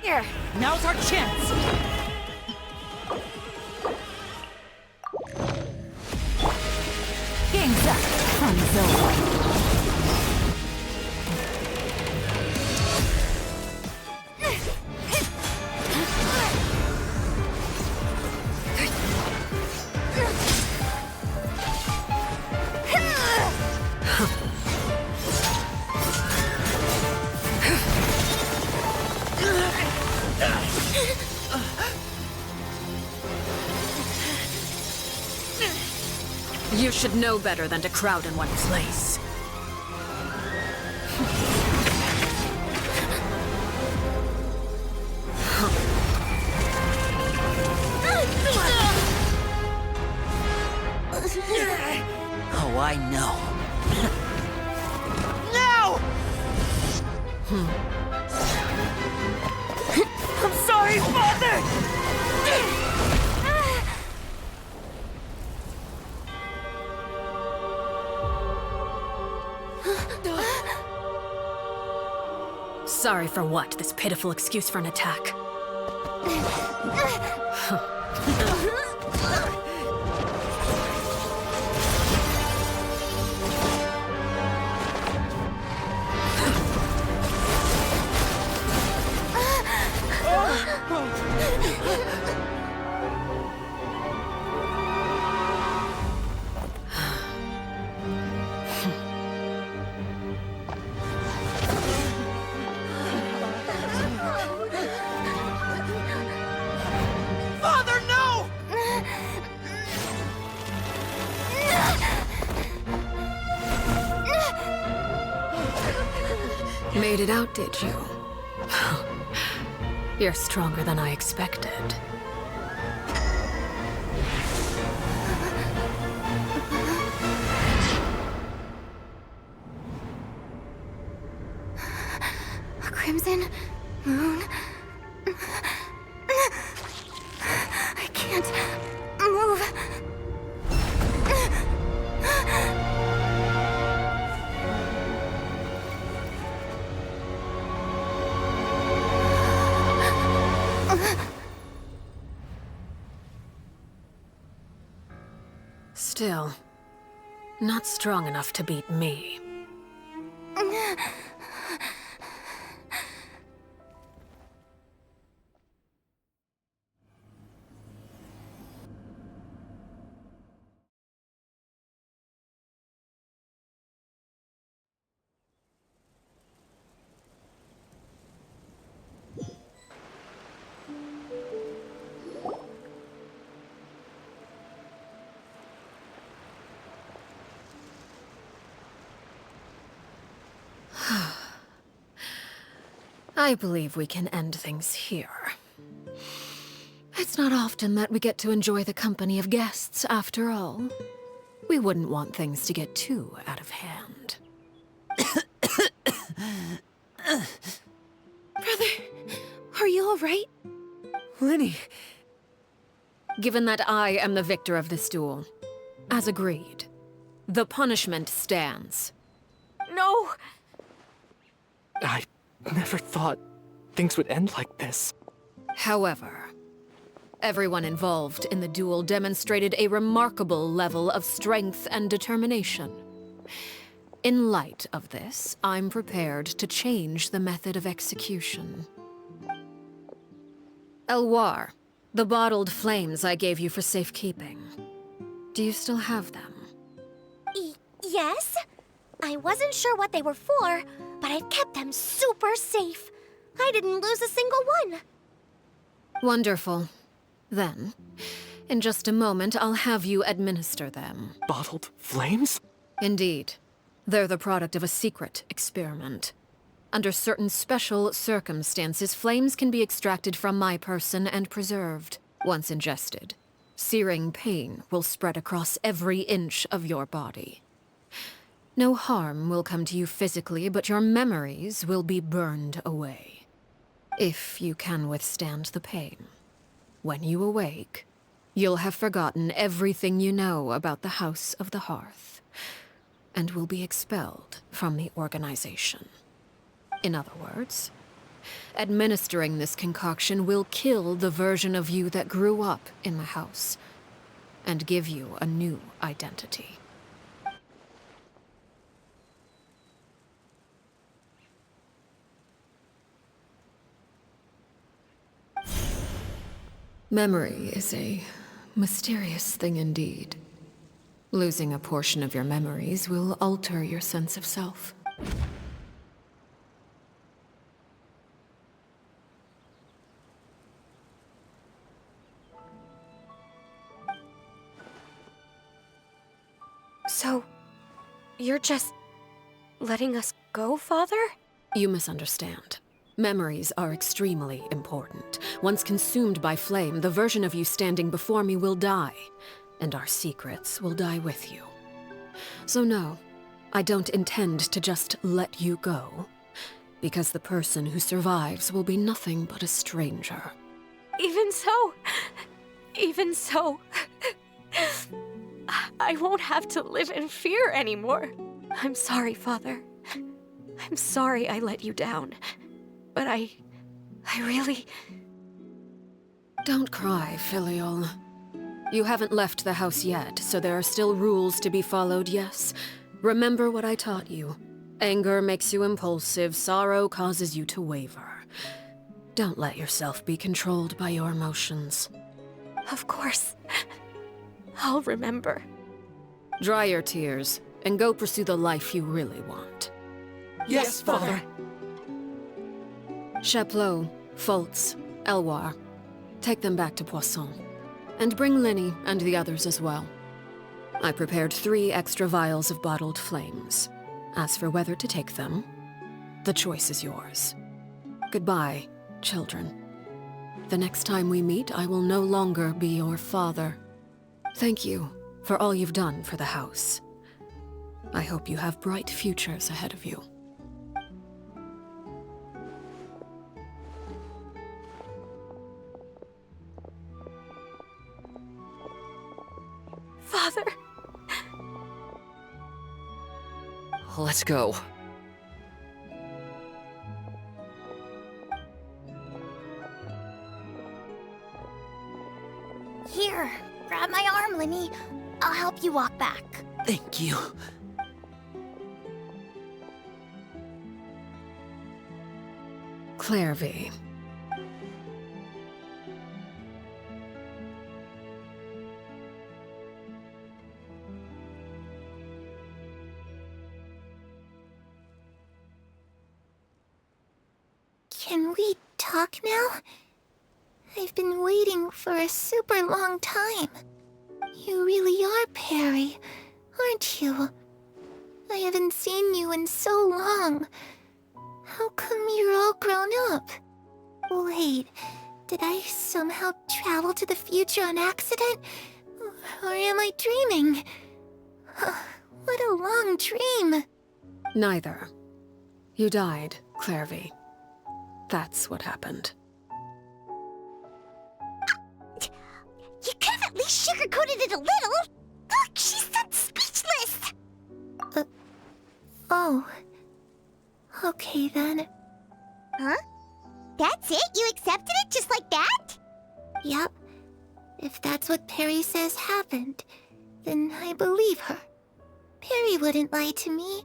Speaker 5: Here!
Speaker 1: Now's our chance!
Speaker 10: Game's up. Thumbs over.
Speaker 3: You should know better than to crowd in one place.
Speaker 1: Oh, I know.
Speaker 11: No! I'm sorry, Father!
Speaker 3: Sorry for what? This pitiful excuse for an attack.
Speaker 11: Father, no!
Speaker 3: Made it out, did you? You're stronger than I expected.
Speaker 21: A crimson moon. I can't move.
Speaker 3: Still, not strong enough to beat me. I believe we can end things here. It's not often that we get to enjoy the company of guests, after all. We wouldn't want things to get too out of hand.
Speaker 21: Brother, are you all right?
Speaker 3: Linny! Given that I am the victor of this duel, as agreed, the punishment stands.
Speaker 6: No!
Speaker 7: I never thought things would end like this.
Speaker 3: However, everyone involved in the duel demonstrated a remarkable level of strength and determination. In light of this, I'm prepared to change the method of execution. Elwar, the bottled flames I gave you for safekeeping. Do you still have them?
Speaker 6: Yes? I wasn't sure what they were for, but I've kept them super safe. I didn't lose a single one.
Speaker 3: Wonderful. Then, in just a moment, I'll have you administer them.
Speaker 7: Bottled flames?
Speaker 3: Indeed. They're the product of a secret experiment. Under certain special circumstances, flames can be extracted from my person and preserved. Once ingested, searing pain will spread across every inch of your body. No harm will come to you physically, but your memories will be burned away. If you can withstand the pain. When you awake, you'll have forgotten everything you know about the House of the Hearth, and will be expelled from the organization. In other words, administering this concoction will kill the version of you that grew up in the house, and give you a new identity. Memory is a mysterious thing indeed. Losing a portion of your memories will alter your sense of self.
Speaker 6: You're just letting us go, Father?
Speaker 3: You misunderstand. Memories are extremely important. Once consumed by flame, the version of you standing before me will die, and our secrets will die with you. So no, I don't intend to just let you go, because the person who survives will be nothing but a stranger.
Speaker 6: Even so, I won't have to live in fear anymore. I'm sorry, Father. I'm sorry I let you down. But I really...
Speaker 3: Don't cry, Filial. You haven't left the house yet, so there are still rules to be followed, yes? Remember what I taught you. Anger makes you impulsive, sorrow causes you to waver. Don't let yourself be controlled by your emotions.
Speaker 6: Of course. I'll remember.
Speaker 3: Dry your tears, and go pursue the life you really want.
Speaker 11: Yes, Father.
Speaker 3: Chaplot, Fultz, Elwar. Take them back to Poisson. And bring Linny and the others as well. I prepared 3 extra vials of bottled flames. As for whether to take them, the choice is yours. Goodbye, children. The next time we meet, I will no longer be your father. Thank you for all you've done for the house. I hope you have bright futures ahead of you.
Speaker 6: Father.
Speaker 4: Let's go.
Speaker 5: Here, grab my arm, Linny. I'll help you walk back.
Speaker 11: Thank you.
Speaker 3: Clairvy.
Speaker 13: Can we talk now? I've been waiting for a super long time. You really are Perry, aren't you? I haven't seen you in so long. How come you're all grown up? Wait, did I somehow travel to the future on accident? Or am I dreaming? What a long dream.
Speaker 3: Neither. You died, Clairvy. That's what happened.
Speaker 2: You could have at least sugarcoated it a little. Look, she's done speechless.
Speaker 13: Oh. Okay then.
Speaker 2: Huh? That's it? You accepted it just like that?
Speaker 13: Yep. If that's what Perry says happened, then I believe her. Perry wouldn't lie to me.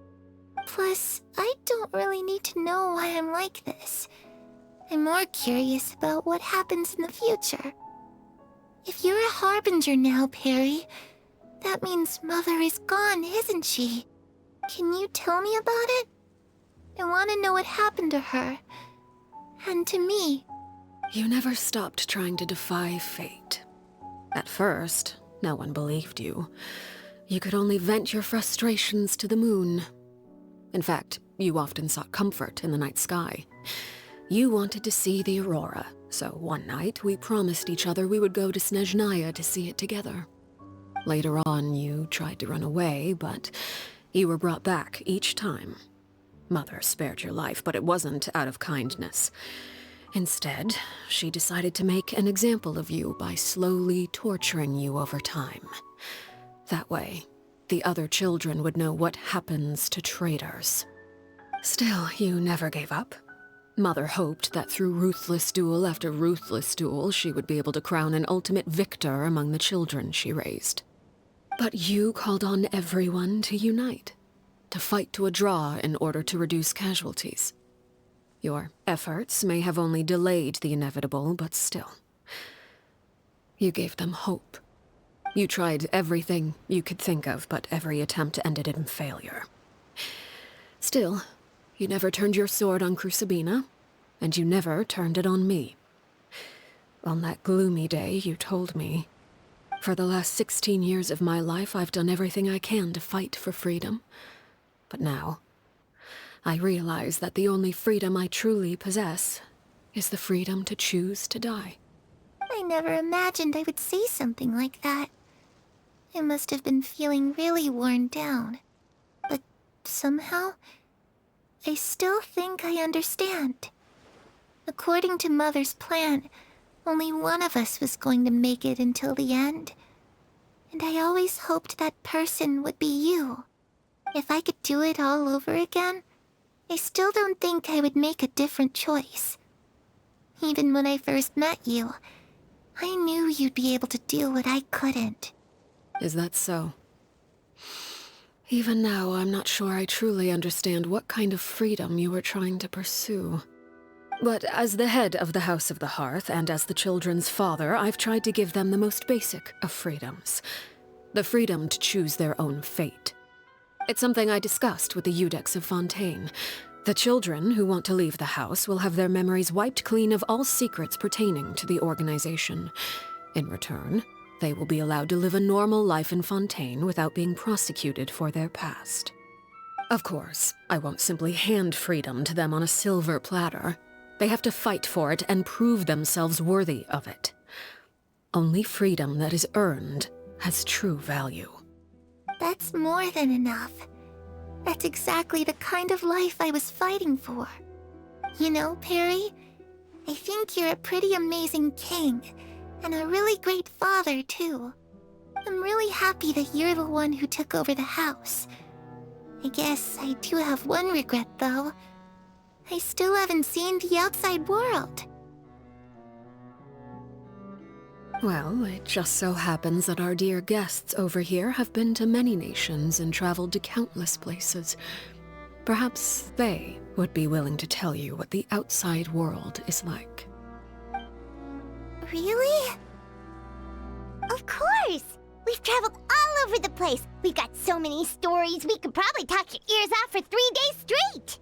Speaker 13: Plus, I don't really need to know why I'm like this. I'm more curious about what happens in the future. If you're a harbinger now, Perry, that means Mother is gone, isn't she? Can you tell me about it? I want to know what happened to her. And to me.
Speaker 3: You never stopped trying to defy fate. At first, no one believed you. You could only vent your frustrations to the moon. In fact, you often sought comfort in the night sky. You wanted to see the aurora, so one night we promised each other we would go to Snezhnaya to see it together. Later on, you tried to run away, but you were brought back each time. Mother spared your life, but it wasn't out of kindness. Instead, she decided to make an example of you by slowly torturing you over time. That way, the other children would know what happens to traitors. Still, you never gave up. Mother hoped that through ruthless duel after ruthless duel, she would be able to crown an ultimate victor among the children she raised. But you called on everyone to unite, to fight to a draw in order to reduce casualties. Your efforts may have only delayed the inevitable, but still. You gave them hope. You tried everything you could think of, but every attempt ended in failure. Still, you never turned your sword on Crucibina, and you never turned it on me. On that gloomy day, you told me, "For the last 16 years of my life, I've done everything I can to fight for freedom, But now, I realize that the only freedom I truly possess is the freedom to choose to die.
Speaker 13: I never imagined I would say something like that. I must have been feeling really worn down. But somehow, I still think I understand. According to Mother's plan, only one of us was going to make it until the end. And I always hoped that person would be you. If I could do it all over again, I still don't think I would make a different choice. Even when I first met you, I knew you'd be able to do what I couldn't.
Speaker 3: Is that so? Even now, I'm not sure I truly understand what kind of freedom you were trying to pursue. But as the head of the House of the Hearth, and as the children's father, I've tried to give them the most basic of freedoms. The freedom to choose their own fate. It's something I discussed with the Iudex of Fontaine. The children who want to leave the house will have their memories wiped clean of all secrets pertaining to the organization. In return, they will be allowed to live a normal life in Fontaine without being prosecuted for their past. Of course, I won't simply hand freedom to them on a silver platter. They have to fight for it and prove themselves worthy of it. Only freedom that is earned has true value.
Speaker 13: That's more than enough. That's exactly the kind of life I was fighting for. You know, Perry, I think you're a pretty amazing king, and a really great father, too. I'm really happy that you're the one who took over the house. I guess I do have one regret, though. I still haven't seen the outside world.
Speaker 3: Well, it just so happens that our dear guests over here have been to many nations and traveled to countless places. Perhaps they would be willing to tell you what the outside world is like.
Speaker 2: Really? Of course! We've traveled all over the place. We've got so many stories, we could probably talk your ears off for 3 days straight!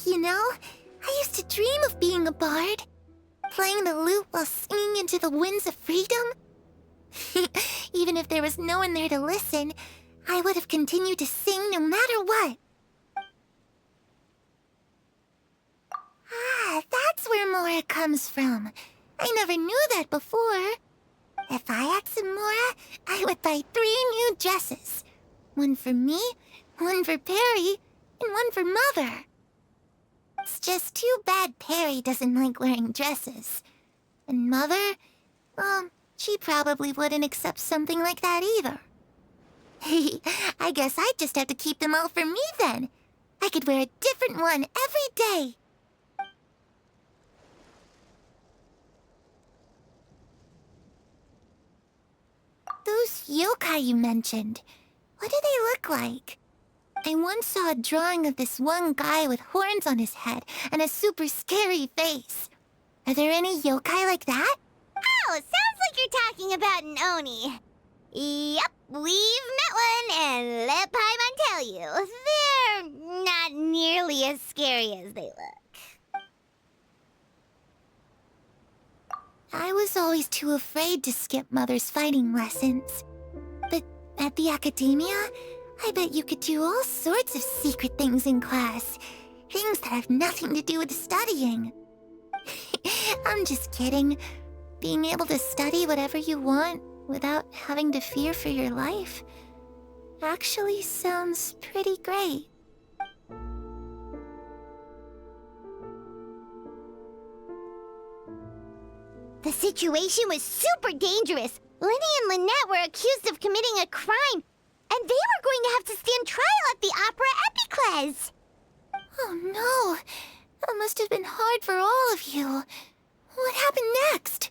Speaker 13: You know, I used to dream of being a bard. Playing the lute while singing into the winds of freedom. Even if there was no one there to listen, I would have continued to sing no matter what. Ah, that's where Mora comes from. I never knew that before. If I had some Mora, I would buy 3 new dresses. One for me, one for Perry, and one for Mother. It's just too bad Perry doesn't like wearing dresses. And Mother, well, she probably wouldn't accept something like that either. I guess I'd just have to keep them all for me then. I could wear a different one every day. Those yokai you mentioned, what do they look like? I once saw a drawing of this one guy with horns on his head and a super scary face. Are there any yokai like that?
Speaker 2: Oh, sounds like you're talking about an Oni. Yep, we've met one, and let Paimon tell you, they're not nearly as scary as they look.
Speaker 13: I was always too afraid to skip Mother's fighting lessons. But at the academia, I bet you could do all sorts of secret things in class. Things that have nothing to do with studying. I'm just kidding. Being able to study whatever you want without having to fear for your life actually sounds pretty great.
Speaker 2: The situation was super dangerous. Lenny and Lynette were accused of committing a crime, and they were going to have to stand trial at the Opera Epicles.
Speaker 13: Oh no, that must have been hard for all of you. What happened next?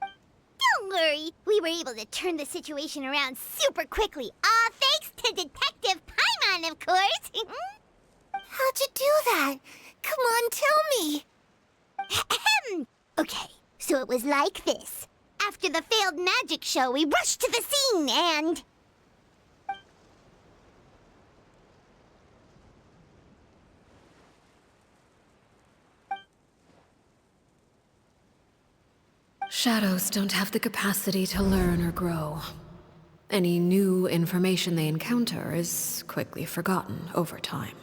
Speaker 2: Don't worry, we were able to turn the situation around super quickly, all thanks to Detective Paimon, of course.
Speaker 13: How'd you do that? Come on, tell me.
Speaker 2: Okay, so it was like this. After the failed magic show, we rushed to the scene and...
Speaker 3: Shadows don't have the capacity to learn or grow. Any new information they encounter is quickly forgotten over time.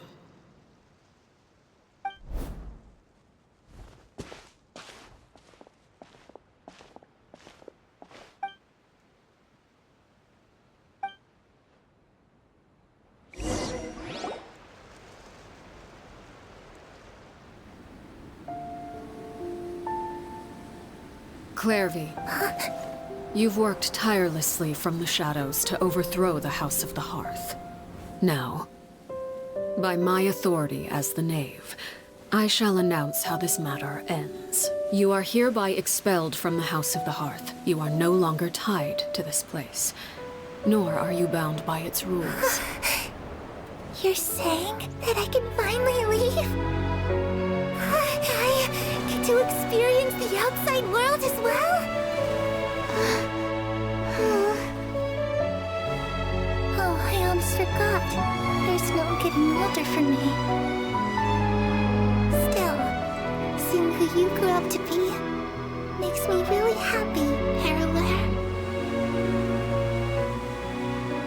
Speaker 3: Clairvy, you've worked tirelessly from the shadows to overthrow the House of the Hearth. Now, by my authority as the Knave, I shall announce how this matter ends. You are hereby expelled from the House of the Hearth. You are no longer tied to this place, nor are you bound by its rules.
Speaker 13: You're saying that I can finally leave? I get to experience the outside world as well? Oh, I almost forgot. There's no getting older for me. Still, seeing who you grew up to be makes me really happy, Parallel.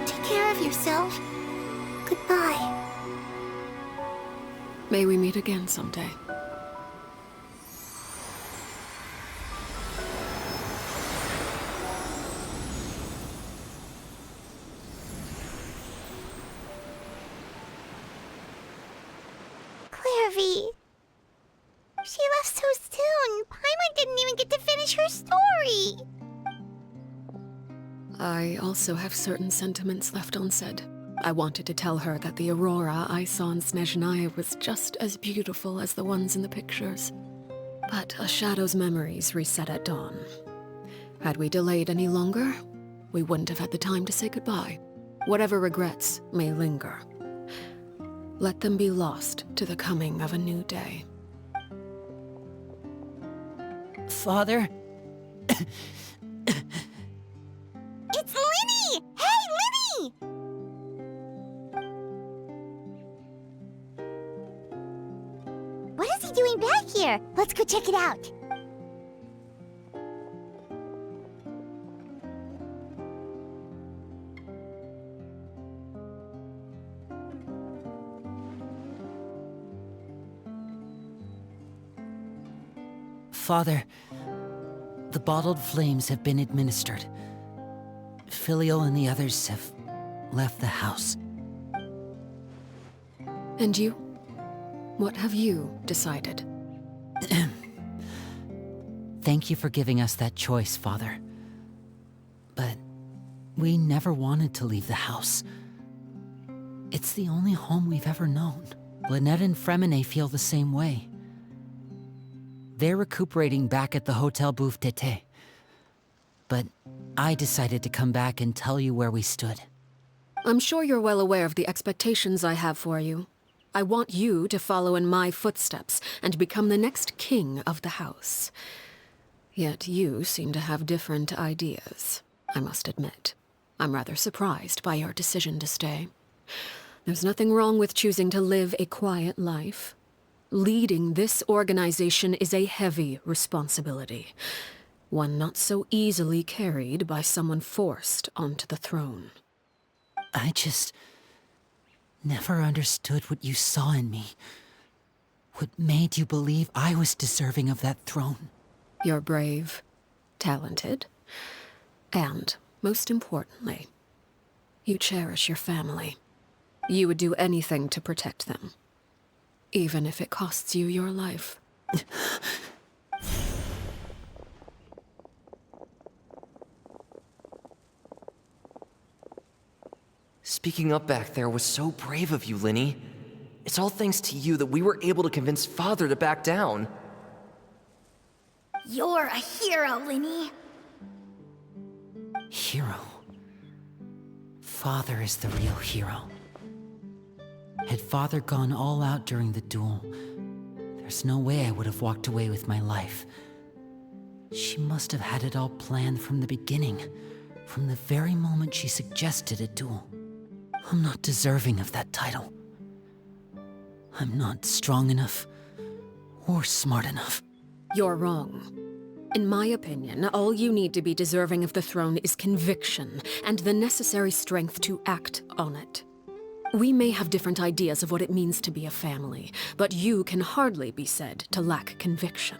Speaker 13: Take care of yourself. Goodbye.
Speaker 3: May we meet again someday.
Speaker 2: Clairvy. She left so soon. Paimon didn't even get to finish her story.
Speaker 3: I also have certain sentiments left unsaid. I wanted to tell her that the aurora I saw in Snezhnaya was just as beautiful as the ones in the pictures. But a shadow's memories reset at dawn. Had we delayed any longer, we wouldn't have had the time to say goodbye. Whatever regrets may linger, let them be lost to the coming of a new day.
Speaker 1: Father?
Speaker 2: It's Linny! Hey, Linny! What is he doing back here? Let's go check it out.
Speaker 1: Father, the bottled flames have been administered. Filial and the others have left the house.
Speaker 3: And you? What have you decided?
Speaker 1: Thank you for giving us that choice, Father. But we never wanted to leave the house. It's the only home we've ever known. Lynette and Fremine feel the same way. They're recuperating back at the Hotel Bouffe d'été. But I decided to come back and tell you where we stood.
Speaker 3: I'm sure you're well aware of the expectations I have for you. I want you to follow in my footsteps and become the next king of the house. Yet you seem to have different ideas, I must admit. I'm rather surprised by your decision to stay. There's nothing wrong with choosing to live a quiet life. Leading this organization is a heavy responsibility, one not so easily carried by someone forced onto the throne.
Speaker 1: I just never understood what you saw in me. What made you believe I was deserving of that throne?
Speaker 3: You're brave, talented, and, most importantly, you cherish your family. You would do anything to protect them, even if it costs you your life.
Speaker 4: Speaking up back there was so brave of you, Linny. It's all thanks to you that we were able to convince Father to back down.
Speaker 5: You're a hero, Linny.
Speaker 1: Hero? Father is the real hero. Had Father gone all out during the duel, there's no way I would have walked away with my life. She must have had it all planned from the beginning, from the very moment she suggested a duel. I'm not deserving of that title. I'm not strong enough or smart enough.
Speaker 3: You're wrong. In my opinion, all you need to be deserving of the throne is conviction and the necessary strength to act on it. We may have different ideas of what it means to be a family, but you can hardly be said to lack conviction.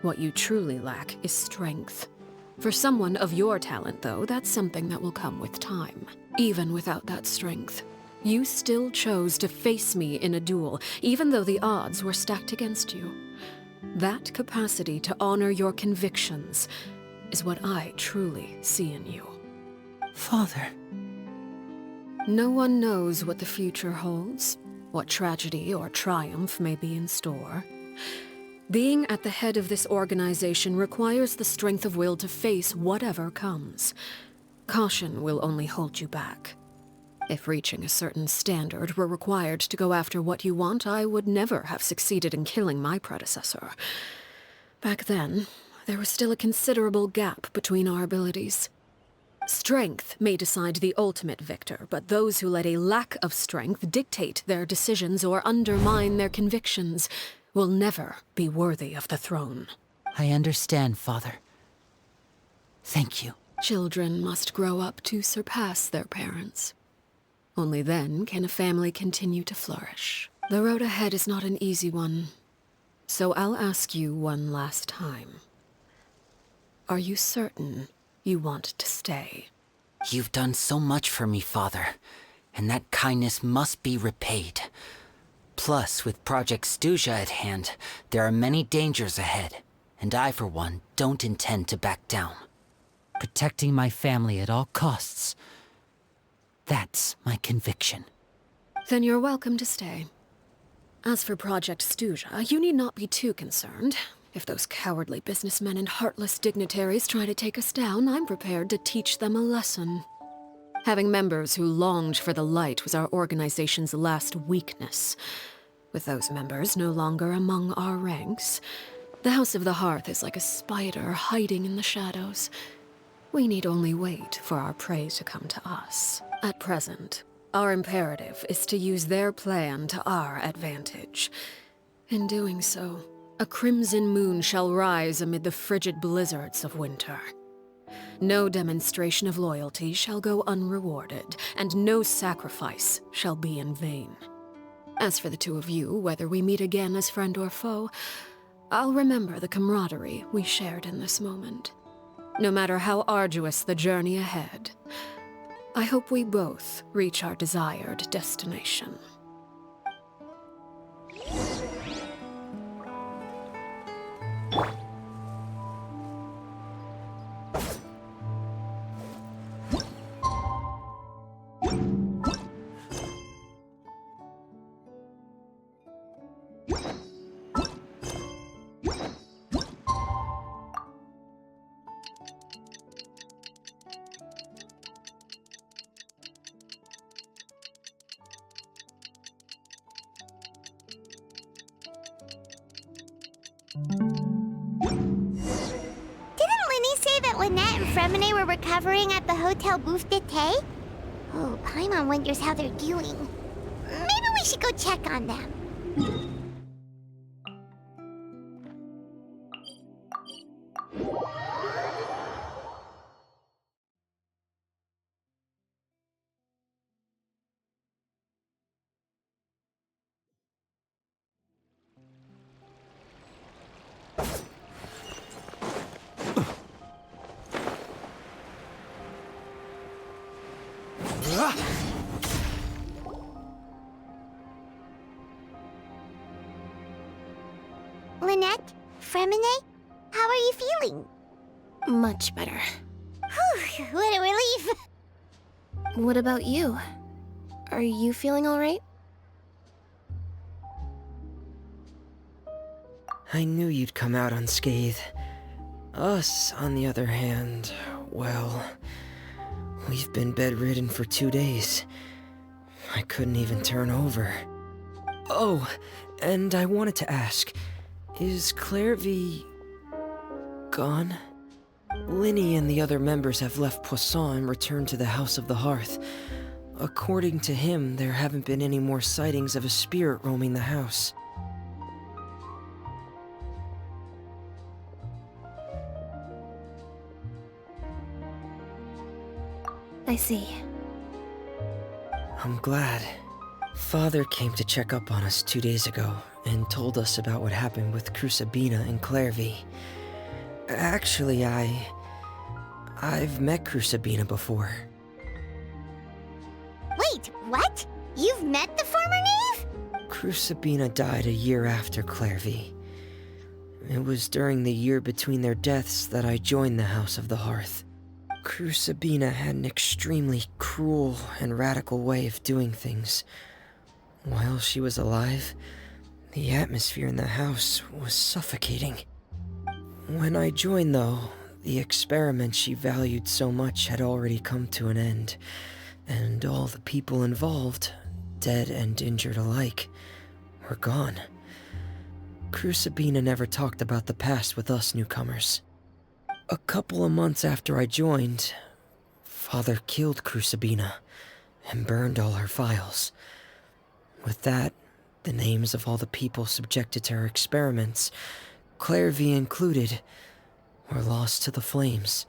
Speaker 3: What you truly lack is strength. For someone of your talent, though, that's something that will come with time. Even without that strength, you still chose to face me in a duel, even though the odds were stacked against you. That capacity to honor your convictions is what I truly see in you.
Speaker 1: Father.
Speaker 3: No one knows what the future holds, what tragedy or triumph may be in store. Being at the head of this organization requires the strength of will to face whatever comes. Caution will only hold you back. If reaching a certain standard were required to go after what you want, I would never have succeeded in killing my predecessor. Back then, there was still a considerable gap between our abilities. Strength may decide the ultimate victor, but those who let a lack of strength dictate their decisions or undermine their convictions will never be worthy of the throne.
Speaker 1: I understand, Father. Thank you.
Speaker 3: Children must grow up to surpass their parents. Only then can a family continue to flourish. The road ahead is not an easy one, so I'll ask you one last time. Are you certain you want to stay?
Speaker 1: You've done so much for me, Father, and that kindness must be repaid. Plus, with Project Stuja at hand, there are many dangers ahead, and I, for one, don't intend to back down. Protecting my family at all costs. That's my conviction.
Speaker 3: Then you're welcome to stay. As for Project Stuja, you need not be too concerned. If those cowardly businessmen and heartless dignitaries try to take us down, I'm prepared to teach them a lesson. Having members who longed for the light was our organization's last weakness. With those members no longer among our ranks, the House of the Hearth is like a spider hiding in the shadows. We need only wait for our prey to come to us. At present, our imperative is to use their plan to our advantage. In doing so, a crimson moon shall rise amid the frigid blizzards of winter. No demonstration of loyalty shall go unrewarded, and no sacrifice shall be in vain. As for the two of you, whether we meet again as friend or foe, I'll remember the camaraderie we shared in this moment. No matter how arduous the journey ahead, I hope we both reach our desired destination.
Speaker 2: Recovering at the Hotel Bouffe d'été? Oh, Paimon wonders how they're doing. Maybe we should go check on them. Lynette? Fremine? How are you feeling?
Speaker 9: Much better.
Speaker 2: Whew, what a relief!
Speaker 9: What about you? Are you feeling all right?
Speaker 8: I knew you'd come out unscathed. Us, on the other hand, well, we've been bedridden for 2 days. I couldn't even turn over. Oh, and I wanted to ask, is Claire V... gone? Linny and the other members have left Poisson and returned to the House of the Hearth. According to him, there haven't been any more sightings of a spirit roaming the house.
Speaker 9: I see.
Speaker 8: I'm glad. Father came to check up on us 2 days ago and told us about what happened with Crusabina and Clairvy. Actually, I've met Crusabina before.
Speaker 2: Wait, what? You've met the former Knave?
Speaker 8: Crusabina died a year after Clairvy. It was during the year between their deaths that I joined the House of the Hearth. Crusabina had an extremely cruel and radical way of doing things. While she was alive, the atmosphere in the house was suffocating. When I joined, though, the experiment she valued so much had already come to an end, and all the people involved, dead and injured alike, were gone. Crusabina never talked about the past with us newcomers. A couple of months after I joined, Father killed Crusabina and burned all her files. With that, the names of all the people subjected to her experiments, Clairvy included, were lost to the flames,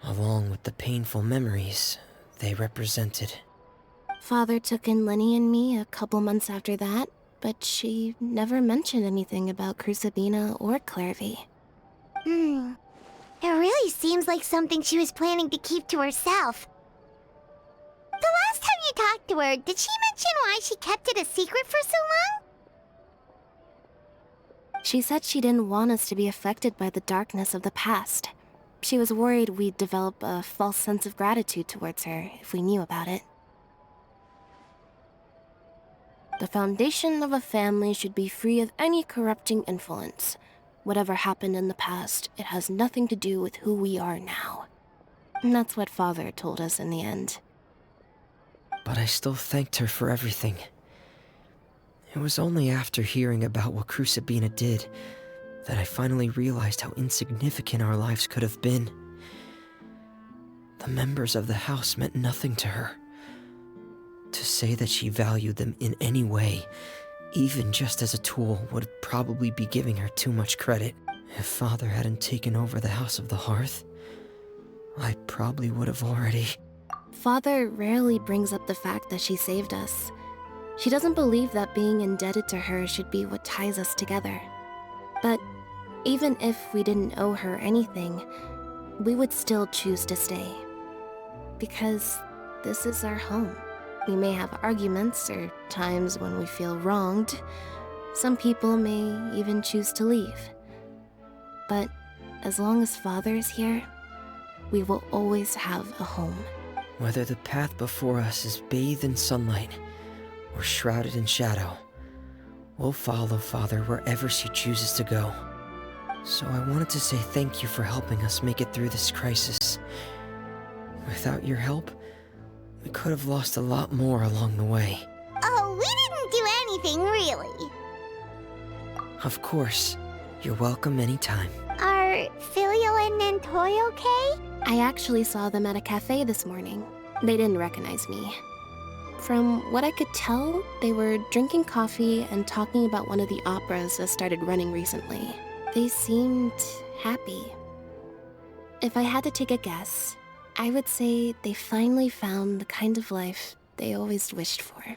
Speaker 8: along with the painful memories they represented.
Speaker 9: Father took in Lenny and me a couple months after that, but she never mentioned anything about Crusabina or Clairvy.
Speaker 2: It really seems like something she was planning to keep to herself. The last time you talked to her, did she mention why she kept it a secret for so long?
Speaker 9: She said she didn't want us to be affected by the darkness of the past. She was worried we'd develop a false sense of gratitude towards her if we knew about it. The foundation of a family should be free of any corrupting influence. Whatever happened in the past, it has nothing to do with who we are now. And that's what Father told us in the end.
Speaker 8: But I still thanked her for everything. It was only after hearing about what Crusabina did that I finally realized how insignificant our lives could have been. The members of the house meant nothing to her. To say that she valued them in any way, even just as a tool, would probably be giving her too much credit. If Father hadn't taken over the House of the Hearth, I probably would have already...
Speaker 9: Father rarely brings up the fact that she saved us. She doesn't believe that being indebted to her should be what ties us together. But even if we didn't owe her anything, we would still choose to stay. Because this is our home. We may have arguments or times when we feel wronged. Some people may even choose to leave. But as long as Father is here, we will always have a home.
Speaker 8: Whether the path before us is bathed in sunlight or shrouded in shadow, we'll follow Father wherever she chooses to go. So I wanted to say thank you for helping us make it through this crisis. Without your help, we could have lost a lot more along the way.
Speaker 2: Oh, we didn't do anything, really.
Speaker 8: Of course. You're welcome anytime.
Speaker 2: Are Filial and Nantoy okay?
Speaker 9: I actually saw them at a cafe this morning. They didn't recognize me. From what I could tell, they were drinking coffee and talking about one of the operas that started running recently. They seemed happy. If I had to take a guess, I would say they finally found the kind of life they always wished for.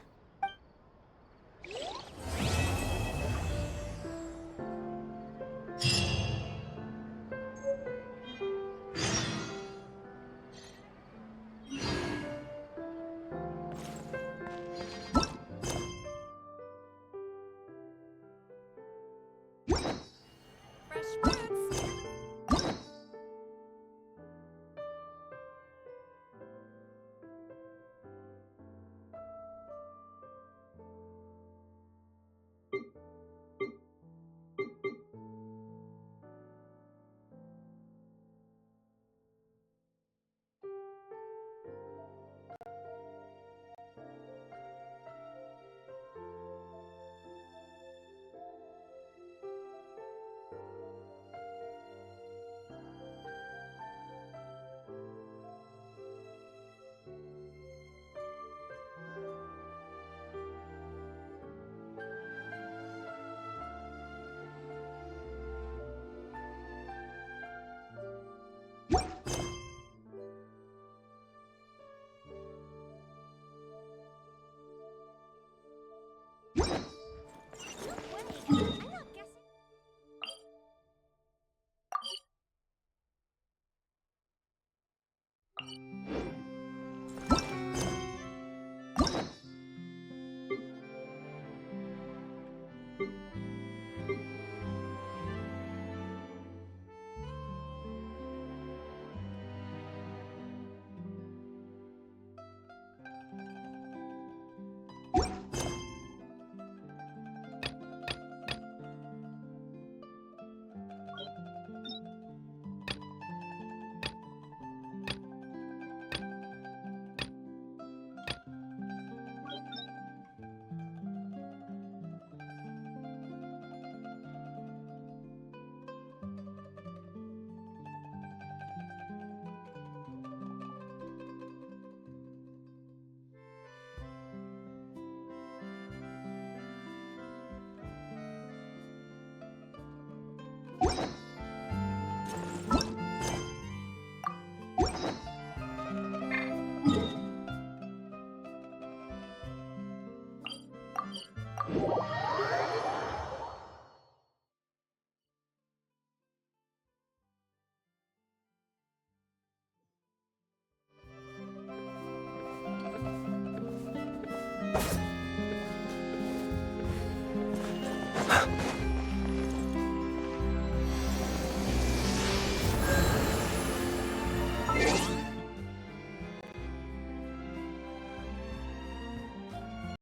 Speaker 2: Bye.